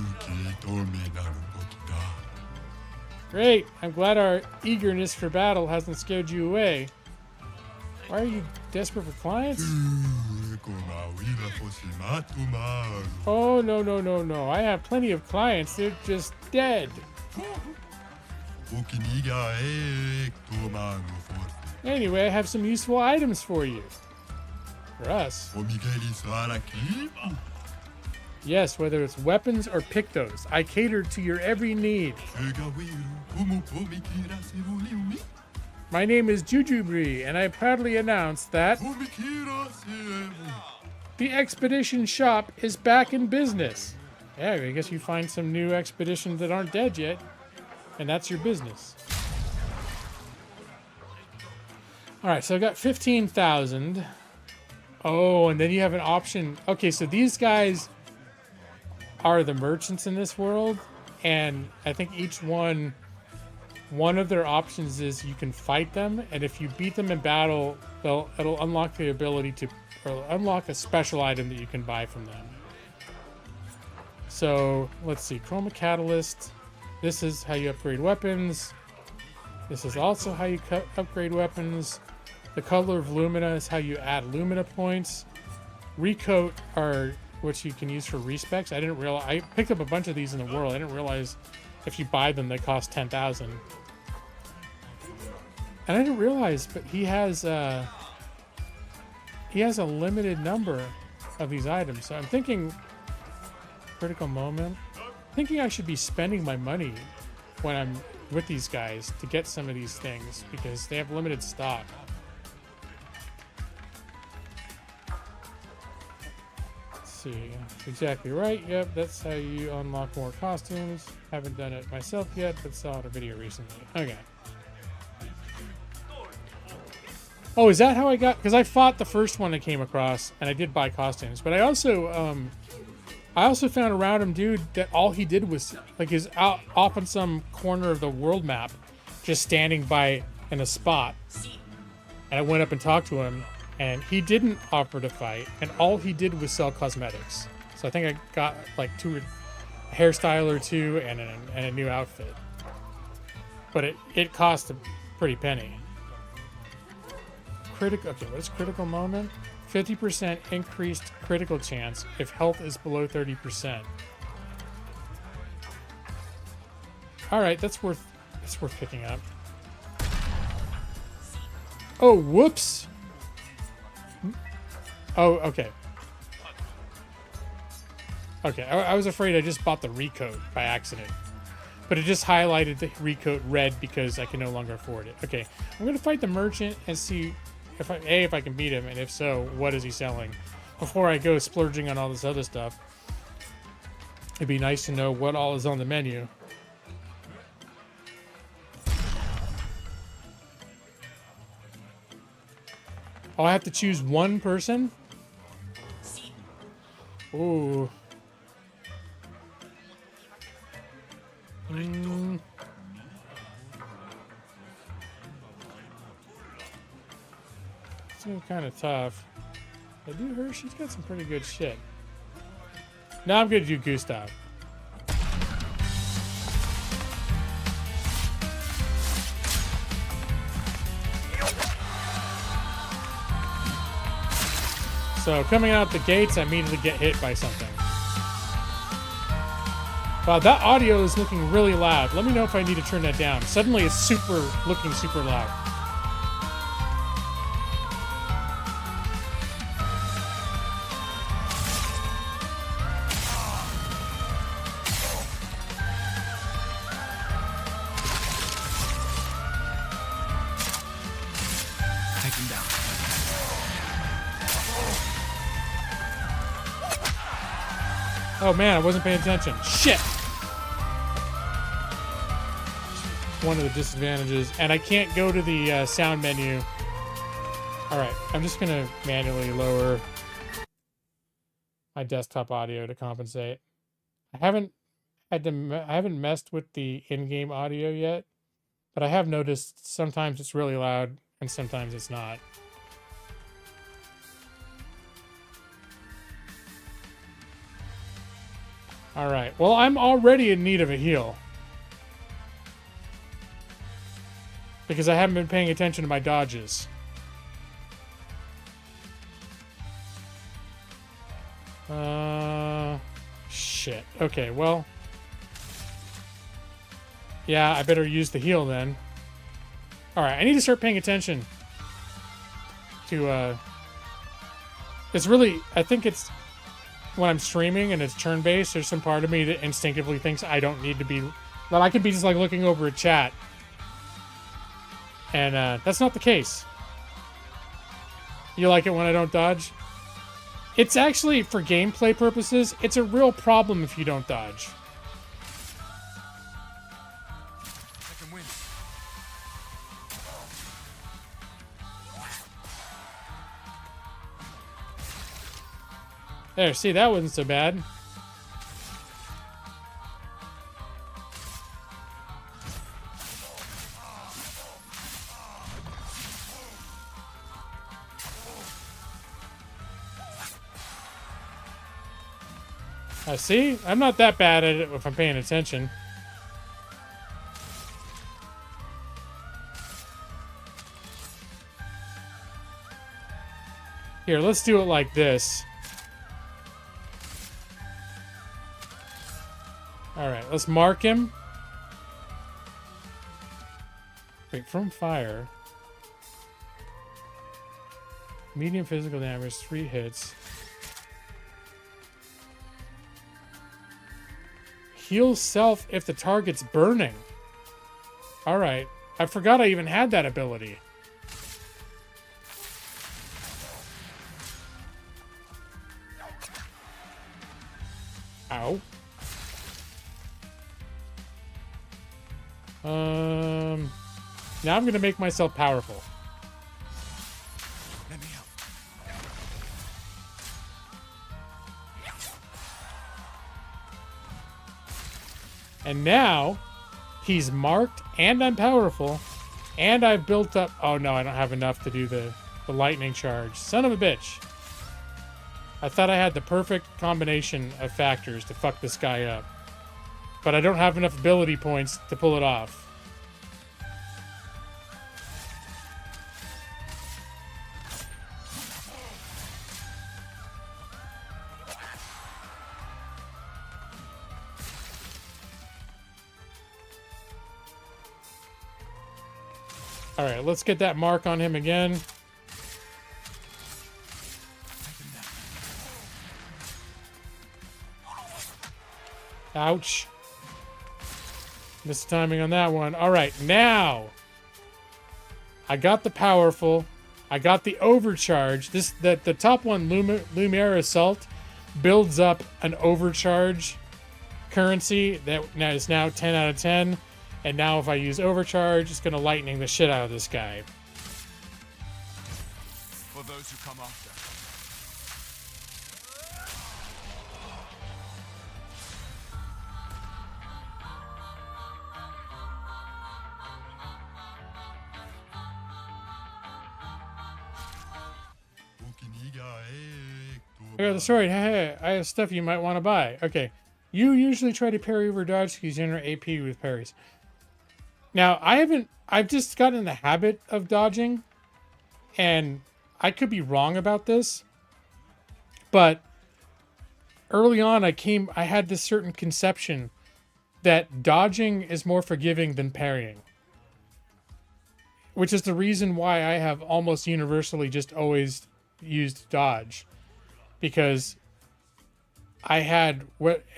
Great. I'm glad our eagerness for battle hasn't scared you away. Why are you desperate for clients? Oh, no. I have plenty of clients. They're just dead. Anyway, I have some useful items for you. For us. Yes, whether it's weapons or pictos, I cater to your every need. My name is Jujubri, and I proudly announce that the expedition shop is back in business. Yeah, I guess you find some new expeditions that aren't dead yet, and that's your business. All right, so I got 15,000. Oh, and then you have an option. Okay, so these guys are the merchants in this world, and I think each one of their options is you can fight them, and if you beat them in battle, it'll unlock the ability to, or unlock a special item that you can buy from them. So let's see, Chroma Catalyst. This is how you upgrade weapons. This is also how you upgrade weapons. The Color of Lumina is how you add Lumina points. Recoat are what you can use for respecs. I didn't realize, I picked up a bunch of these in the world. I didn't realize if you buy them, they cost 10,000. And I didn't realize, but he has a limited number of these items. So I'm thinking, critical moment. Thinking I should be spending my money when I'm with these guys to get some of these things because they have limited stock. Let's see, exactly right. Yep, that's how you unlock more costumes. Haven't done it myself yet, but saw it a video recently. Okay. Oh, is that how I got? Because I fought the first one I came across, and I did buy costumes. But I also found a random dude that all he did was, like, he's out off on some corner of the world map, just standing by in a spot. And I went up and talked to him, and he didn't offer to fight, and all he did was sell cosmetics. So I think I got like a hairstyle or two and a new outfit. But it cost a pretty penny. Okay, what is critical moment? 50% increased critical chance if health is below 30%. All right, that's worth picking up. Oh, whoops. Oh, okay. Okay, I was afraid I just bought the recoat by accident. But it just highlighted the recoat red because I can no longer afford it. Okay, I'm going to fight the merchant and see if I can beat him, and if so, what is he selling? Before I go splurging on all this other stuff, it'd be nice to know what all is on the menu. Oh, I have to choose one person? Ooh. It's kind of tough. I do her. She's got some pretty good shit. Now I'm gonna do Gustav. So coming out the gates, I immediately get hit by something. Wow, that audio is looking really loud. Let me know if I need to turn that down. Suddenly it's looking super loud. Oh man, I wasn't paying attention. Shit! One of the disadvantages. And I can't go to the sound menu. Alright, I'm just gonna manually lower my desktop audio to compensate. I haven't messed with the in-game audio yet, but I have noticed sometimes it's really loud and sometimes it's not. Alright, well, I'm already in need of a heal. Because I haven't been paying attention to my dodges. Shit. Okay, well. Yeah, I better use the heal then. Alright, I need to start paying attention to, it's really, I think it's when I'm streaming and it's turn-based, there's some part of me that instinctively thinks I don't need to be, that I could be just like looking over a chat. And that's not the case. You like it when I don't dodge? It's actually, for gameplay purposes, it's a real problem if you don't dodge. I can win. There, see, that wasn't so bad. See? I'm not that bad at it if I'm paying attention. Here, let's do it like this. Alright, let's mark him. Wait, from fire. Medium physical damage, 3 hits. Heal self if the target's burning. Alright. I forgot I even had that ability. Ow. Now I'm gonna make myself powerful. Let me help. And now, he's marked, and I'm powerful, and I've built up... Oh no, I don't have enough to do the lightning charge. Son of a bitch. I thought I had the perfect combination of factors to fuck this guy up. But I don't have enough ability points to pull it off. Alright, let's get that mark on him again. Ouch. Missed timing on that one. Alright, now I got the powerful. I got the overcharge. The top one, Lumiere Assault, builds up an overcharge currency that is now 10 out of 10. And now if I use overcharge, it's going to lightning the shit out of this guy. For those who come after. I got the sword. Hey, I have stuff you might want to buy. Okay. You usually try to parry over dodge because you generate AP with parries. Now, I've just gotten in the habit of dodging, and I could be wrong about this, but early on I had this certain conception that dodging is more forgiving than parrying, which is the reason why I have almost universally just always used dodge, because and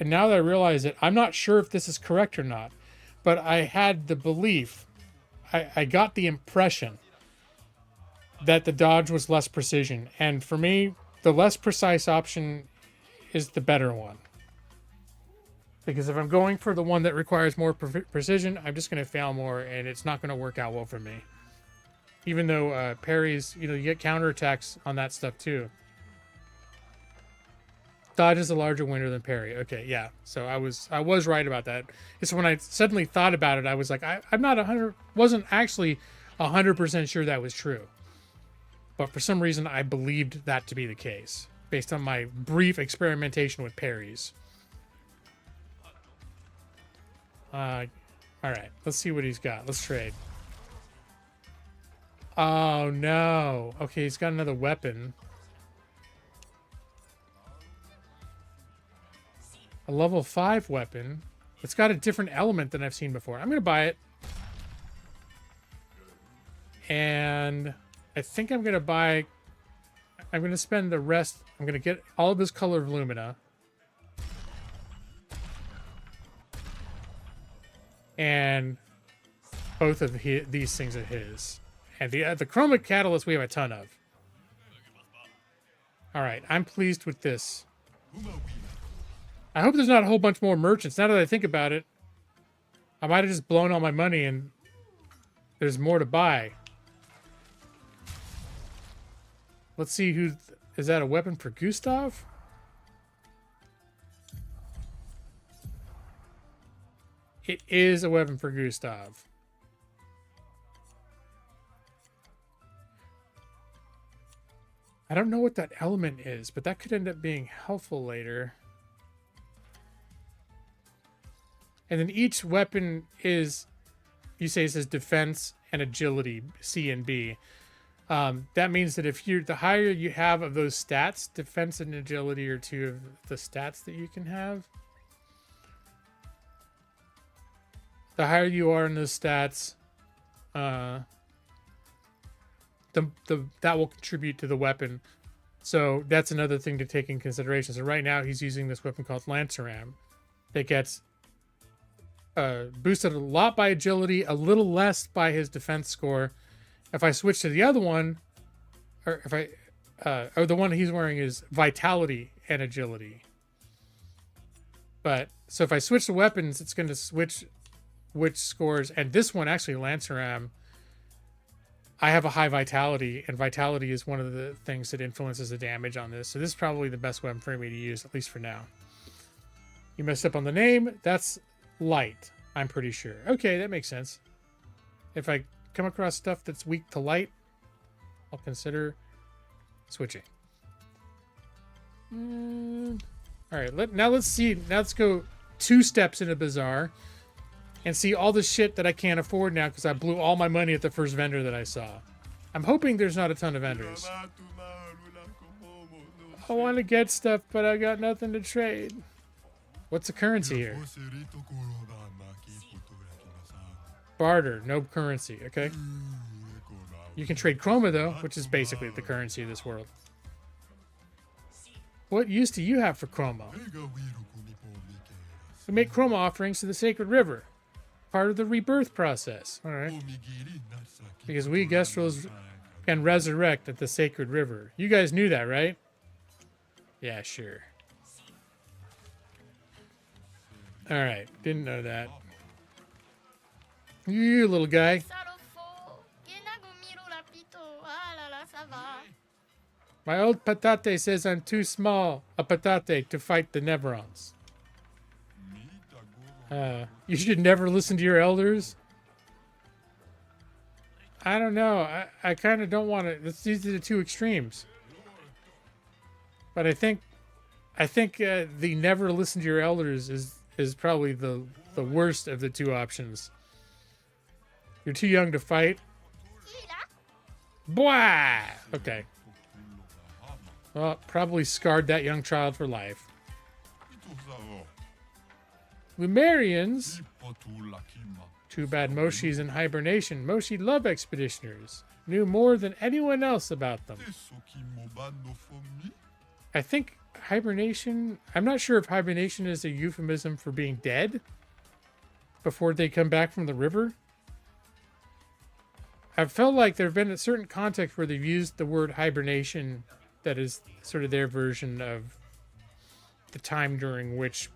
now that I realize it, I'm not sure if this is correct or not, but I had the belief, I got the impression that the dodge was less precision. And for me, the less precise option is the better one. Because if I'm going for the one that requires more precision, I'm just going to fail more, and it's not going to work out well for me. Even though parries, you get counterattacks on that stuff too. Dodge is a larger winner than parry. Okay, yeah. So I was right about that. It's when I suddenly thought about it, I was like, I'm not 100, wasn't actually 100% sure that was true. But for some reason, I believed that to be the case, based on my brief experimentation with parries. All right, let's see what he's got. Let's trade. Oh, no. Okay, he's got another weapon. A level 5 weapon. It's got a different element than I've seen before. I'm going to buy it. And I think I'm going to buy... I'm going to spend the rest... I'm going to get all of his color of Lumina. And both of these things are his. And the chromic catalyst we have a ton of. All right, I'm pleased with this. I hope there's not a whole bunch more merchants. Now that I think about it, I might have just blown all my money and there's more to buy. Let's see who... Is that a weapon for Gustav? It is a weapon for Gustav. I don't know what that element is, but that could end up being helpful later. And then each weapon is, you say it says defense and agility, C and B. That means that if you're, the higher you have of those stats, defense and agility are two of the stats that you can have. The higher you are in those stats, that will contribute to the weapon. So that's another thing to take in consideration. So right now he's using this weapon called Lanceram that gets boosted a lot by agility, a little less by his defense score. If I switch to the other one, or if I, or the one he's wearing is vitality and agility. But so if I switch the weapons, it's going to switch which scores. And this one, actually, Lanceram, I have a high vitality, and vitality is one of the things that influences the damage on this. So this is probably the best weapon for me to use, at least for now. You messed up on the name. That's light, I'm pretty sure. Okay, that makes sense. If I come across stuff that's weak to light, I'll consider switching. All right, now let's see. Now let's go 2 steps into Bazaar and see all the shit that I can't afford now because I blew all my money at the first vendor that I saw. I'm hoping there's not a ton of vendors. I want to get stuff, but I got nothing to trade. What's the currency here? Barter, no currency, okay? You can trade chroma, though, which is basically the currency of this world. What use do you have for chroma? We make chroma offerings to the sacred river. Part of the rebirth process. All right. Because we Gestrels can resurrect at the sacred river. You guys knew that, right? Yeah, sure. All right. Didn't know that. You little guy. My old patate says I'm too small a patate to fight the Neverons. You should never listen to your elders. I don't know. I kind of don't want to. These are the 2 extremes. But I think the never listen to your elders is probably the worst of the 2 options. You're too young to fight. Bwah! Okay. Well, probably scarred that young child for life. Lumerians. Too bad Moshi's in hibernation. Moshi loved expeditioners. Knew more than anyone else about them. I think hibernation... I'm not sure if hibernation is a euphemism for being dead before they come back from the river. I've felt like there have been a certain context where they've used the word hibernation that is sort of their version of the time during which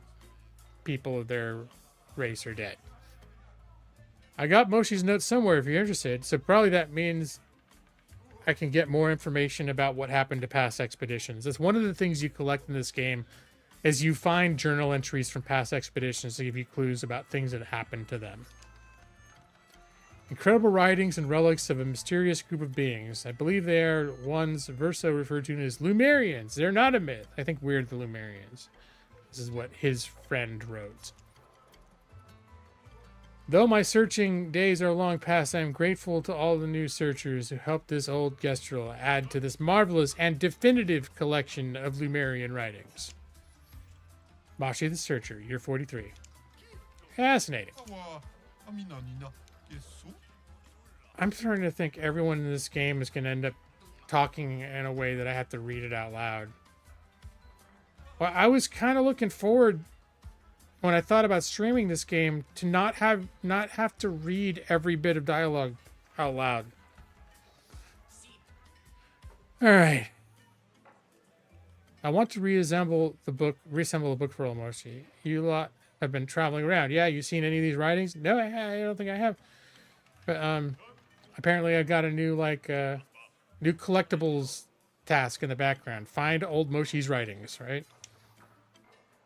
people of their race are dead. I got Moshi's notes somewhere if you're interested, so probably that means I can get more information about what happened to past expeditions. That's one of the things you collect in this game, is you find journal entries from past expeditions to give you clues about things that happened to them. Incredible writings and relics of a mysterious group of beings. I believe they are ones Verso referred to as Lumerians. They're not a myth. I think we're the Lumerians. This is what his friend wrote. Though my searching days are long past, I am grateful to all the new searchers who helped this old Gestrel add to this marvelous and definitive collection of Lumerian writings. Mashi the Searcher, year 43. Fascinating. I'm starting to think everyone in this game is going to end up talking in a way that I have to read it out loud. Well, I was kind of looking forward, when I thought about streaming this game, to not have to read every bit of dialogue out loud. All right. I want to reassemble the book for Omoshi. You lot have been traveling around. Yeah, you seen any of these writings? No, I don't think I have. But apparently I got a new new collectibles task in the background. Find old Moshi's writings, right?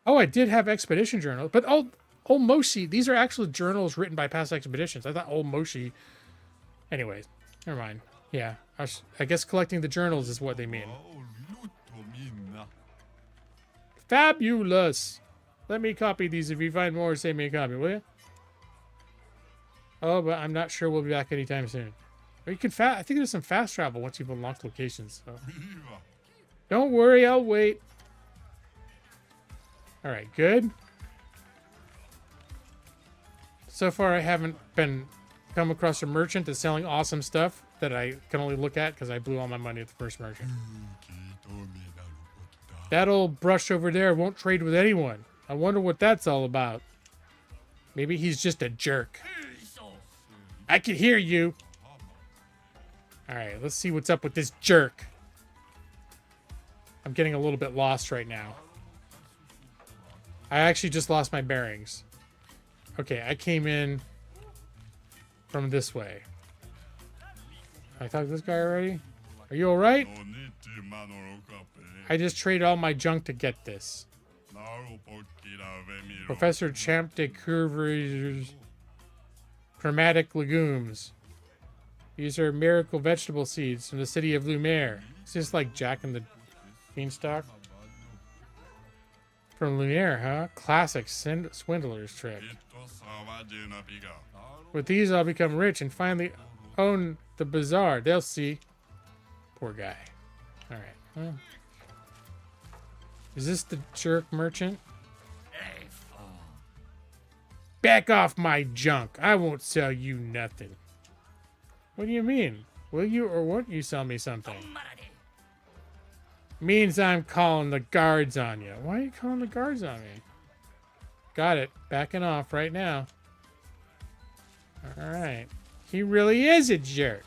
Oh, I did have expedition journals, but old Moshi, these are actual journals written by past expeditions. I thought old Moshi. Anyways, never mind. Yeah, I guess collecting the journals is what they mean. Fabulous. Let me copy these. If you find more, send me a copy, will you? Oh, but I'm not sure we'll be back anytime soon. Or you can I think there's some fast travel once you've unlocked locations. So. Don't worry, I'll wait. All right, good. So far, I haven't come across a merchant that's selling awesome stuff that I can only look at because I blew all my money at the first merchant. That old brush over there won't trade with anyone. I wonder what that's all about. Maybe he's just a jerk. I can hear you. All right, let's see what's up with this jerk. I'm getting a little bit lost right now. I actually just lost my bearings. Okay, I came in from this way. I talked to this guy already? Are you alright? I just traded all my junk to get this. Professor Champ de Couvre's chromatic legumes. These are miracle vegetable seeds from the city of Lumiere. It's just like Jack and the Beanstalk. From Lumiere, huh? Classic swindler's trick. With these, I'll become rich and finally own the bazaar. They'll see. Poor guy. All right. Well, is this the jerk merchant? Back off my junk. I won't sell you nothing. What do you mean? Will you or won't you sell me something? Means I'm calling the guards on you. Why are you calling the guards on me? Got it. Backing off right now. All right. He really is a jerk.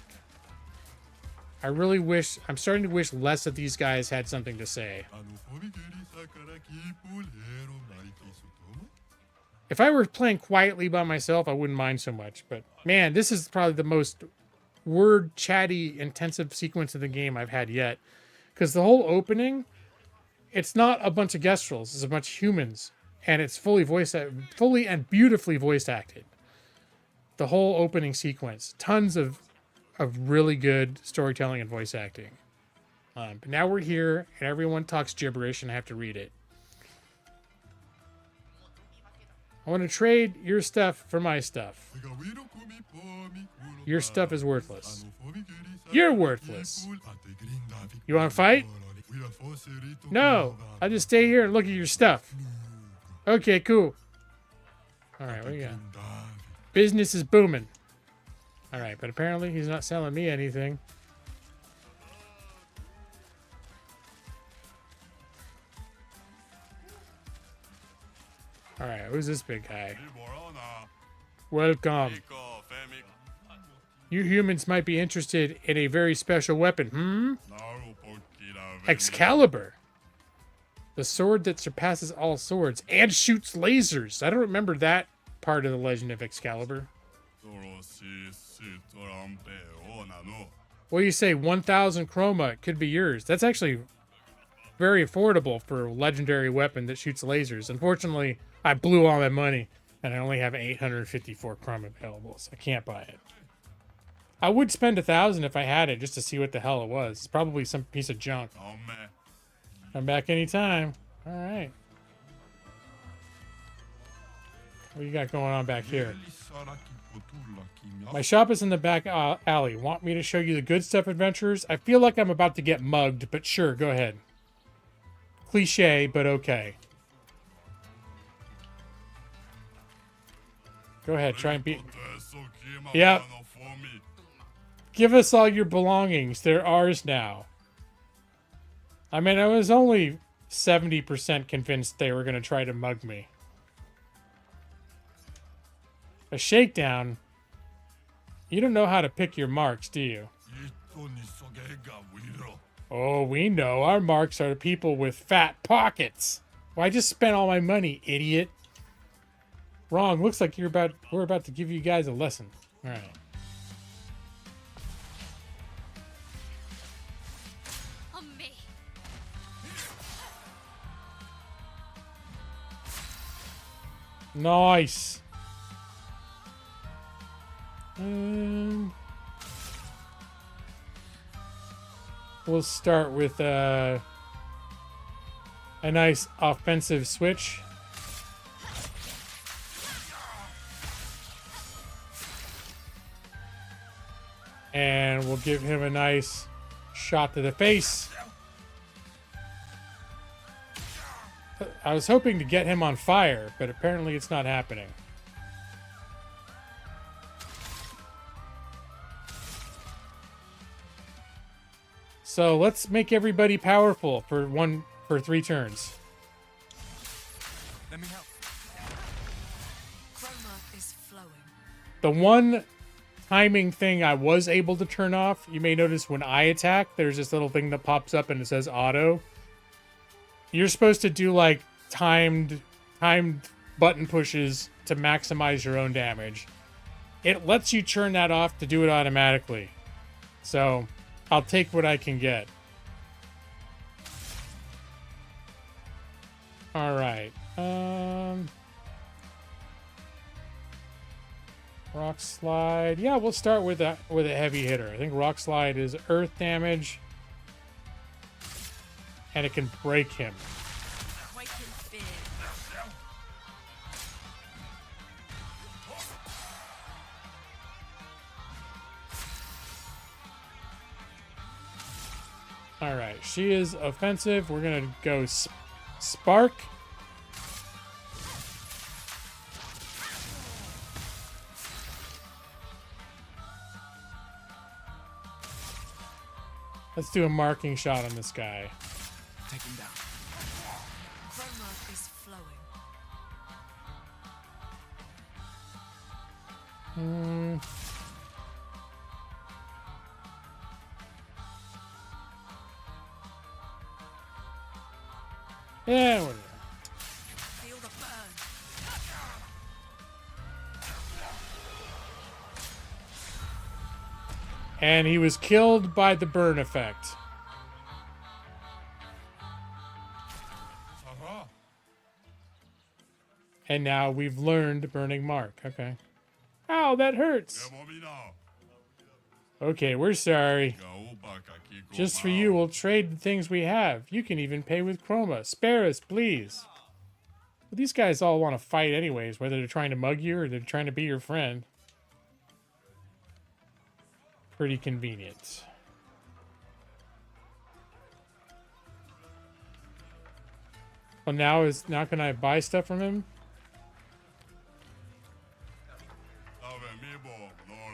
I'm starting to wish less of these guys had something to say. If I were playing quietly by myself, I wouldn't mind so much. But man, this is probably the most word chatty intensive sequence of the game I've had yet. Because the whole opening, it's not a bunch of Gestrels, it's a bunch of humans. And it's fully and beautifully voice acted. The whole opening sequence. Tons of really good storytelling and voice acting. But now we're here, and everyone talks gibberish, and I have to read it. I want to trade your stuff for my stuff. Your stuff is worthless. You're worthless. You want to fight? No. I'll just stay here and look at your stuff. Okay, cool. All right, what do you got? Business is booming. All right, but apparently he's not selling me anything. All right, who's this big guy? Welcome. You humans might be interested in a very special weapon, Excalibur. The sword that surpasses all swords and shoots lasers. I don't remember that part of the Legend of Excalibur. What do you say? 1,000 chroma. It could be yours. That's actually very affordable for a legendary weapon that shoots lasers. Unfortunately, I blew all my money, and I only have 854 chroma available, so I can't buy it. I would spend 1,000 if I had it, just to see what the hell it was. It's probably some piece of junk. Come back anytime. All right. What do you got going on back here? My shop is in the back alley. Want me to show you the good stuff, adventurers? I feel like I'm about to get mugged, but sure, go ahead. Cliche, but okay. Go ahead, try and beat... Yep. Give us all your belongings. They're ours now. I mean, I was only 70% convinced they were going to try to mug me. A shakedown? You don't know how to pick your marks, do you? Oh, we know. Our marks are people with fat pockets. Well, I just spent all my money, idiot. Wrong. Looks like we're about to give you guys a lesson. All right. On me. Nice. We'll start with a nice offensive switch. And we'll give him a nice shot to the face. I was hoping to get him on fire, but apparently it's not happening. So let's make everybody powerful for 3 turns. Let me help. Chroma is flowing. The one timing thing I was able to turn off, you may notice when I attack, there's this little thing that pops up and it says auto. You're supposed to do like timed button pushes to maximize your own damage. It lets you turn that off to do it automatically. So I'll take what I can get. All right. Rock slide. Yeah, we'll start with a heavy hitter. I think rock slide is earth damage, and it can break him. Quake in fear. All right, she is offensive. We're gonna go spark. Let's do a marking shot on this guy. Take him down. Chroma is flowing. Yeah, whatever. Feel the burn. And he was killed by the burn effect. And now we've learned Burning Mark. Okay. Ow, that hurts. Okay, we're sorry. Just for you, we'll trade the things we have. You can even pay with chroma. Spare us, please. But these guys all want to fight anyways, whether they're trying to mug you or they're trying to be your friend. Pretty convenient. Well, now can I buy stuff from him?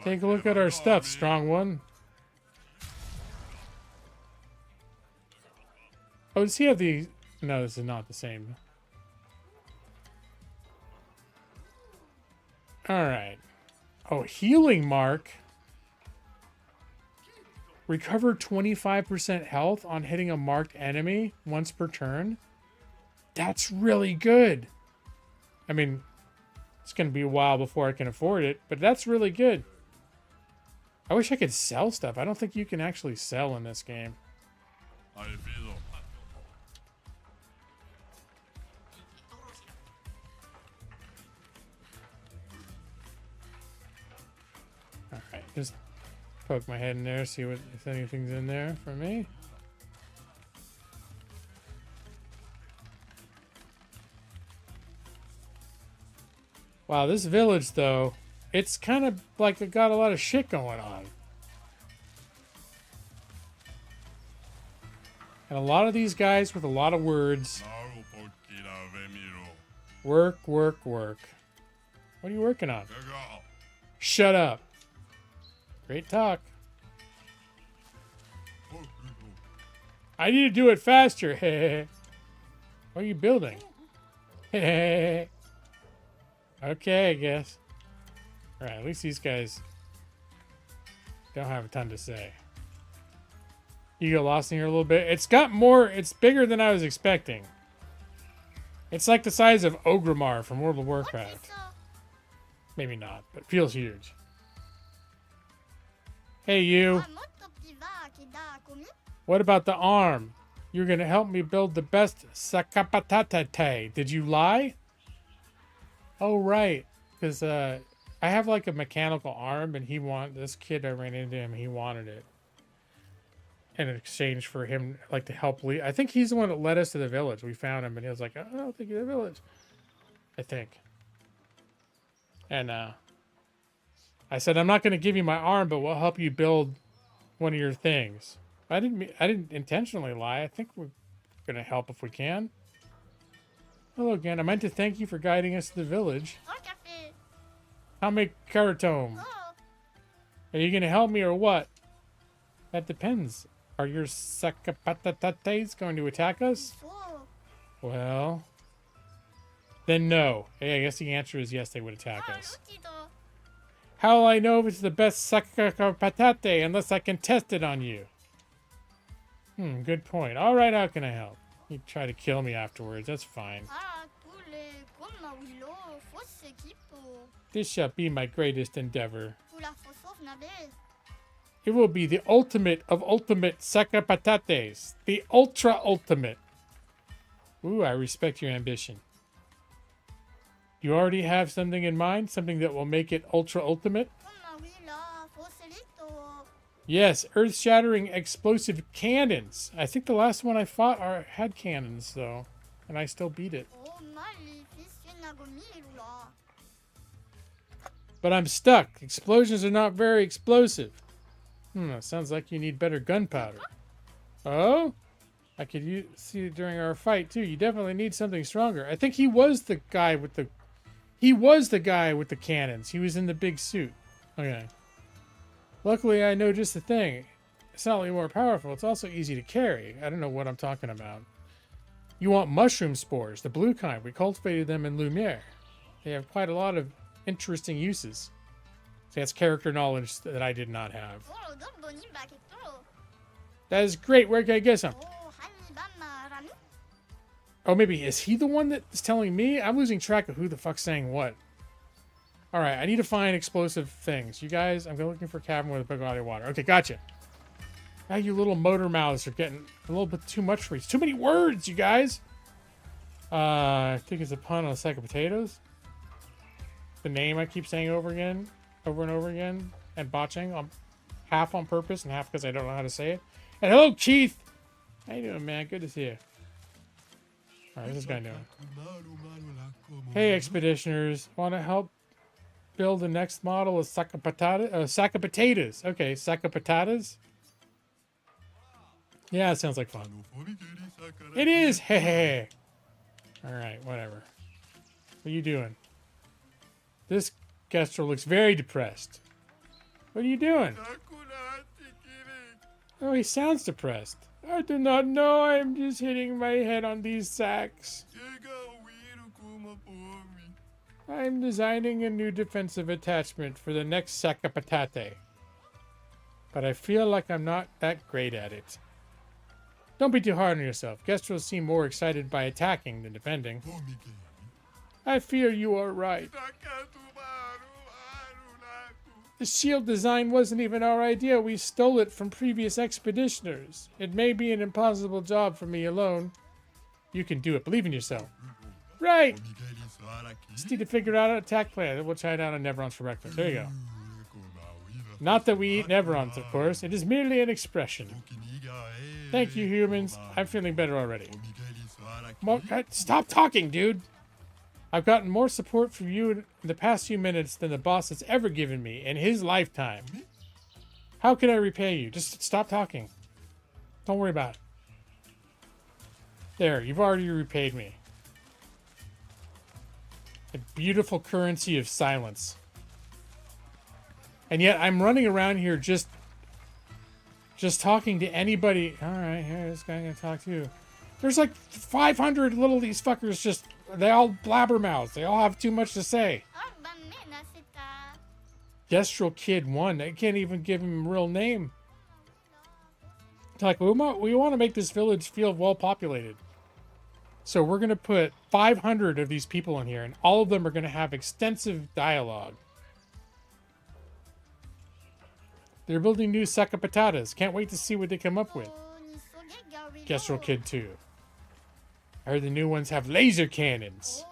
Take a look at our stuff, strong one. Oh, does he have the... No, this is not the same. Alright. Oh, healing mark. Recover 25% health on hitting a marked enemy once per turn. That's really good. I mean, it's going to be a while before I can afford it, but that's really good. I wish I could sell stuff. I don't think you can actually sell in this game. Alright, just poke my head in there, see what if anything's in there for me. Wow, this village though, it's kind of like it got a lot of shit going on. And a lot of these guys with a lot of words. Work, work, work. What are you working on? Shut up. Great talk. I need to do it faster. What are you building? Okay, I guess. Alright, at least these guys don't have a ton to say. You get lost in here a little bit. It's got more, it's bigger than I was expecting. It's like the size of Ogrimmar from World of Warcraft. Maybe not, but feels huge. Hey, you. What about the arm? You're going to help me build the best sakapatate. Did you lie? Oh, right. Because I have like a mechanical arm, and this kid I ran into him, he wanted it. In exchange for him, like, to help lead. I think he's the one that led us to the village. We found him, and he was like, "Oh, I'll take you to the village." I think. And I said, "I'm not going to give you my arm, but we'll help you build one of your things." I didn't intentionally lie. I think we're going to help if we can. Hello again. I meant to thank you for guiding us to the village. Kame Karatome. Are you going to help me or what? That depends. Are your sakapatates going to attack us? Well, then no. Hey, I guess the answer is yes, they would attack us. How will I know if it's the best sakapatate unless I can test it on you? Good point. All right, how can I help? You try to kill me afterwards. That's fine. This shall be my greatest endeavor. It will be the ultimate of ultimate sakapatates. The ultra ultimate. Ooh, I respect your ambition. You already have something in mind? Something that will make it ultra ultimate? Yes, earth-shattering explosive cannons. I think the last one I fought had cannons, though. And I still beat it. But I'm stuck. Explosions are not very explosive. Sounds like you need better gunpowder. Oh? I could see it during our fight, too. You definitely need something stronger. I think he was the guy with the... He was the guy with the cannons. He was in the big suit. Okay. Luckily, I know just the thing. It's not only more powerful, it's also easy to carry. I don't know what I'm talking about. You want mushroom spores, the blue kind. We cultivated them in Lumiere. They have quite a lot of interesting uses. So that's character knowledge that I did not have. That is great. Where can I get some? Oh, maybe is he the one that's telling me? I'm losing track of who the fuck's saying what. Alright, I need to find explosive things. You guys, I'm looking for a cabin with a big body of water. Okay, gotcha. Now you little motor mouths are getting a little bit too much for you. It's too many words, you guys. I think it's a pun on a sack of potatoes. The name I keep saying over and over again, and botching on half on purpose and half because I don't know how to say it. And hello, Keith. How you doing, man? Good to see you. All right, what's this guy doing? Hey, expeditioners, want to help build the next model of sack of potatoes? Okay, sack of potatoes. Yeah, it sounds like fun. It is. Hey, hey. All right, whatever. What are you doing? This Kestrel looks very depressed. What are you doing? Oh, he sounds depressed. I do not know. I'm just hitting my head on these sacks. I'm designing a new defensive attachment for the next Sakapatate. But I feel like I'm not that great at it. Don't be too hard on yourself. Kestrels seem more excited by attacking than defending. I fear you are right. The shield design wasn't even our idea. We stole it from previous expeditioners. It may be an impossible job for me alone. You can do it. Believe in yourself. Right. Just need to figure out an attack plan. We'll try it out on Neverons for breakfast. There you go. Not that we eat Neverons, of course. It is merely an expression. Thank you, humans. I'm feeling better already. Stop talking, dude. I've gotten more support from you in the past few minutes than the boss has ever given me in his lifetime. How can I repay you? Just stop talking. Don't worry about it. There, you've already repaid me. A beautiful currency of silence. And yet I'm running around here just talking to anybody. All right, here, this guy I'm gonna talk to you. There's like 500 little these fuckers just, they all blabbermouths. They all have too much to say. Gestral Kid 1. They can't even give him a real name. Like, we want to make this village feel well populated. So we're going to put 500 of these people in here, and all of them are going to have extensive dialogue. They're building new Saka Patatas. Can't wait to see what they come up with. Gestral Kid 2. I heard the new ones have laser cannons.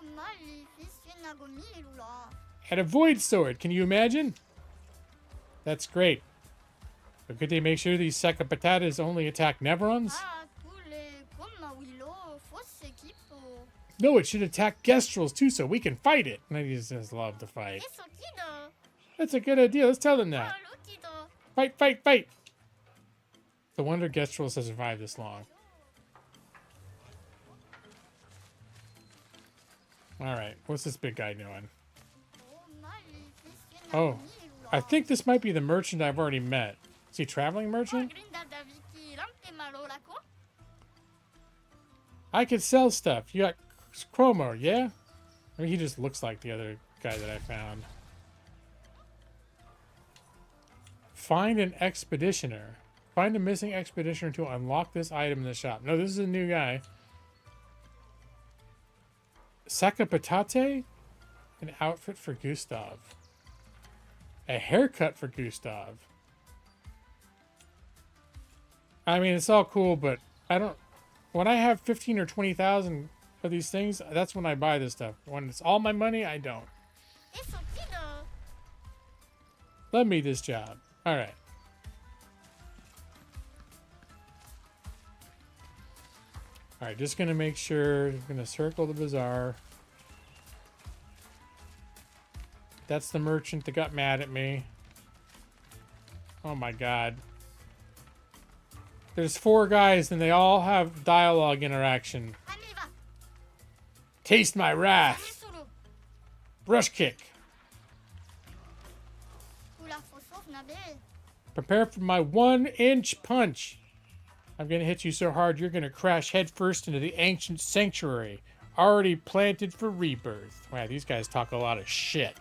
And a void sword. Can you imagine? That's great. But could they make sure these Saka Patatas only attack Neverons? No, it should attack Gestrals too, so we can fight it. And I just love to fight. That's a good idea. Let's tell them that. Fight, fight, fight. No wonder Gestrals has survived this long. Alright, what's this big guy doing? Oh, I think this might be the merchant I've already met. Is he a traveling merchant? I could sell stuff. You got Chromo, yeah? I mean, he just looks like the other guy that I found. Find an expeditioner. Find a missing expeditioner to unlock this item in the shop. No, this is a new guy. Saka Patate? An outfit for Gustav. A haircut for Gustav. I mean, it's all cool, but I don't... When I have 15 or 20,000 of these things, that's when I buy this stuff. When it's all my money, I don't. Let me this job. Alright. Alright, just gonna make sure. I'm gonna circle the bazaar. That's the merchant that got mad at me. Oh my god. There's 4 guys and they all have dialogue interaction. Taste my wrath. Brush kick. Prepare for my 1-inch punch. I'm gonna hit you so hard you're gonna crash headfirst into the ancient sanctuary, already planted for rebirth. Wow, these guys talk a lot of shit.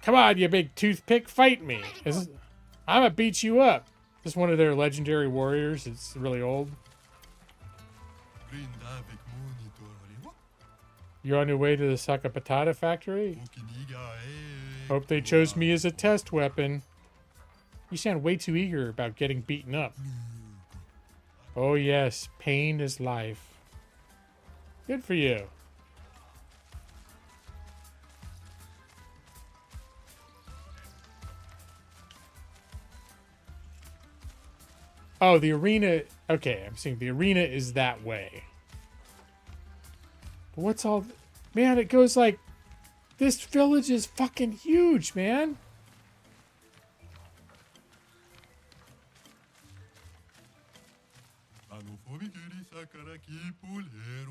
Come on, you big toothpick, fight me. I'm gonna beat you up. This is one of their legendary warriors. It's really old. You're on your way to the Saka Patata factory? Hope they chose me as a test weapon. You sound way too eager about getting beaten up. Oh yes, pain is life. Good for you. Oh, the arena... Okay, I'm seeing the arena is that way. But what's all... Man, it goes like... This village is fucking huge, man.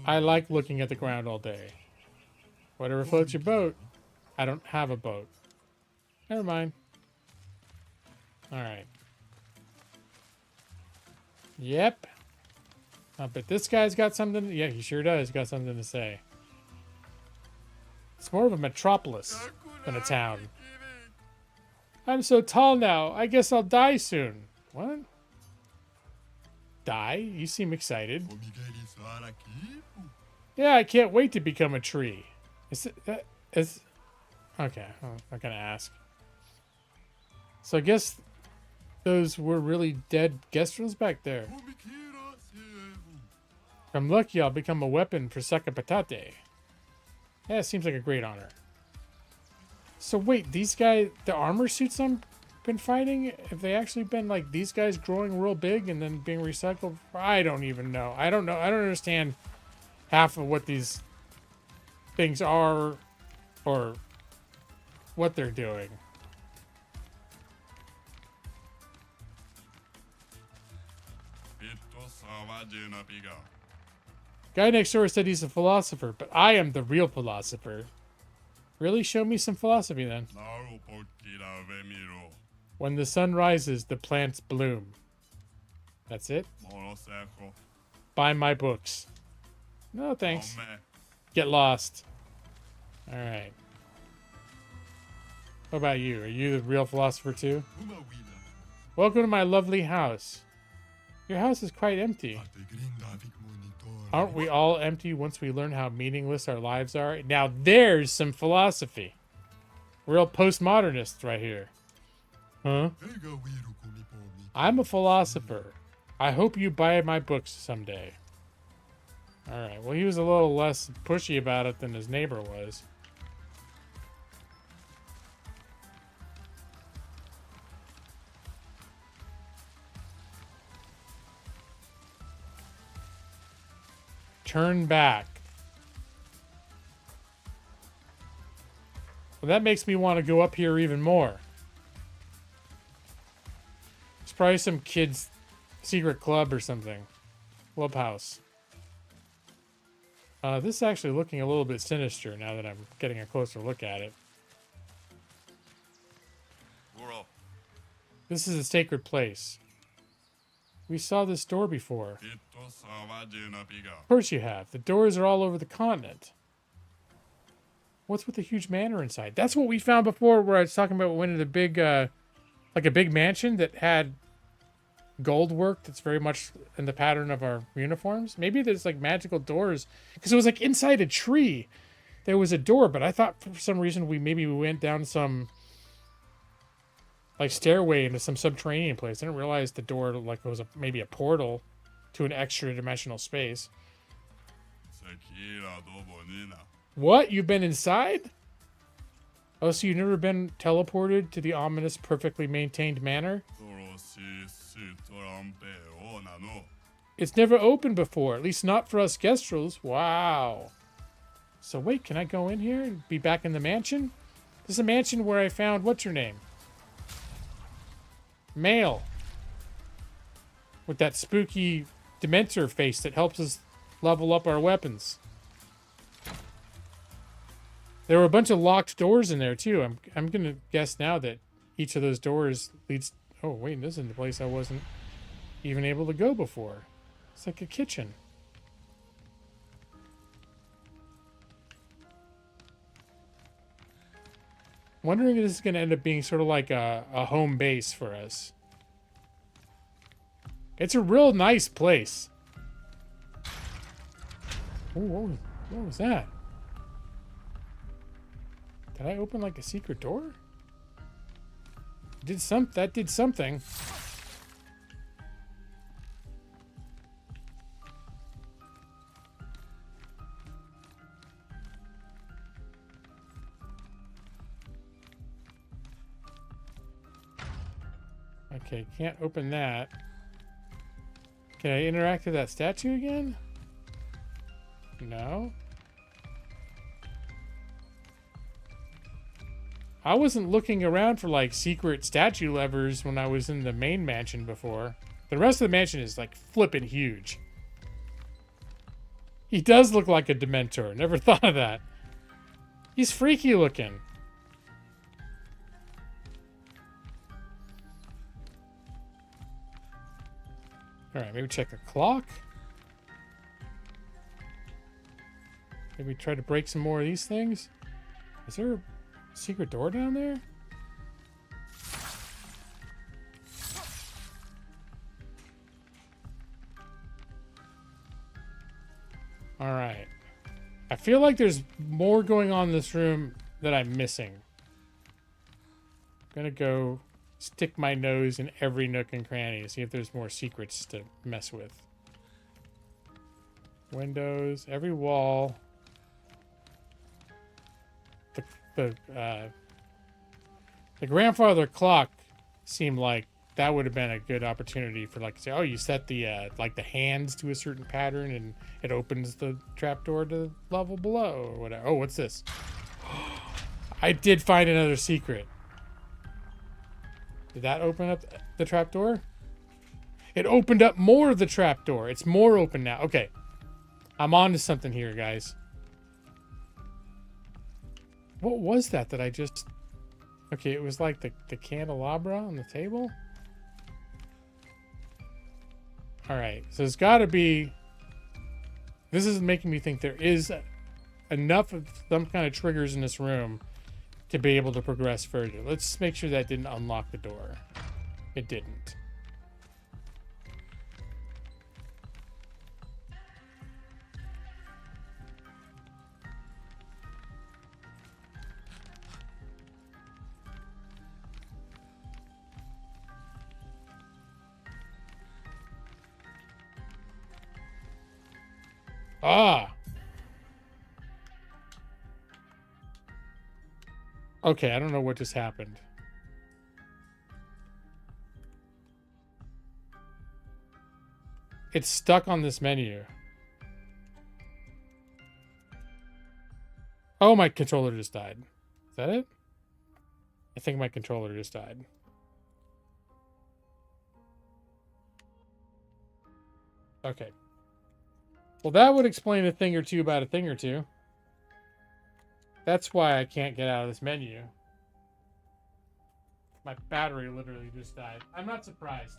I like looking at the ground all day. Whatever floats your boat. I don't have a boat. Never mind. Alright. Yep. But this guy's got something... Yeah, he sure does. Got something to say. It's more of a metropolis than a town. I'm so tall now. I guess I'll die soon. What? Die? You seem excited. Yeah, I can't wait to become a tree. Is it that is okay, I'm not gonna ask. So I guess those were really dead Gestrels back there. If I'm lucky, I'll become a weapon for Sakapatate. Yeah, it seems like a great honor. So wait, these guys, the armor suits I've been fighting, have they actually been like these guys growing real big and then being recycled? I don't even know. I don't know. I don't understand half of what these things are or what they're doing. Guy next door said he's a philosopher, but I am the real philosopher. Really? Show me some philosophy then. When the sun rises, the plants bloom. That's it? Buy my books. No, thanks. Get lost. Alright. What about you? Are you the real philosopher too? Welcome to my lovely house. Your house is quite empty. Aren't we all empty once we learn how meaningless our lives are? Now there's some philosophy. Real postmodernists right here. Huh? I'm a philosopher. I hope you buy my books someday. Alright, well he was a little less pushy about it than his neighbor was. Turn back. Well, that makes me want to go up here even more. It's probably some kid's secret club or something. Clubhouse. This is actually looking a little bit sinister now that I'm getting a closer look at it. This is a sacred place. We saw this door before. Of course you have. The doors are all over the continent. What's with the huge manor inside? That's what we found before where I was talking about we went to the big, like a big mansion that had gold work that's very much in the pattern of our uniforms. Maybe there's like magical doors. Because it was like inside a tree. There was a door, but I thought for some reason we went down some like stairway into some subterranean place. I didn't realize the door like was maybe a portal to an extra dimensional space. What? You've been inside? Oh, so you've never been teleported to the ominous, perfectly maintained manor? It's never opened before, at least not for us Gestrels. Wow. So wait, can I go in here and be back in the mansion? This is a mansion where I found, what's her name? Male. With that spooky Dementor face that helps us level up our weapons. There were a bunch of locked doors in there too. I'm gonna guess now that each of those doors leads. Oh wait, this is the place I wasn't even able to go before. It's like a kitchen. Wondering if this is gonna end up being sort of like a home base for us. It's a real nice place. Ooh, what was that? Did I open like a secret door? That did something. Okay, can't open that. Can I interact with that statue again? No. I wasn't looking around for like secret statue levers when I was in the main mansion before. The rest of the mansion is like flippin' huge. He does look like a Dementor. Never thought of that. He's freaky looking. Alright, maybe check the clock. Maybe try to break some more of these things. Is there a secret door down there? All right. I feel like there's more going on in this room that I'm missing. I'm gonna go stick my nose in every nook and cranny to see if there's more secrets to mess with. Windows, every wall. The grandfather clock seemed like that would have been a good opportunity for, like, say, oh, you set the like the hands to a certain pattern and it opens the trapdoor to the level below or whatever. Oh, what's this? I did find another secret. Did that open up the trapdoor? It opened up more of the trapdoor. It's more open now. Okay. I'm on to something here, guys. What was that I just... Okay, it was like the candelabra on the table? Alright, so it's got to be... This is making me think there is enough of some kind of triggers in this room to be able to progress further. Let's make sure that didn't unlock the door. It didn't. Ah! Okay, I don't know what just happened. It's stuck on this menu. Oh, my controller just died. Is that it? I think my controller just died. Okay. Well, that would explain a thing or two about a thing or two. That's why I can't get out of this menu. My battery literally just died. I'm not surprised.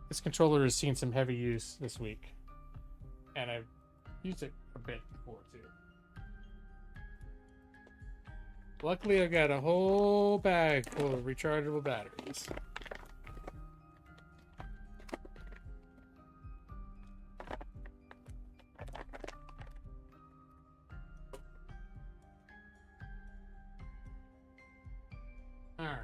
This controller has seen some heavy use this week. And I've used it a bit before, too. Luckily, I got a whole bag full of rechargeable batteries. Alright.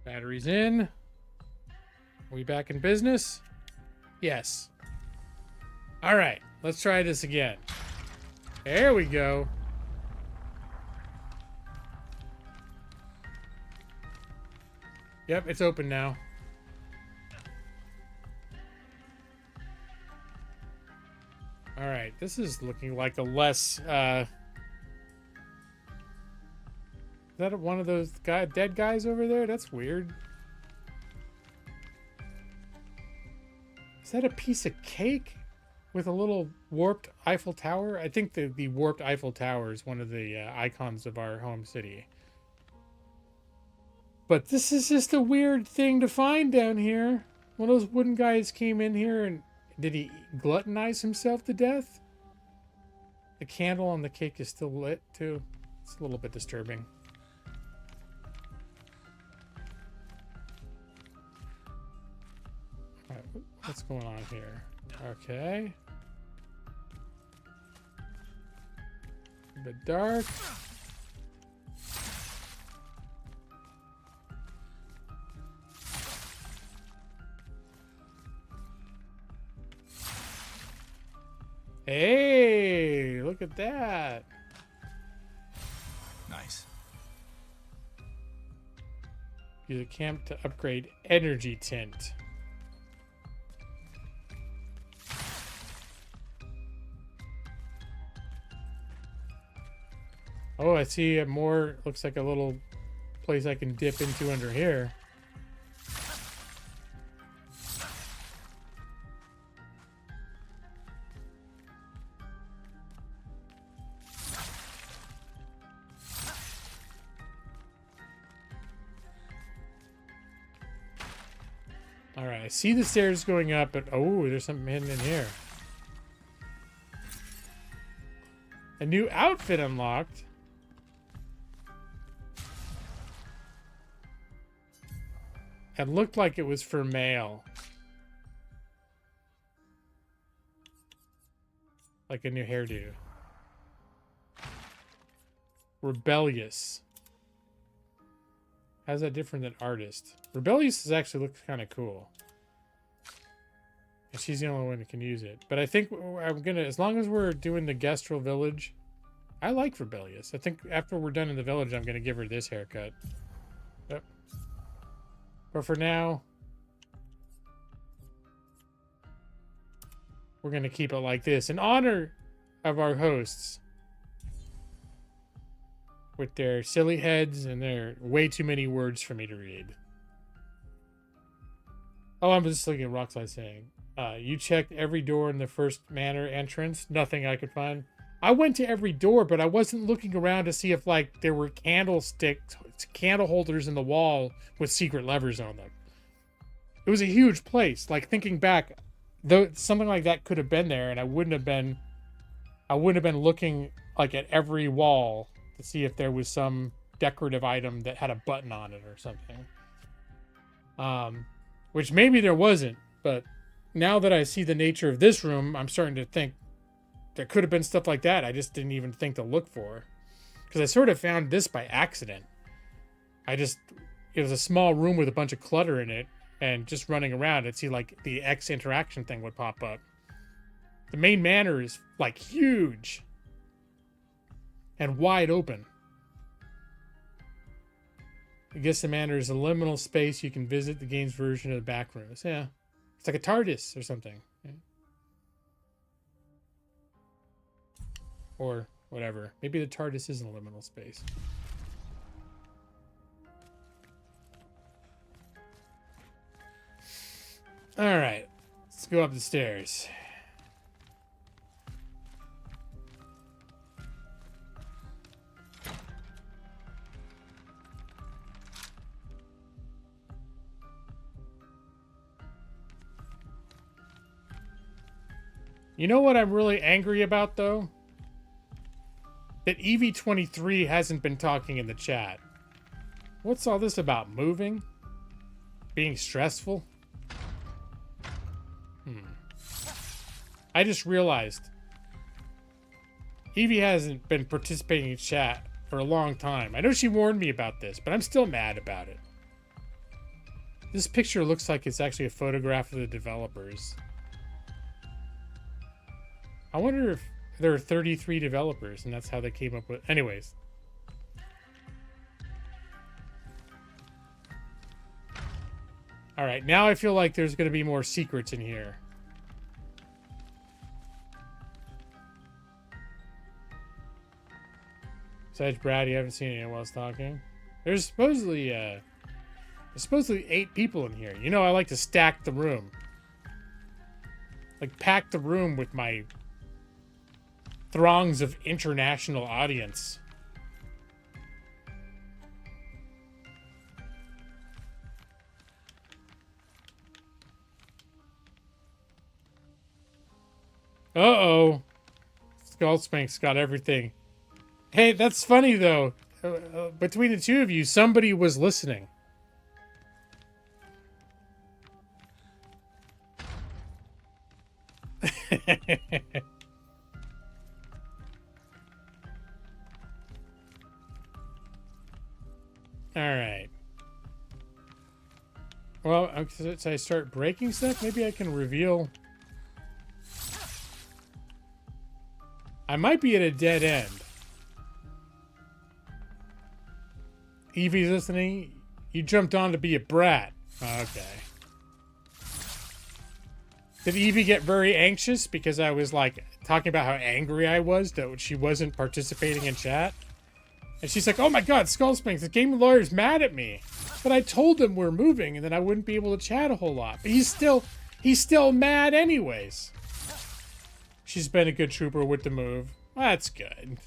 Batteries in. Are we back in business? Yes. Alright, let's try this again. There we go. Yep, it's open now. Alright, this is looking like a less, is that one of those dead guys over there? That's weird. Is that a piece of cake with a little warped Eiffel Tower? I think the warped Eiffel Tower is one of the icons of our home city. But this is just a weird thing to find down here. One of those wooden guys came in here and did he gluttonize himself to death? The candle on the cake is still lit too. It's a little bit disturbing. All right, what's going on here? Okay. A bit dark. Hey, look at that. Nice. Use a camp to upgrade energy tint. Oh, I see a more, looks like a little place I can dip into under here. Alright, I see the stairs going up, but oh, there's something hidden in here. A new outfit unlocked. It looked like it was for male. Like a new hairdo. Rebellious. How's that different than artist? Rebellious is actually looks kind of cool. And she's the only one that can use it. But I think I'm gonna, as long as we're doing the Gestral village, I like Rebellious. I think after we're done in the village, I'm gonna give her this haircut. Yep. But for now, we're gonna keep it like this in honor of our hosts. With their silly heads and their way too many words for me to read. Oh, I'm just looking at Roxley saying, you checked every door in the first manor entrance. Nothing I could find. I went to every door, but I wasn't looking around to see if, like, there were candlesticks, candle holders in the wall with secret levers on them. It was a huge place. Like, thinking back, though, something like that could have been there, and I wouldn't have been looking, like, at every wall to see if there was some decorative item that had a button on it or something. Which maybe there wasn't, but now that I see the nature of this room, I'm starting to think there could have been stuff like that I just didn't even think to look for. Because I sort of found this by accident. It was a small room with a bunch of clutter in it, and just running around, I'd see like the X interaction thing would pop up. The main manor is like huge. And wide open. I guess the manor is a liminal space you can visit the game's version of the back rooms. Yeah. It's like a TARDIS or something. Yeah. Or whatever. Maybe the TARDIS isn't a liminal space. Alright. Let's go up the stairs. You know what I'm really angry about, though? That EV23 hasn't been talking in the chat. What's all this about? Moving? Being stressful? I just realized Evie hasn't been participating in chat for a long time. I know she warned me about this, but I'm still mad about it. This picture looks like it's actually a photograph of the developers. I wonder if there are 33 developers and that's how they came up with... Anyways. Alright, now I feel like there's going to be more secrets in here. Besides Brad, you haven't seen anyone else talking. There's supposedly 8 people in here. You know, I like to stack the room. Like, pack the room with my throngs of international audience. Uh-oh. Skullspank's got everything. Hey, that's funny, though. Between the two of you, somebody was listening. Alright. Well, since I start breaking stuff, maybe I can reveal... I might be at a dead end. Evie's listening. You jumped on to be a brat. Okay. Did Evie get very anxious because I was like talking about how angry I was that she wasn't participating in chat? And she's like, oh my god, Skullspank, the game lawyer's mad at me. But I told him we're moving and then I wouldn't be able to chat a whole lot. But he's still mad anyways. She's been a good trooper with the move. That's good.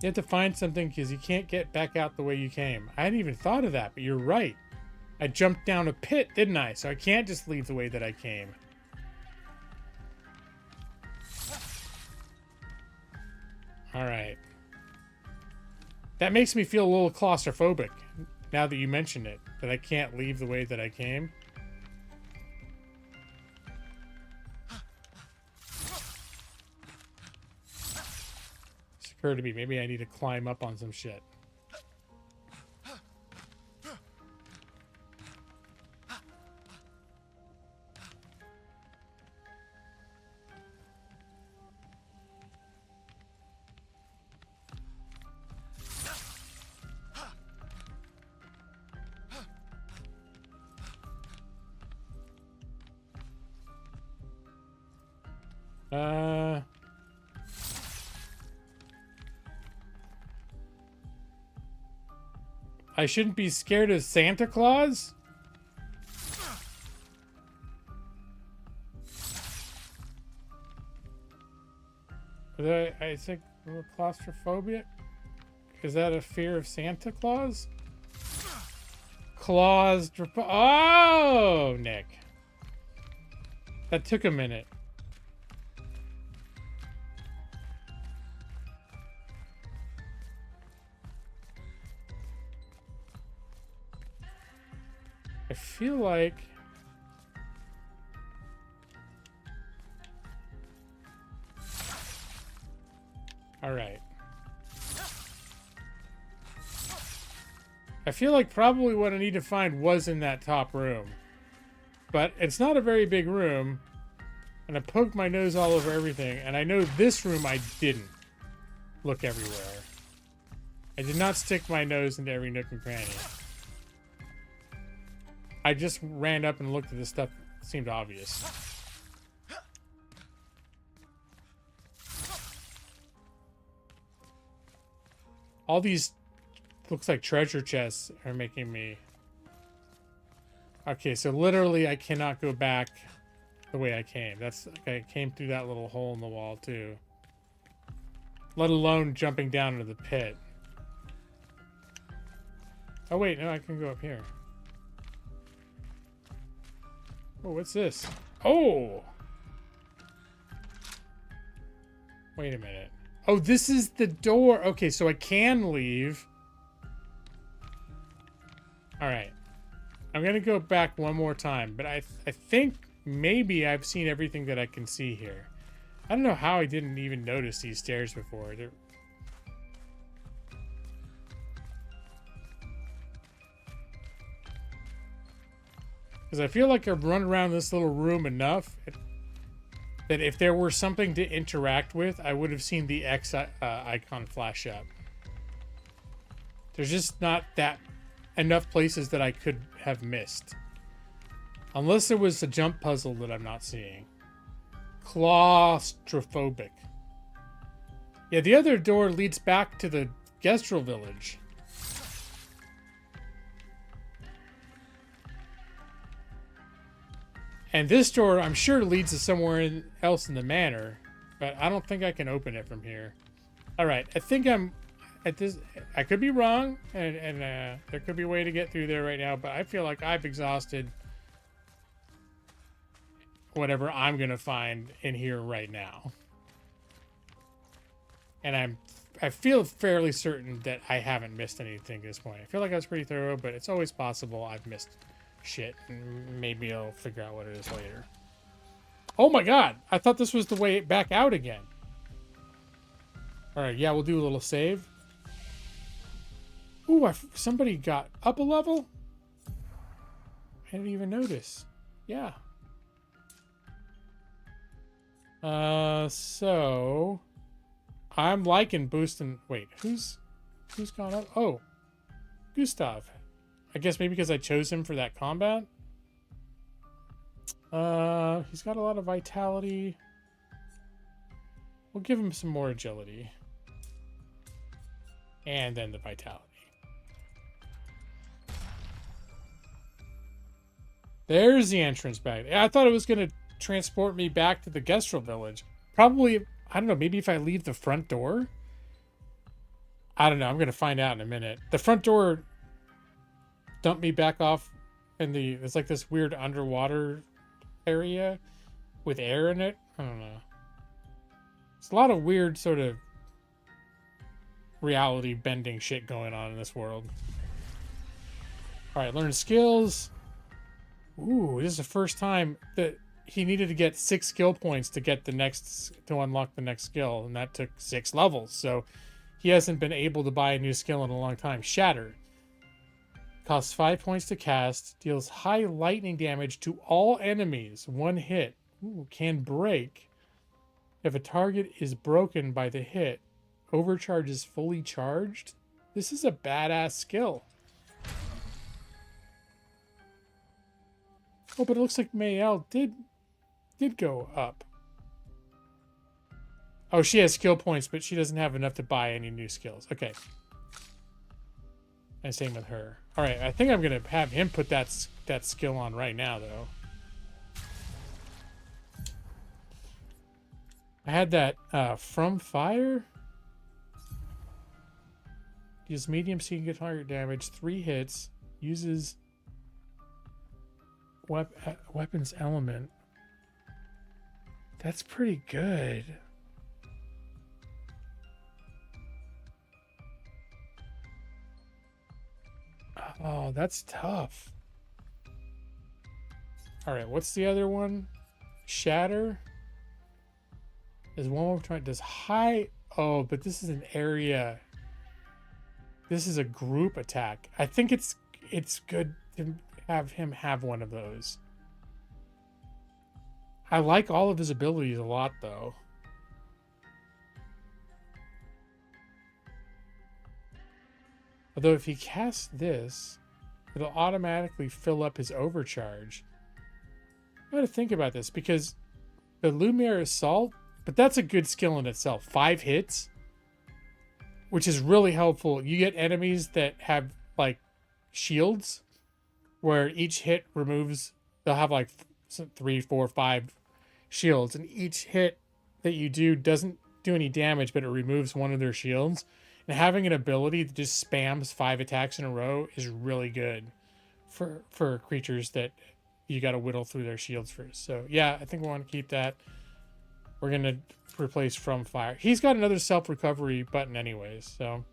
You have to find something because you can't get back out the way you came. I hadn't even thought of that, but you're right. I jumped down a pit, didn't I? So I can't just leave the way that I came. All right. That makes me feel a little claustrophobic now that you mention it, that I can't leave the way that I came. It's occurred to me, maybe I need to climb up on some shit. I shouldn't be scared of Santa Claus? I think a little claustrophobia? Is that a fear of Santa Claus? Oh, Nick. That took a minute. I feel like all right. I feel like probably what I need to find was in that top room. But it's not a very big room. And I poked my nose all over everything. And I know this room I didn't look everywhere. I did not stick my nose into every nook and cranny. I just ran up and looked at this stuff that seemed obvious. All these looks like treasure chests are making me... Okay, so literally I cannot go back the way I came. That's like I came through that little hole in the wall too. Let alone jumping down into the pit. Oh wait, no, I can go up here. Oh, what's this? Oh! Wait a minute. Oh, this is the door. Okay, so I can leave. Alright. I'm going to go back one more time, but I think maybe I've seen everything that I can see here. I don't know how I didn't even notice these stairs before. Because I feel like I've run around this little room enough that if there were something to interact with, I would have seen the X icon flash up. There's just not that enough places that I could have missed. Unless there was a jump puzzle that I'm not seeing. Claustrophobic. Yeah, the other door leads back to the Gestrel village. And this door, I'm sure, leads to somewhere else in the manor. But I don't think I can open it from here. Alright, I think I'm at this... I could be wrong, and there could be a way to get through there right now, but I feel like I've exhausted whatever I'm going to find in here right now. And I feel fairly certain that I haven't missed anything at this point. I feel like I was pretty thorough, but it's always possible I've missed shit. Maybe I'll figure out what it is later. Oh my god! I thought this was the way back out again. Alright, yeah, we'll do a little save. Ooh, somebody got up a level? I didn't even notice. Yeah. So... I'm liking boosting... Wait, who's gone up? Oh, Gustav. I guess maybe because I chose him for that combat. He's got a lot of vitality. We'll give him some more agility. And then the vitality. There's the entrance back. I thought it was going to transport me back to the Gestrel village. Probably, I don't know, maybe if I leave the front door? I don't know. I'm gonna find out in a minute. The front door dumped me back off in the. It's like this weird underwater area with air in it. I don't know. It's a lot of weird sort of reality bending shit going on in this world. All right, learn skills. Ooh, this is the first time that he needed to get 6 skill points to get the next, to unlock the next skill, and that took 6 levels. So he hasn't been able to buy a new skill in a long time. Shatter. Costs 5 points to cast. Deals high lightning damage to all enemies. 1 hit. Ooh, can break. If a target is broken by the hit, overcharge is fully charged. This is a badass skill. Oh, but it looks like Mayel did go up. Oh, she has skill points, but she doesn't have enough to buy any new skills. Okay. And same with her. All right, I think I'm going to have him put that skill on right now, though. I had that from fire. Deals medium second target damage, 3 hits. Uses weapons element. That's pretty good. Oh, that's tough. All right, what's the other one? Shatter. Is one more trying. Does high. Oh, but this is an area. This is a group attack. I think it's good to have him have one of those. I like all of his abilities a lot, though. Although if he casts this, it'll automatically fill up his overcharge. I gotta think about this, because the Lumiere Assault, but that's a good skill in itself. 5 hits, which is really helpful. You get enemies that have, like, shields, where each hit removes, they'll have, like, 3, 4, 5 shields, and each hit that you do doesn't do any damage, but it removes one of their shields. And having an ability that just spams 5 attacks in a row is really good for creatures that you got to whittle through their shields first. So yeah, I think we want to keep that. We're going to replace from fire. He's got another self-recovery button anyways. So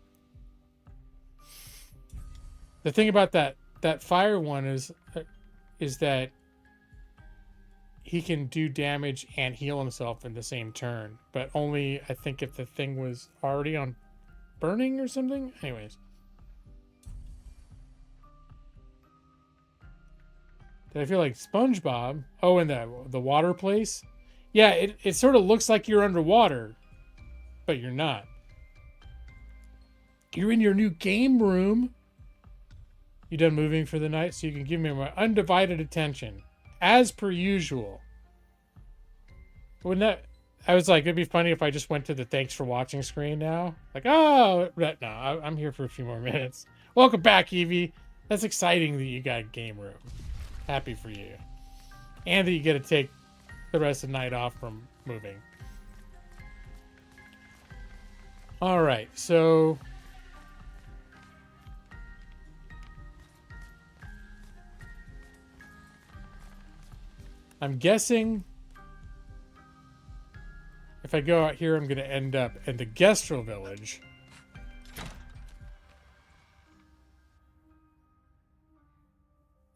the thing about that fire one is that he can do damage and heal himself in the same turn, but only, I think, if the thing was already on burning or something. Anyways. Did I feel like SpongeBob? Oh, and the water place? Yeah, it sort of looks like you're underwater, but you're not. You're in your new game room. You done moving for the night, so you can give me my undivided attention, as per usual. Wouldn't that... I was like, it'd be funny if I just went to the thanks for watching screen now. Like, oh, no, I'm here for a few more minutes. Welcome back, Evie. That's exciting that you got a game room. Happy for you. And that you get to take the rest of the night off from moving. All right, so... I'm guessing... if I go out here, I'm going to end up in the Gestrel village.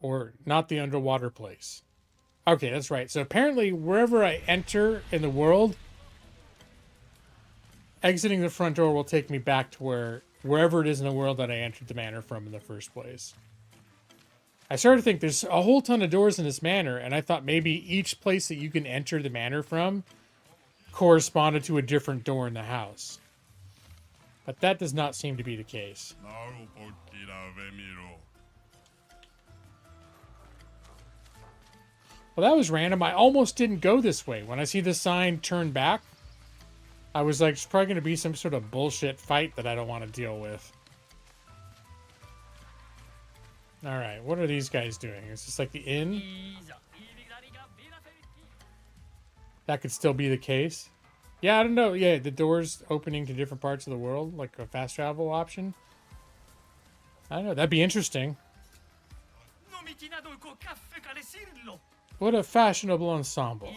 Or not the underwater place. Okay, that's right. So apparently, wherever I enter in the world, exiting the front door will take me back to wherever it is in the world that I entered the manor from in the first place. I started to think there's a whole ton of doors in this manor, and I thought maybe each place that you can enter the manor from corresponded to a different door in the house. But that does not seem to be the case. Well, that was random. I almost didn't go this way. When I see the sign turn back, I was like, it's probably going to be some sort of bullshit fight that I don't want to deal with. All right, what are these guys doing? Is this like the inn? That could still be the case. Yeah, I don't know. Yeah, the doors opening to different parts of the world, like a fast travel option. I don't know. That'd be interesting. What a fashionable ensemble.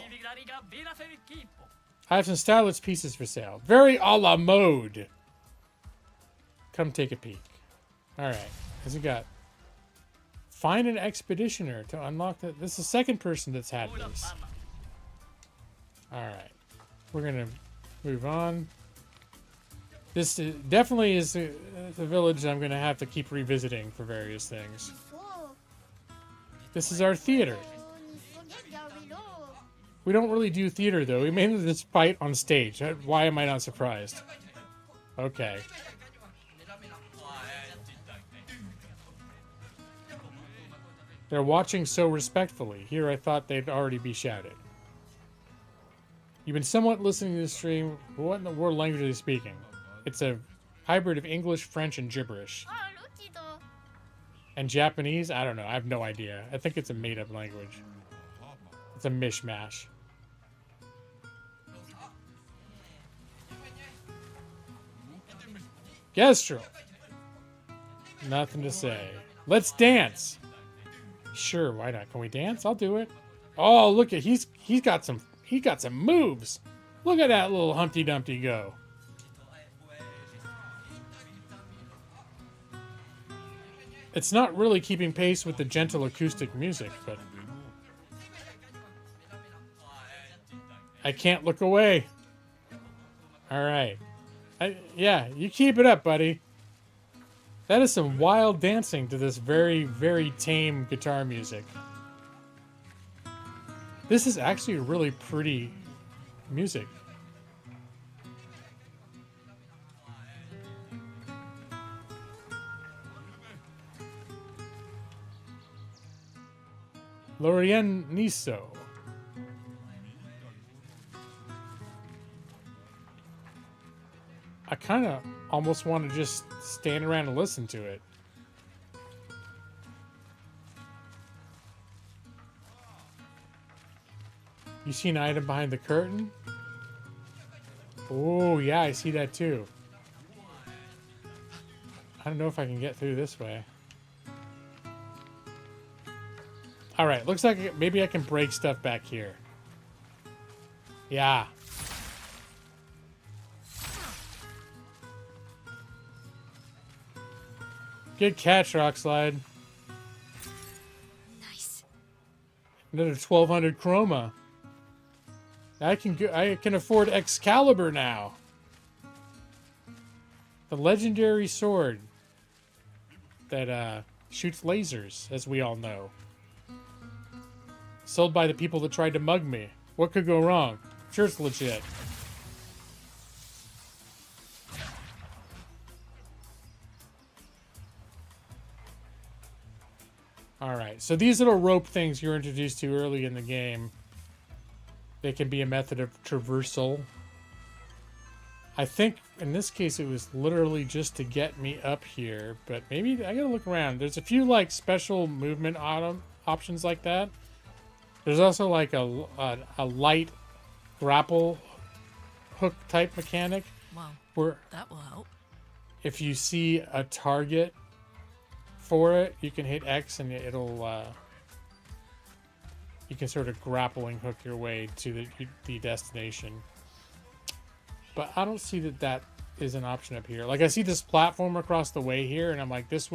I have some stylish pieces for sale. Very a la mode. Come take a peek. Alright. What's he got? Find an expeditioner to unlock the... This is the second person that's had this. Alright. We're going to move on. This definitely is the village I'm going to have to keep revisiting for various things. This is our theater. We don't really do theater, though. We mainly just fight on stage. Why am I not surprised? Okay. They're watching so respectfully. Here I thought they'd already be shouted. You've been somewhat listening to the stream. What in the world language are they speaking? It's a hybrid of English, French, and gibberish. And Japanese? I don't know. I have no idea. I think it's a made-up language. It's a mishmash. Gestro. Nothing to say. Let's dance. Sure, why not? Can we dance? I'll do it. Oh, look at he's got some moves. Look at that little Humpty Dumpty go. It's not really keeping pace with the gentle acoustic music, but I can't look away. All right. Yeah, you keep it up, buddy. That is some wild dancing to this very, very tame guitar music. This is actually really pretty music. Lorien Niso. I kind of almost want to just stand around and listen to it. You see an item behind the curtain? Oh, yeah, I see that too. I don't know if I can get through this way. Alright, looks like maybe I can break stuff back here. Yeah. Good catch, Rockslide. Nice. Another 1200 chroma. I can afford Excalibur now. The legendary sword that shoots lasers, as we all know. Sold by the people that tried to mug me. What could go wrong? Sure, it's legit. Alright, so these little rope things you're introduced to early in the game, they can be a method of traversal. I think in this case it was literally just to get me up here, but maybe I gotta look around. There's a few like special movement options like that. There's also like a light grapple hook type mechanic. Wow, where that will help. If you see a target for it, you can hit X and it'll you can sort of grappling hook your way to the destination. But I don't see that is an option up here. Like I see this platform across the way here and I'm like, this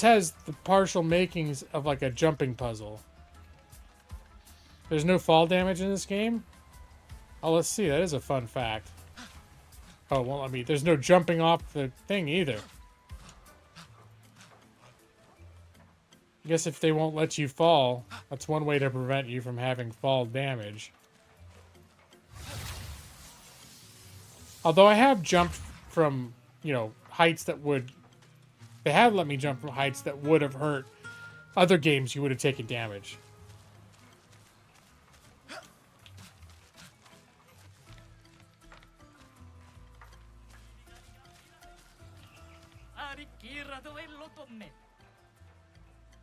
has the partial makings of like a jumping puzzle. There's no fall damage in this game. Oh, let's see. That is a fun fact. Oh, well, I mean, there's no jumping off the thing either. I guess if they won't let you fall, that's one way to prevent you from having fall damage. Although I have jumped from, heights that would... They have let me jump from heights that would have hurt other games you would have taken damage.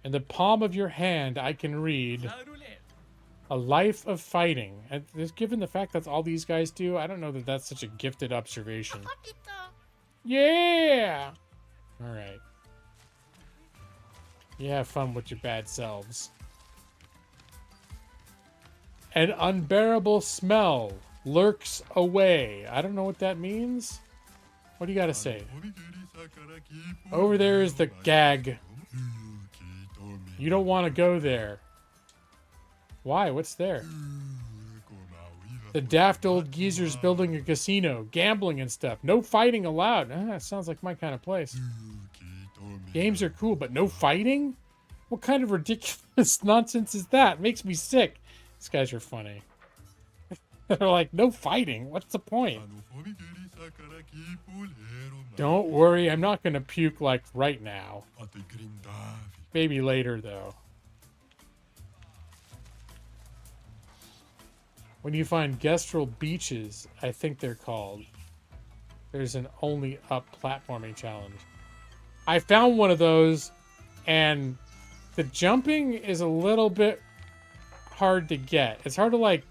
In the palm of your hand, I can read A life of fighting. And given the fact that's all these guys do, I don't know that that's such a gifted observation. Yeah! Alright. You have fun with your bad selves. An unbearable smell lurks away. I don't know what that means. What do you gotta say? Over there is the gag. You don't want to go there. Why? What's there? The daft old geezer's building a casino, gambling and stuff. No fighting allowed. That sounds like my kind of place. Games are cool, but no fighting? What kind of ridiculous nonsense is that? It makes me sick. These guys are funny. They're like, no fighting? What's the point? Don't worry, I'm not going to puke like right now. Maybe later, though. When you find Gestrel Beaches, I think they're called, there's an only up platforming challenge. I found one of those, and the jumping is a little bit hard to get. It's hard to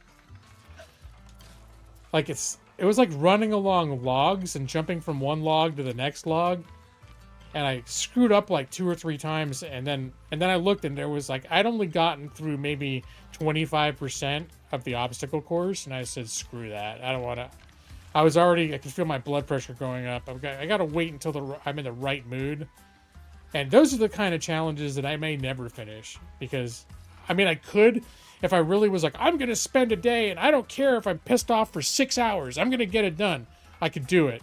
it was like running along logs and jumping from one log to the next log. And I screwed up like 2 or 3 times, and then I looked, and there was like, I'd only gotten through maybe 25% of the obstacle course, and I said, screw that. I don't want to. I could feel my blood pressure going up. I got to wait until I'm in the right mood. And those are the kind of challenges that I may never finish, because, I mean, I could, if I really was like, I'm going to spend a day, and I don't care if I'm pissed off for 6 hours, I'm going to get it done. I could do it.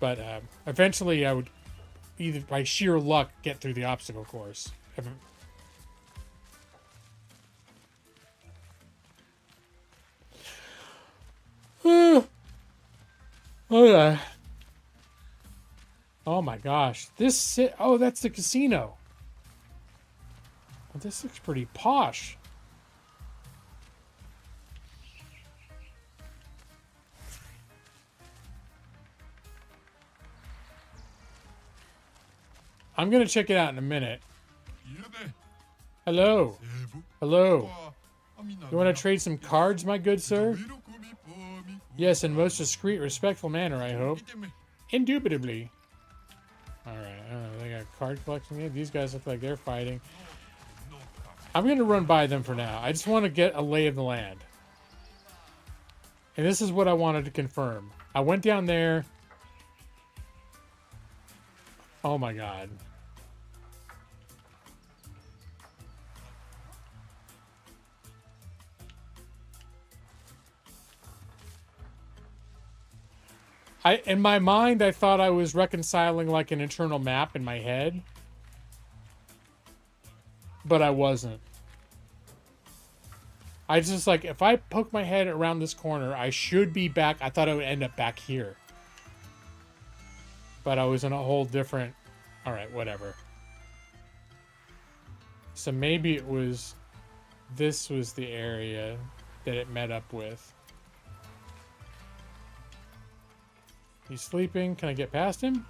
But eventually I would, either by sheer luck, get through the obstacle course. Oh my gosh. Oh, that's the casino. Well, this looks pretty posh. I'm going to check it out in a minute. Hello. Hello. You want to trade some cards, my good sir? Yes, in most discreet, respectful manner, I hope. Indubitably. Alright, they got card collection here. These guys look like they're fighting. I'm going to run by them for now. I just want to get a lay of the land. And this is what I wanted to confirm. I went down there. Oh my god. In my mind, I thought I was reconciling like an internal map in my head. But I wasn't. I just like, if I poke my head around this corner, I should be back. I thought I would end up back here. But I was in a whole different... Alright, whatever. So maybe it was... This was the area that it met up with. He's sleeping. Can I get past him?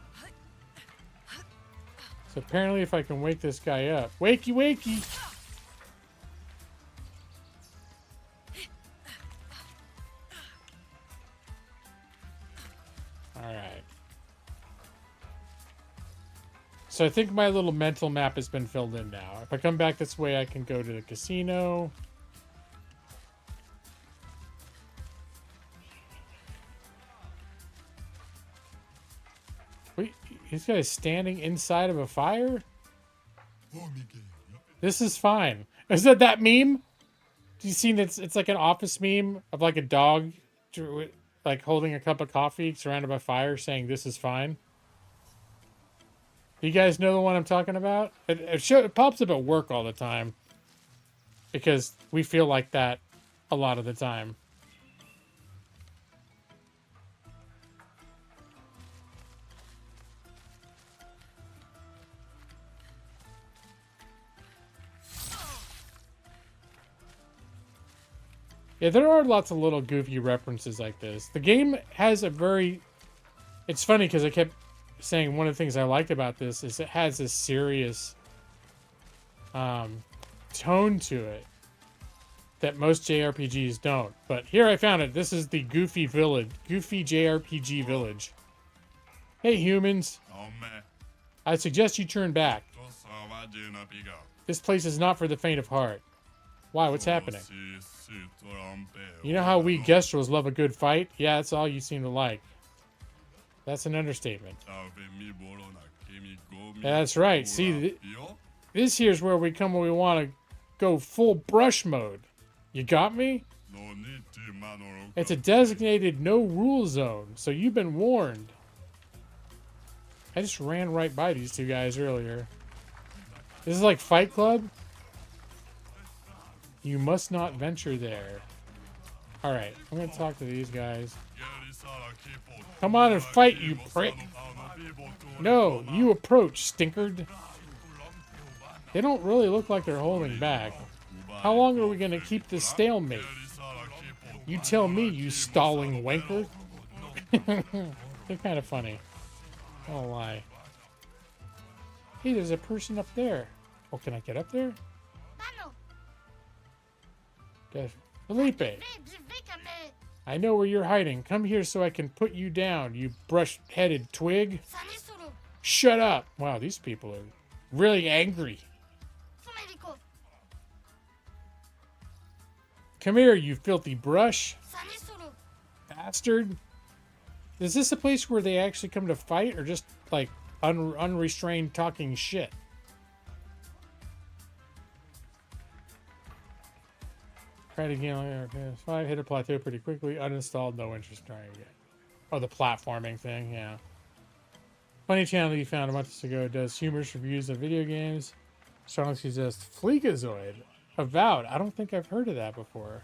So apparently if I can wake this guy up... Wakey, wakey! Alright. So I think my little mental map has been filled in now. If I come back this way, I can go to the casino. Wait, this guy's standing inside of a fire? This is fine. Is that meme? Do you see that it's like an office meme of like a dog like holding a cup of coffee surrounded by fire saying this is fine? You guys know the one I'm talking about? It pops up at work all the time. Because we feel like that a lot of the time. Yeah, there are lots of little goofy references like this. The game has a very... It's funny because I kept saying one of the things I liked about this is it has this serious tone to it that most JRPGs don't. But here I found it. This is the Goofy Village. Goofy JRPG Village. Hey, humans. I suggest you turn back. This place is not for the faint of heart. Why? What's happening? You know how we Gestrels love a good fight? Yeah, that's all you seem to like. That's an understatement. That's right. See, this here's where we come when we want to go full brush mode. You got me? It's a designated no-rule zone, so you've been warned. I just ran right by these two guys earlier. This is like Fight Club? You must not venture there. Alright, I'm gonna talk to these guys. Come on and fight, you prick! No, you approach, stinkard. They don't really look like they're holding back. How long are we gonna keep this stalemate? You tell me, you stalling wanker. They're kind of funny. I won't lie. Hey, there's a person up there. Oh, can I get up there? Okay. Felipe. I know where you're hiding. Come here so I can put you down, you brush-headed twig. Shut up. Wow, these people are really angry. Come here, you filthy brush. Bastard. Is this a place where they actually come to fight, or just, like, unrestrained talking shit? Tried again. Okay, 5 hit a plateau pretty quickly. Uninstalled. No interest trying again. Oh, the platforming thing. Yeah. Funny channel you found a month ago does humorous reviews of video games. Strongly suggests Fleekazoid. Avowed. I don't think I've heard of that before.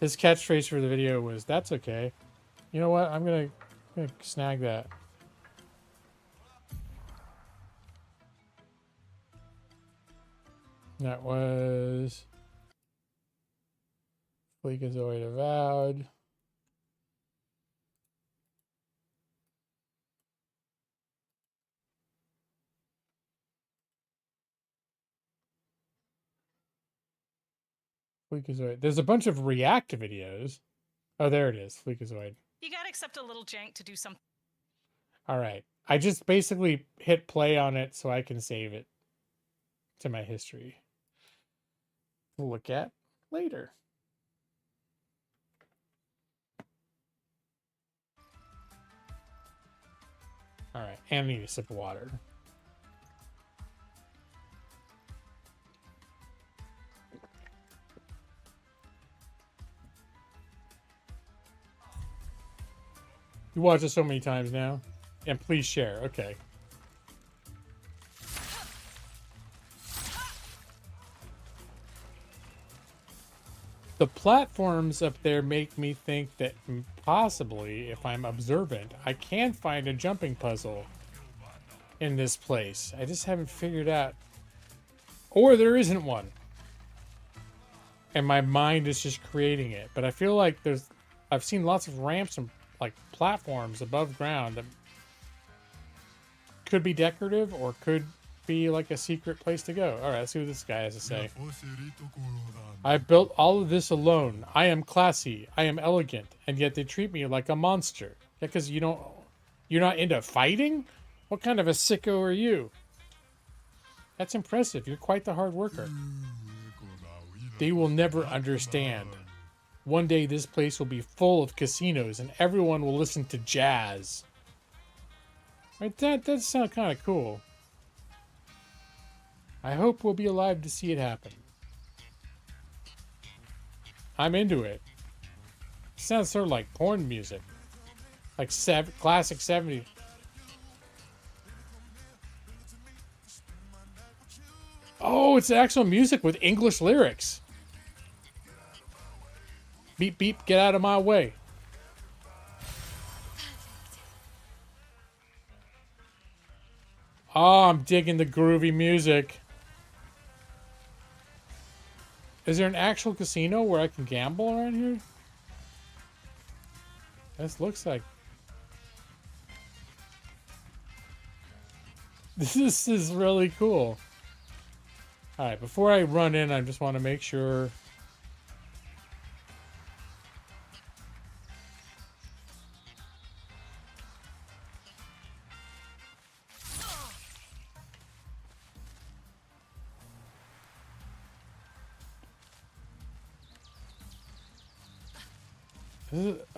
His catchphrase for the video was, "That's okay." You know what? I'm gonna snag that. That was Fleekazoid Avowed. Fleekazoid. There's a bunch of React videos. Oh, there it is. Fleekazoid. You gotta accept a little jank to do something. All right. I just basically hit play on it so I can save it to my history. We'll look at later. All right. And I need a sip of water. You watched it so many times now. And please share. Okay. The platforms up there make me think that possibly, if I'm observant, I can find a jumping puzzle in this place. I just haven't figured out. Or there isn't one. And my mind is just creating it. But I feel like I've seen lots of ramps and like platforms above ground that could be decorative or could be like a secret place to go. All right, let's see what this guy has to say. I built all of this alone. I am classy. I am elegant, and yet they treat me like a monster. Yeah, because you're not into fighting? What kind of a sicko are you? That's impressive. You're quite the hard worker. They will never understand. One day this place will be full of casinos and everyone will listen to jazz. Right, that does sound kind of cool. I hope we'll be alive to see it happen. I'm into it. It sounds sort of like porn music. Like classic 70s. Oh, it's actual music with English lyrics. Beep, beep, get out of my way. Oh, I'm digging the groovy music. Is there an actual casino where I can gamble around here? This looks like... This is really cool. All right, before I run in, I just want to make sure.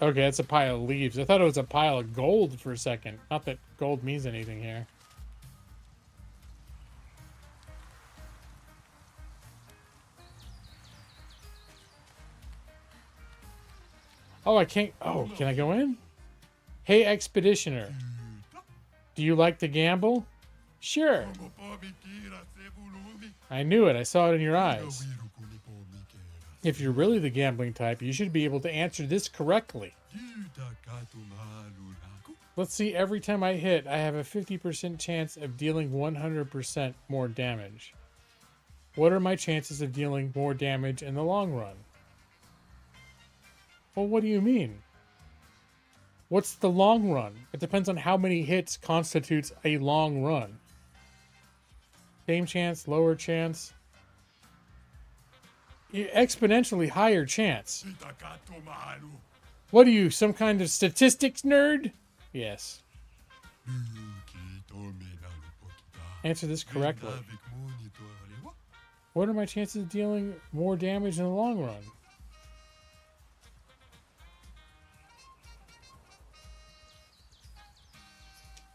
Okay, it's a pile of leaves. I thought it was a pile of gold for a second. Not that gold means anything here. Oh, I can't. Oh, can I go in? Hey, Expeditioner. Do you like to gamble? Sure. I knew it. I saw it in your eyes. If you're really the gambling type, you should be able to answer this correctly. Let's see, every time I hit, I have a 50% chance of dealing 100% more damage. What are my chances of dealing more damage in the long run? Well, what do you mean? What's the long run? It depends on how many hits constitutes a long run. Same chance, lower chance. Exponentially higher chance. What are you, some kind of statistics nerd? Yes. Answer this correctly. What are my chances of dealing more damage in the long run?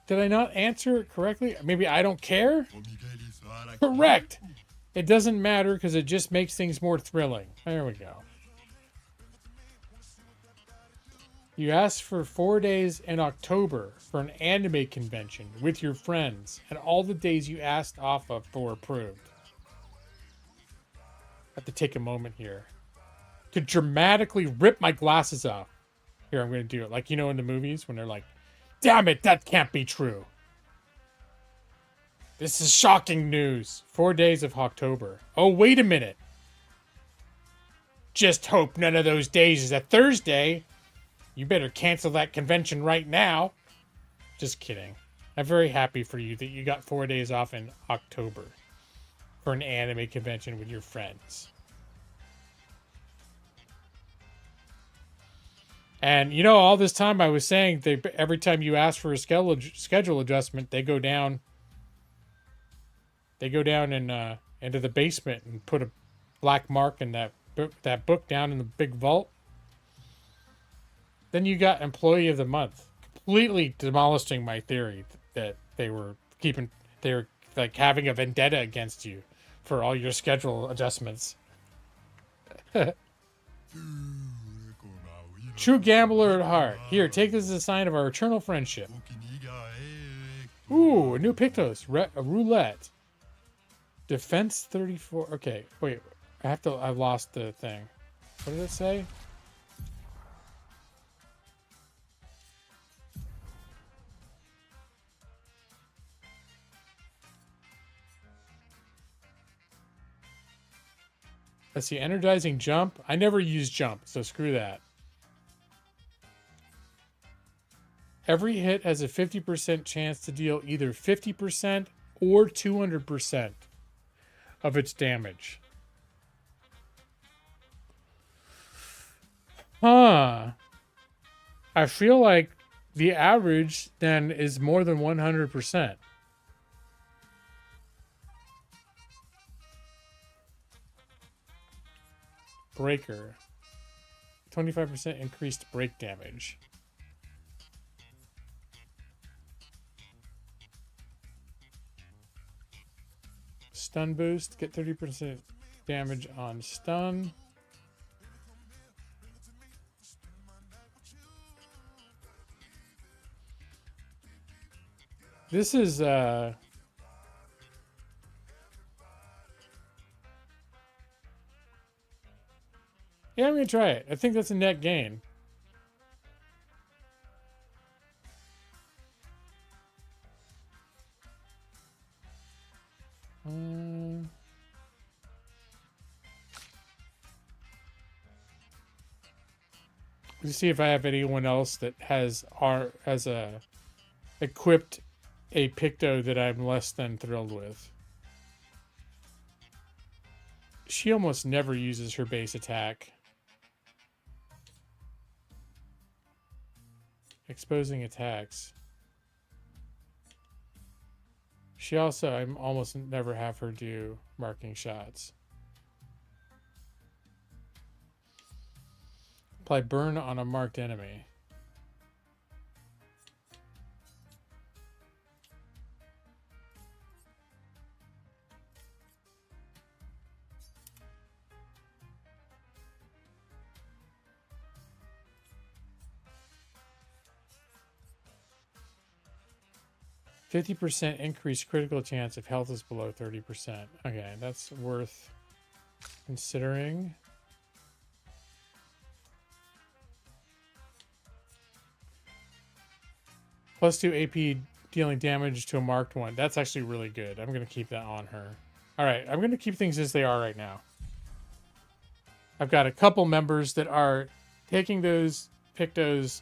Did I not answer it correctly? Maybe I don't care? Correct! It doesn't matter because it just makes things more thrilling. There we go. You asked for 4 days in October for an anime convention with your friends, and all the days you asked off of were approved. I have to take a moment here to dramatically rip my glasses off. Here, I'm going to do it. Like, you know, in the movies when they're like, damn it, that can't be true. This is shocking news. 4 days of October. Oh, wait a minute. Just hope none of those days is a Thursday. You better cancel that convention right now. Just kidding. I'm very happy for you that you got 4 days off in October for an anime convention with your friends. And, you know, all this time I was saying every time you ask for a schedule adjustment, they go down in into the basement and put a black mark in that book down in the big vault. Then you got Employee of the Month, completely demolishing my theory that they were like having a vendetta against you for all your schedule adjustments. True gambler at heart. Here, take this as a sign of our eternal friendship. Ooh, a new Pictos. A roulette. Defense 34. Okay, wait. I've lost the thing. What did it say? Let's see. Energizing jump. I never use jump, so screw that. Every hit has a 50% chance to deal either 50% or 200% of its damage. Huh. I feel like the average then is more than 100%. Breaker. 25% increased break damage. Stun boost. Get 30% damage on stun. This is yeah, I'm gonna try it. I think that's a net gain. Let's see if I have anyone else that has equipped a Picto that I'm less than thrilled with. She almost never uses her base attack. Exposing attacks. She also, I almost never have her do marking shots. Apply burn on a marked enemy. %50 increased critical chance if health is below 30%. Okay, that's worth considering. +2 AP dealing damage to a marked one. That's actually really good. I'm going to keep that on her. All right, I'm going to keep things as they are right now. I've got a couple members that are taking those Pictos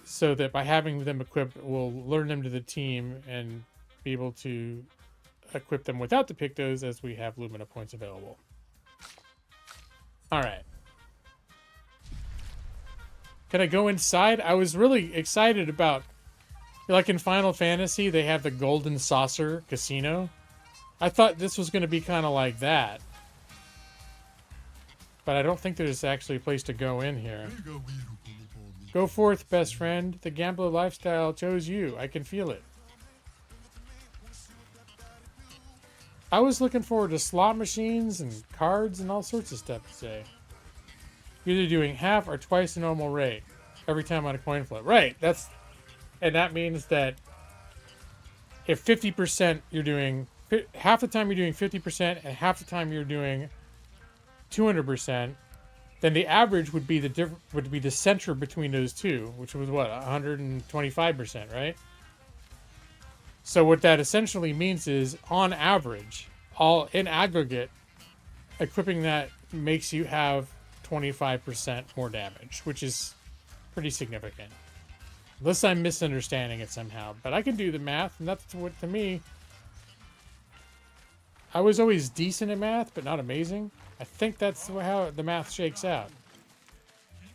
so that by having them equipped, we'll learn them to the team and be able to equip them without the Pictos as we have Lumina points available. All right. Can I go inside? I was really excited about, like in Final Fantasy, they have the Golden Saucer Casino. I thought this was going to be kind of like that. But I don't think there's actually a place to go in here. Go forth, best friend. The gambler lifestyle chose you. I can feel it. I was looking forward to slot machines and cards and all sorts of stuff today. You're either doing half or twice the normal rate every time on a coin flip. Right. And that means that if 50% you're doing, half the time you're doing 50% and half the time you're doing 200%, then the average would be the center between those two, which was what, 125%, right? So what that essentially means is, on average, all in aggregate, equipping that makes you have 25% more damage, which is pretty significant. Unless I'm misunderstanding it somehow, but I can do the math, and that's what, to me, I was always decent at math, but not amazing. I think that's how the math shakes out.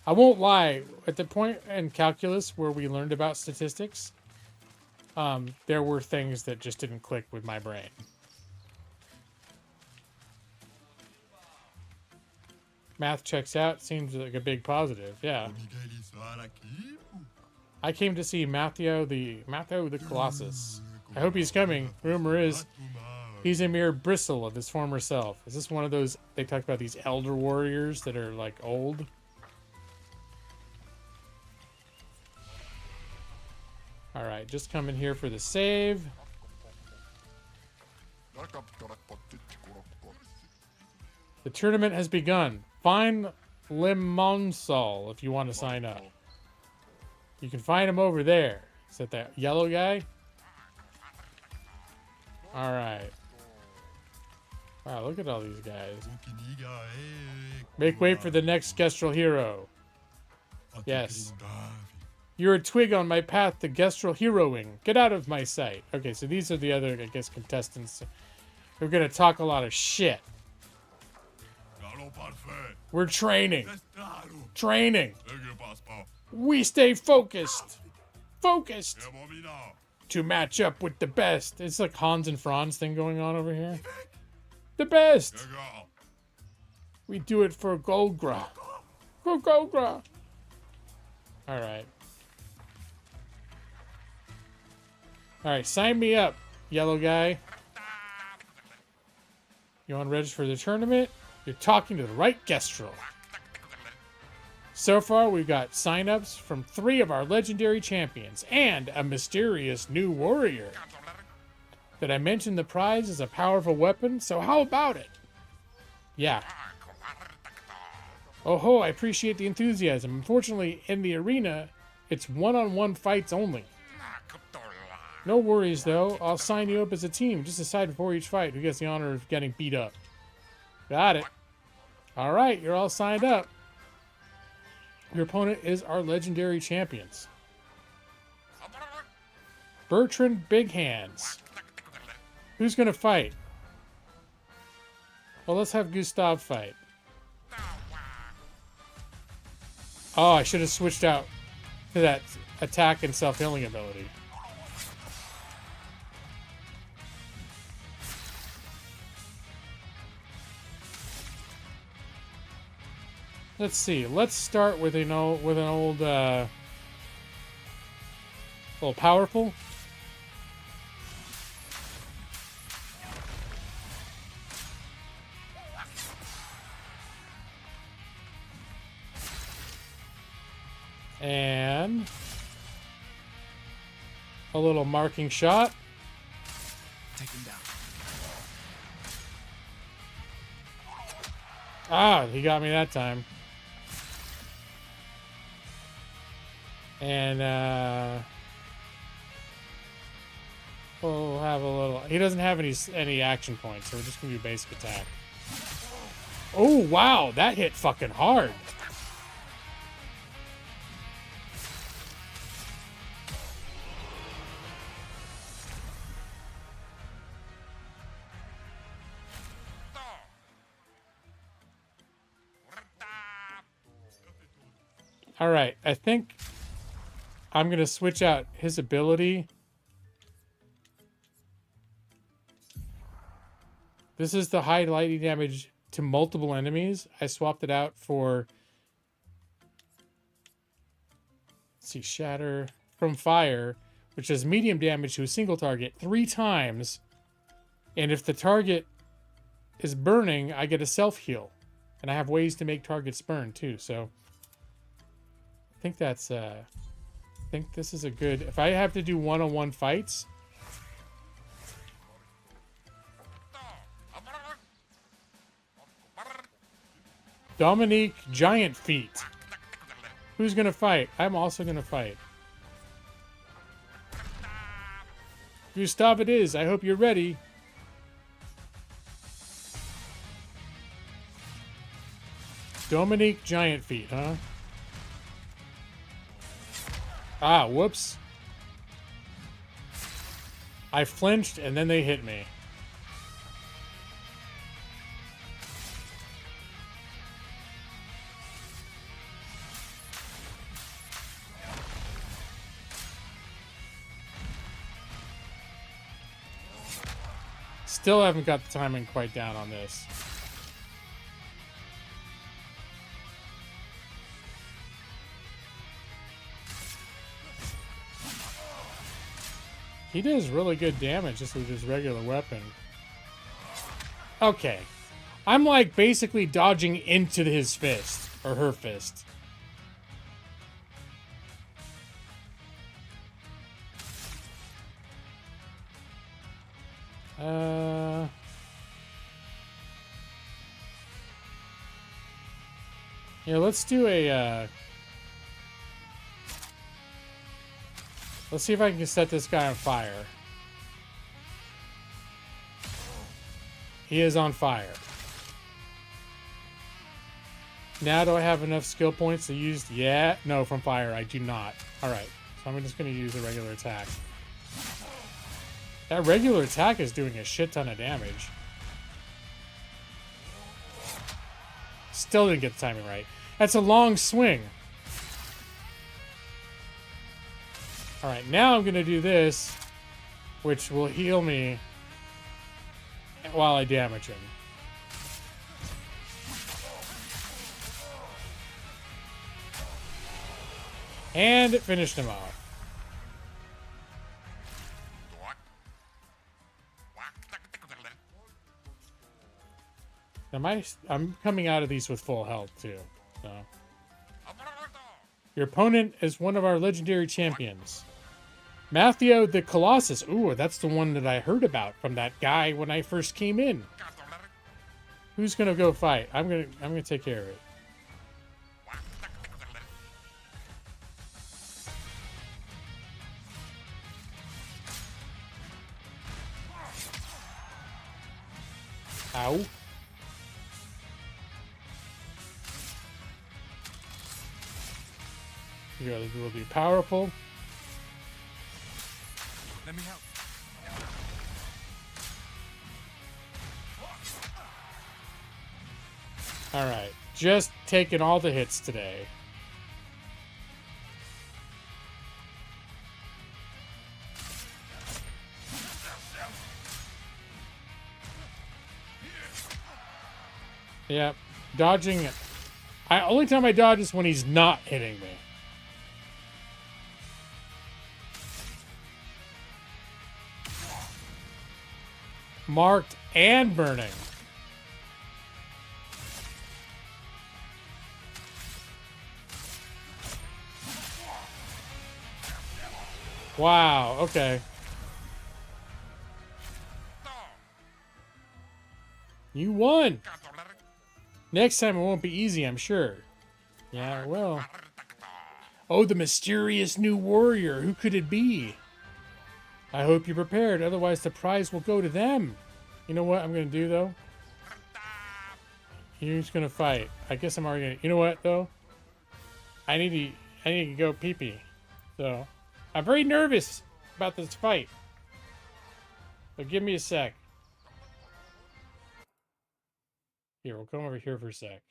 I won't lie, at the point in calculus where we learned about statistics, there were things that just didn't click with my brain. Math checks out, seems like a big positive, yeah. I came to see Matthew the Colossus. I hope he's coming. Rumor is he's a mere bristle of his former self. Is this one of those, they talked about these elder warriors that are like old? Alright, just coming here for the save. The tournament has begun. Find Limonsol if you want to sign up. You can find him over there. Is that that yellow guy? Alright. Wow, look at all these guys. Make way for the next Gestral hero. Yes. You're a twig on my path to Gestral heroing. Get out of my sight. Okay, so these are the other, I guess, contestants. We're going to talk a lot of shit. We're training. Training. We stay focused. Focused. To match up with the best. It's like Hans and Franz thing going on over here. The best. We do it for Golgra. For Golgra. Alright. Alright, sign me up, yellow guy. You want to register for the tournament? You're talking to the right Gestral. So far, we've got sign-ups from 3 of our legendary champions and a mysterious new warrior. Did I mention the prize is a powerful weapon? So how about it? Yeah. Oh ho, I appreciate the enthusiasm. Unfortunately, in the arena, it's one-on-one fights only. No worries, though. I'll sign you up as a team. Just decide before each fight who gets the honor of getting beat up. Got it. All right, you're all signed up. Your opponent is our legendary champions. Bertrand Big Hands. Who's going to fight? Well, let's have Gustav fight. Oh, I should have switched out to that attack and self-healing ability. Let's see. Let's start with an old, little powerful. And a little marking shot. Take him down. Ah, he got me that time. And we'll have a little. He doesn't have any action points, so we're just gonna do basic attack. Oh wow, that hit fucking hard. All right, I think I'm going to switch out his ability. This is the high lightning damage to multiple enemies. I swapped it out for, let's see, shatter from fire, which does medium damage to a single target 3 times. And if the target is burning, I get a self-heal. And I have ways to make targets burn too, so I think that's I think this is a good, if I have to do one-on-one fights. Dominique Giant Feet. Who's gonna fight? I'm also gonna fight. Gustav it is. I hope you're ready. Dominique Giant Feet, huh? Ah, whoops. I flinched and then they hit me. Still haven't got the timing quite down on this. He does really good damage just with his regular weapon. Okay. I'm like basically dodging into his fist. Or her fist. Yeah, let's do a, let's see if I can set this guy on fire. He is on fire. Now do I have enough skill points to use? Yeah. No, from fire I do not. Alright. So I'm just going to use a regular attack. That regular attack is doing a shit ton of damage. Still didn't get the timing right. That's a long swing. Alright, now I'm going to do this, which will heal me while I damage him. And it finished him off. Now I'm coming out of these with full health too. So. Your opponent is one of our legendary champions. Matthew the Colossus. Ooh, that's the one that I heard about from that guy when I first came in. Who's gonna go fight? I'm gonna take care of it. Ow. You will be powerful. Let me help. All right, just taking all the hits today. Yep, dodging. Only time I dodge is when he's not hitting me. Marked and burning. Wow, okay. You won! Next time it won't be easy, I'm sure. Yeah, it will. Oh, the mysterious new warrior. Who could it be? I hope you're prepared, otherwise the prize will go to them. You know what I'm gonna do, though? Who's gonna fight? I guess I'm already gonna... You know what, though? I need to go pee-pee. So, I'm very nervous about this fight. So give me a sec. Here, we'll come over here for a sec.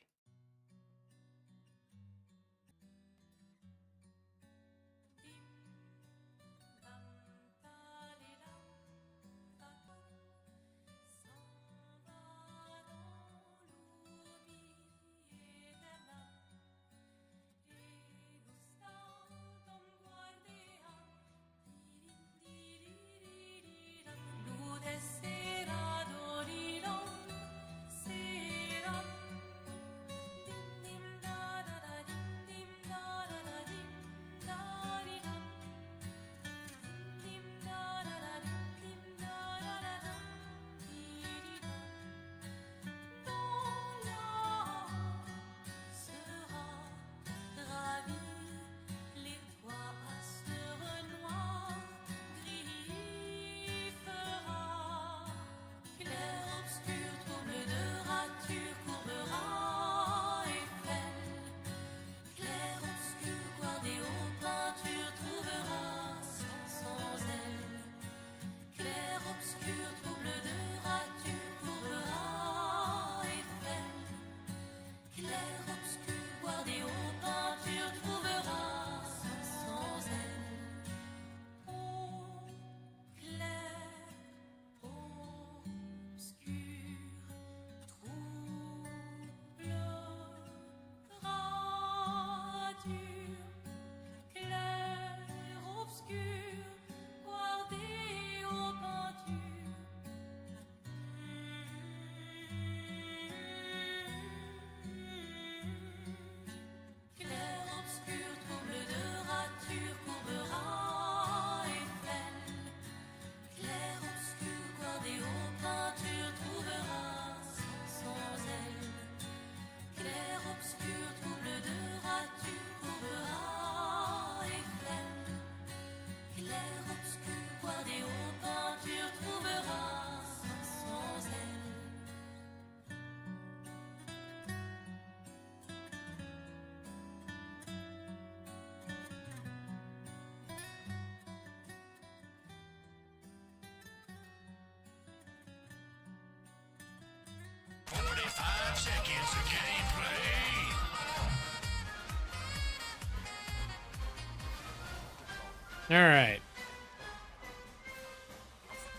All right.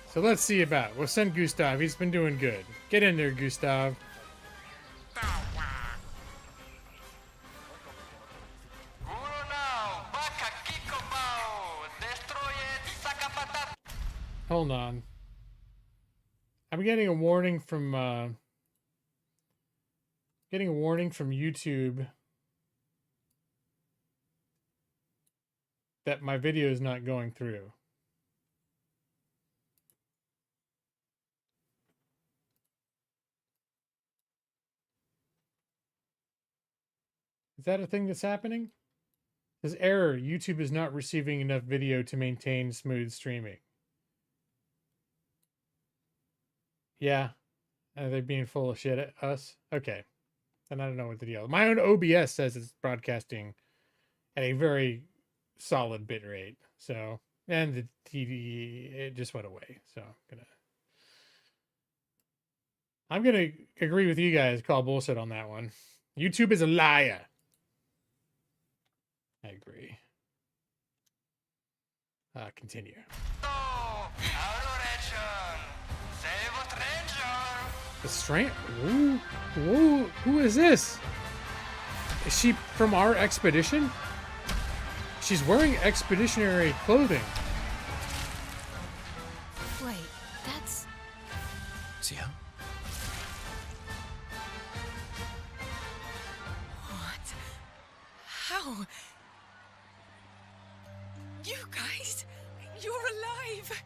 So let's see about. We'll send Gustav. He's been doing good. Get in there, Gustav. Hold on. I'm getting a warning from YouTube that my video is not going through. Is that a thing that's happening? It says error. YouTube is not receiving enough video to maintain smooth streaming. Yeah. Are they being full of shit at us? Okay. Then I don't know what the deal. My own OBS says it's broadcasting at a very solid bit rate. So, and the TV, it just went away. So I'm I'm gonna agree with you guys. Call bullshit on that one. YouTube is a liar. I agree. Continue. The stranger. Who is this? Is she from our expedition? She's wearing expeditionary clothing. Wait, that's... See her? What? How? You guys? You're alive!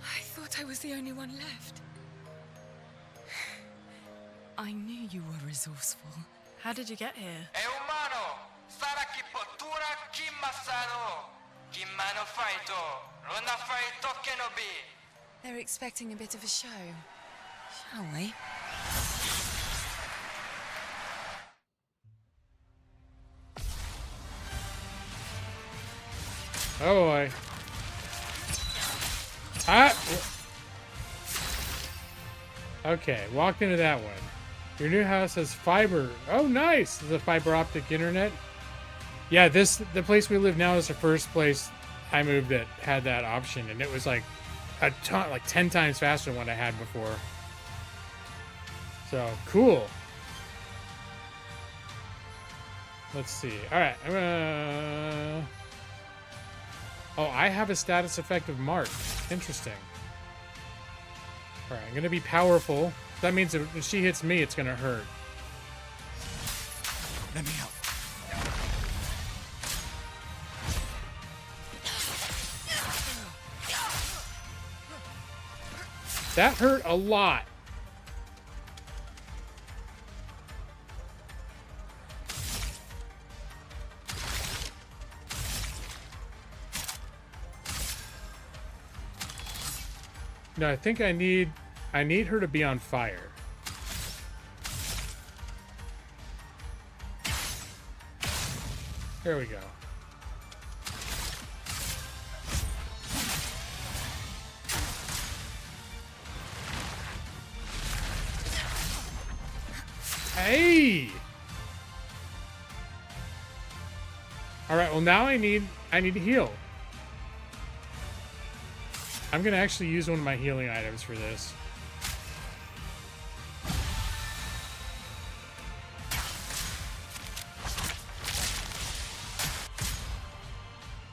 I thought I was the only one left. I knew you were resourceful. How did you get here? They're expecting a bit of a show. Shall we? Oh boy. Okay, walked into that one. Your new house has fiber. Oh, nice! There's a fiber optic internet. Yeah, the place we live now is the first place I moved that had that option, and it was like a ton, like 10 times faster than what I had before. So cool. Let's see. All right, I'm gonna. Oh, I have a status effect of Mark. Interesting. All right, I'm gonna be powerful. That means if she hits me, it's gonna hurt. Let me help. That hurt a lot. No, I think I need her to be on fire. There we go. Hey! All right, well now I need to heal. I'm gonna actually use one of my healing items for this.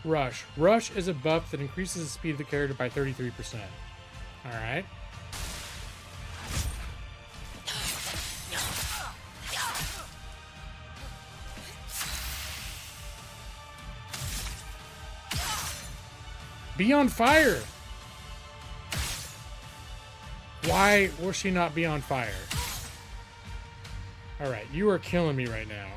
Rush. Rush is a buff that increases the speed of the character by 33%. Alright. Be on fire! Why will she not be on fire? Alright, you are killing me right now.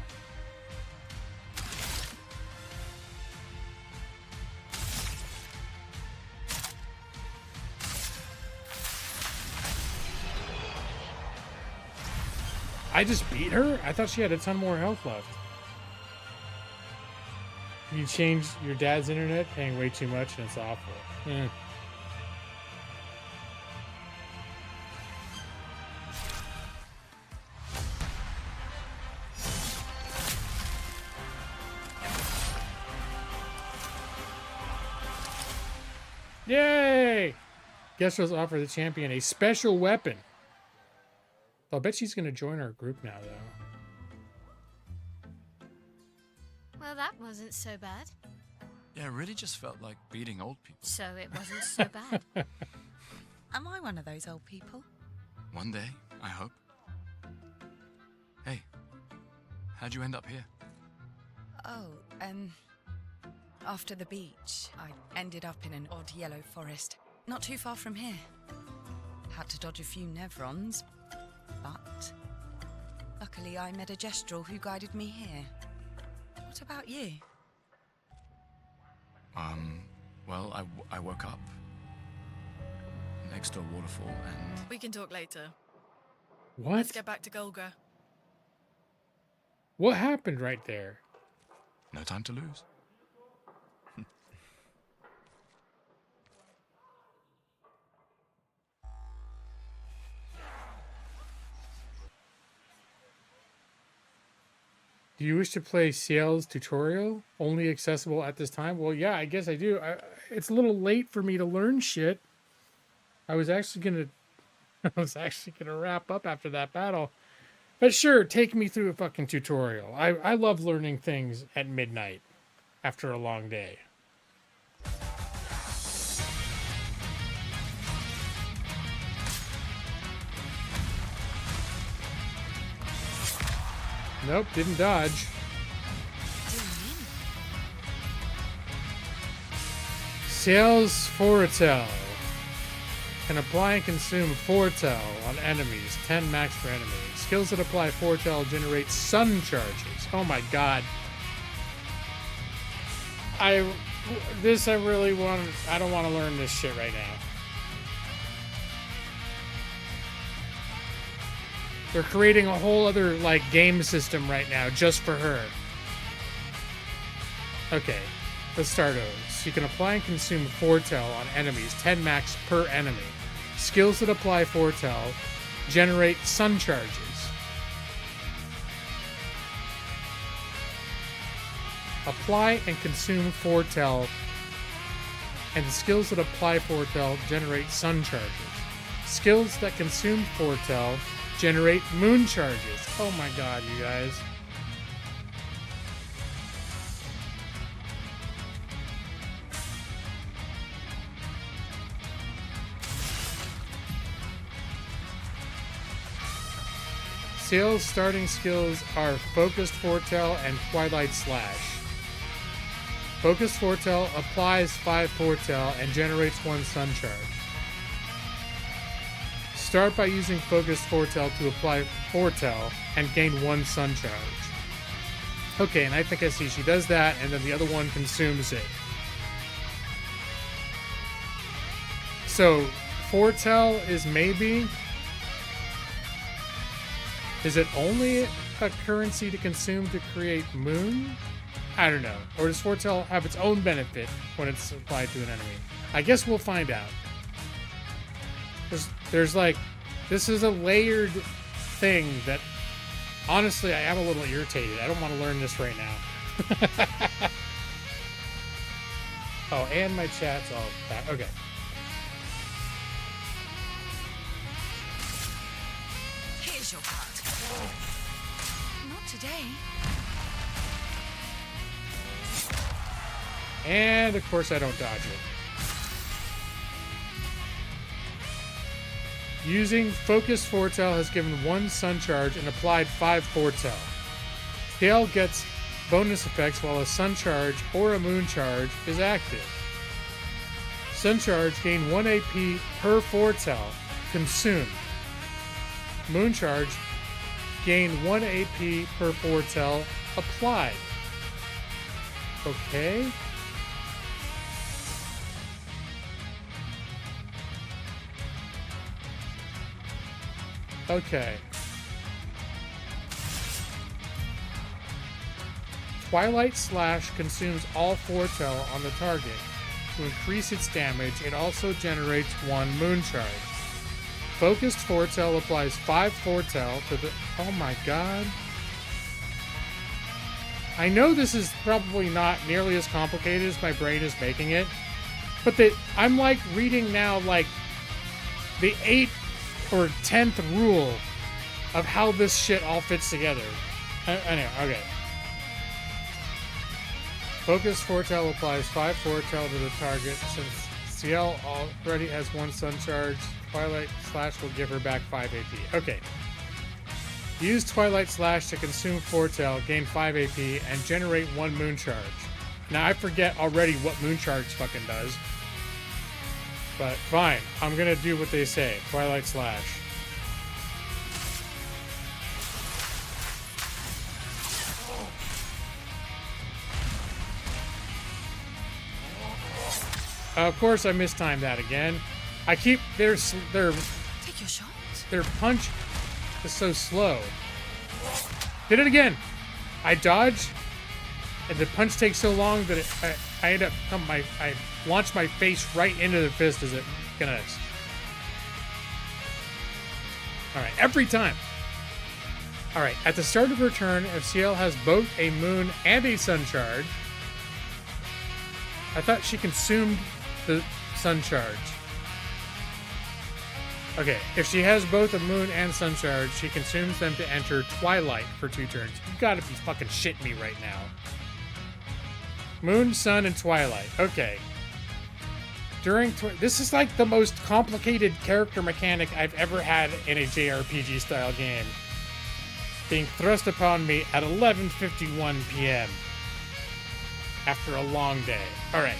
I just beat her? I thought she had a ton more health left. You changed your dad's internet, paying way too much, and it's awful. Yay! Guest was offered the champion a special weapon. I'll bet she's going to join our group now, though. Well, that wasn't so bad. Yeah, it really just felt like beating old people. So it wasn't so bad. Am I one of those old people? One day, I hope. Hey, how'd you end up here? Oh, after the beach, I ended up in an odd yellow forest, not too far from here. Had to dodge a few Nevrons, but luckily I met a Gestrel who guided me here. What about you? Well, I woke up next to a waterfall and... We can talk later. What? Let's get back to Golga. What happened right there? No time to lose. Do you wish to play Ciel's tutorial? Only accessible at this time? Well, yeah, I guess I do. It's a little late for me to learn shit. I was actually gonna wrap up after that battle. But sure, take me through a fucking tutorial. I love learning things at midnight after a long day. Nope, didn't dodge. Sales Foretel. Can apply and consume Foretel on enemies. 10 max per enemy. Skills that apply Foretel generate sun charges. Oh my god. I don't want to learn this shit right now. They're creating a whole other, like, game system right now just for her. Okay, let's start over. So you can apply and consume Foretel on enemies, 10 max per enemy. Skills that apply Foretel generate sun charges. Apply and consume Foretel, and the skills that apply Foretel generate sun charges. Skills that consume Foretel generate moon charges. Oh my god, you guys. Ciel's starting skills are Focused Foretel and Twilight Slash. Focused Foretel applies 5 Foretel and generates 1 sun charge. Start by using Focused Foretel to apply Foretel and gain 1 sun charge. Okay, and I think I see she does that, and then the other one consumes it. So, Foretel is maybe... Is it only a currency to consume to create moon? I don't know. Or does Foretel have its own benefit when it's applied to an enemy? I guess we'll find out. There's like, this is a layered thing that, honestly, I am a little irritated. I don't want to learn this right now. Oh, and my chat's all back. Okay. Here's your part. Not today. And, of course, I don't dodge it. Using Focused Foretel has given 1 sun charge and applied 5 Foretel. Ciel gets bonus effects while a sun charge or a moon charge is active. Sun charge gain 1 AP per Foretel consumed. Moon charge gain 1 AP per Foretel applied. Okay. Okay. Twilight Slash consumes all Foretel on the target. To increase its damage, it also generates 1 moon charge. Focused Foretel applies 5 Foretel to the... Oh my god. I know this is probably not nearly as complicated as my brain is making it, but I'm like reading now like the 8th or 10th rule of how this shit all fits together. Anyway, okay. Focus Foretel applies 5 Foretel to the target. Since Ciel already has 1 sun charge, Twilight Slash will give her back 5 AP. Okay. Use Twilight Slash to consume Foretel, gain 5 AP, and generate 1 moon charge. Now I forget already what moon charge fucking does. But fine, I'm gonna do what they say. Twilight Slash. Of course I mistimed that again. I keep their Take your shot. Their punch is so slow. Did it again. I dodged, and the punch takes so long that I end up I launch my face right into the fist as it connects. All right, every time. All right. At the start of her turn, if Ciel has both a moon and a sun charge, I thought she consumed the sun charge. Okay, if she has both a moon and sun charge, she consumes them to enter Twilight for 2 turns. You gotta be fucking shitting me right now. Moon, sun, and Twilight. Okay. This is like the most complicated character mechanic I've ever had in a JRPG style game. Being thrust upon me at 11:51 p.m. after a long day. Alright.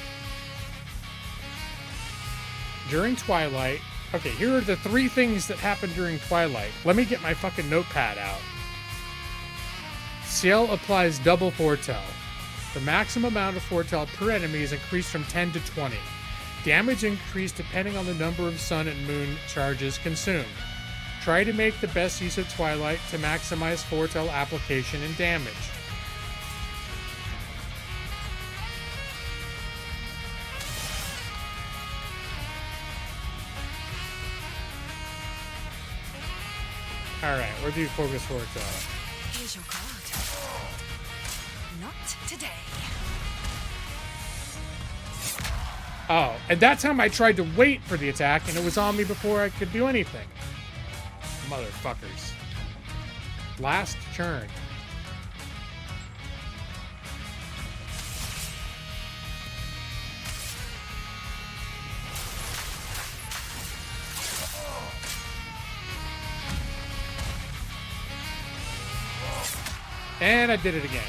During Twilight... Okay, here are the 3 things that happen during Twilight. Let me get my fucking notepad out. Ciel applies double foretell. The maximum amount of foretell per enemy is increased from 10 to 20. Damage increased depending on the number of sun and moon charges consumed. Try to make the best use of Twilight to maximize foretell application and damage. Alright, we'll do focus foretell. Here's your card. Not today. Oh, and that time I tried to wait for the attack, and it was on me before I could do anything. Motherfuckers. Last turn. And I did it again.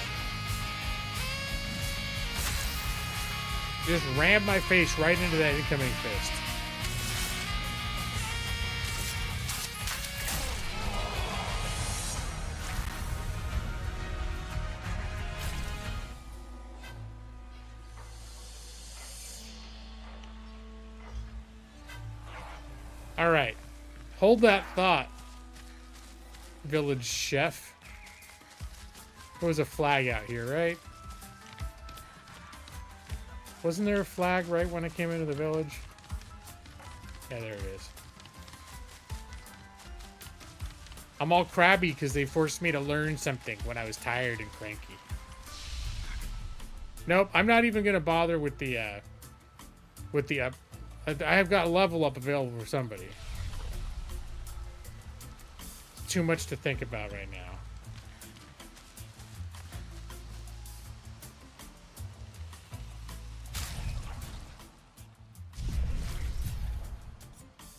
Just rammed my face right into that incoming fist. All right. Hold that thought, village chef. There was a flag out here, right? Wasn't there a flag right when I came into the village? Yeah, there it is. I'm all crabby because they forced me to learn something when I was tired and cranky. Nope, I'm not even gonna bother with the I have got a level up available for somebody. Too much to think about right now.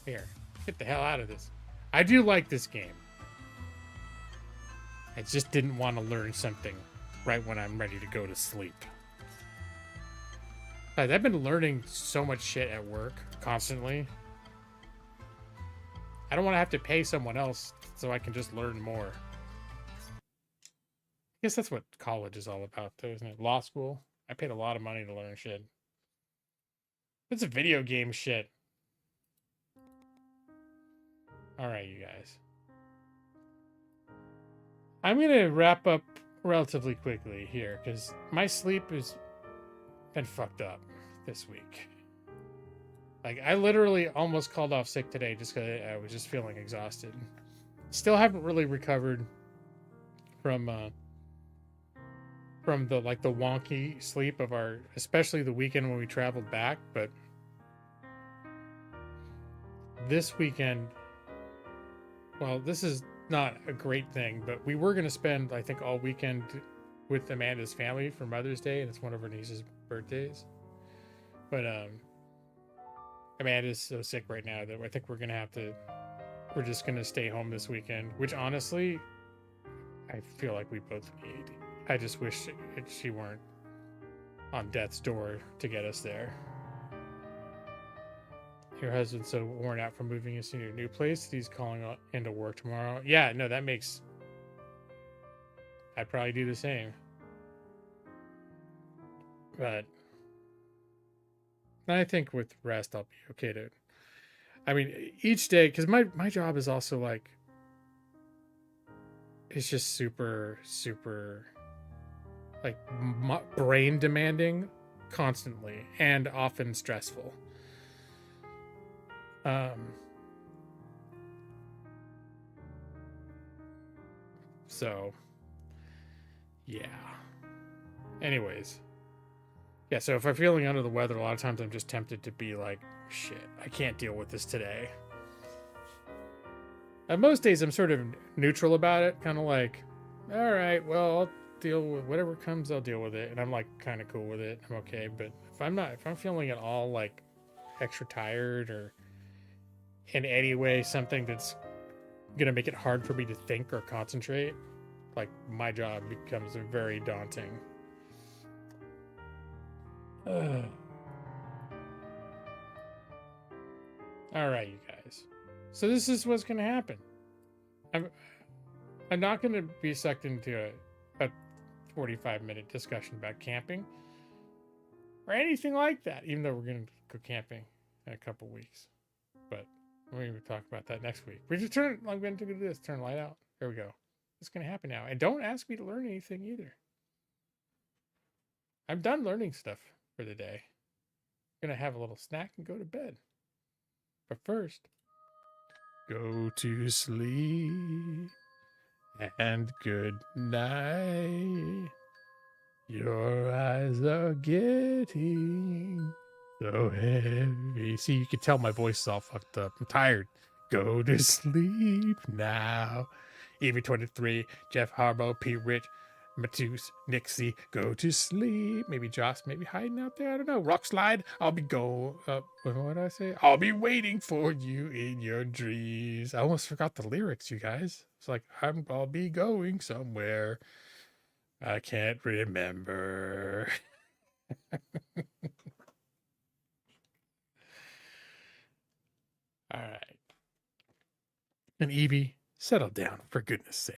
Here, get the hell out of this. I do like this game. I just didn't want to learn something right when I'm ready to go to sleep. Guys, I've been learning so much shit at work constantly. I don't want to have to pay someone else so I can just learn more. I guess that's what college is all about, though, isn't it? Law school. I paid a lot of money to learn shit. It's a video game shit. Alright, you guys. I'm going to wrap up relatively quickly here, because my sleep has been fucked up this week. Like, I literally almost called off sick today just because I was just feeling exhausted. Still haven't really recovered from the wonky sleep of especially the weekend when we traveled back, but this weekend, well, this is not a great thing, but we were going to spend, I think, all weekend with Amanda's family for Mother's Day, and it's one of her niece's birthdays. But Amanda's so sick right now that I think we're just going to stay home this weekend, which honestly, I feel like we both need. I just wish she weren't on death's door to get us there. Your husband's so worn out from moving us to your new place that he's calling into work tomorrow. Yeah, no, that makes... I'd probably do the same. But I think with rest, I'll be okay to... I mean, each day, because my job is also like... It's just super, super... like, brain demanding constantly and often stressful. So, yeah. Anyways. Yeah, so if I'm feeling under the weather, a lot of times I'm just tempted to be like, shit, I can't deal with this today. And most days I'm sort of neutral about it, kind of like, all right, well, I'll deal with whatever comes, I'll deal with it. And I'm like kind of cool with it. I'm okay. But if I'm feeling at all like extra tired or in any way something that's going to make it hard for me to think or concentrate, like my job becomes very daunting. All right, you guys. So this is what's going to happen. I'm not going to be sucked into a 45-minute discussion about camping or anything like that, even though we're going to go camping in a couple weeks. But we're going to talk about that next week. I'm going to do this. Turn the light out. There we go. It's going to happen now. And don't ask me to learn anything either. I'm done learning stuff for the day. I'm going to have a little snack and go to bed. But first, go to sleep and good night. Your eyes are getting so heavy. See, you can tell my voice is all fucked up. I'm tired. Go to sleep now. Evie 23, Jeff Harbaugh, P. Rich, Matus, Nixie, go to sleep. Maybe Joss, maybe hiding out there. I don't know. Rock slide. I'll be what did I say? I'll be waiting for you in your dreams. I almost forgot the lyrics, you guys. It's like I'll be going somewhere. I can't remember. All right. And Evie, settle down for goodness sake.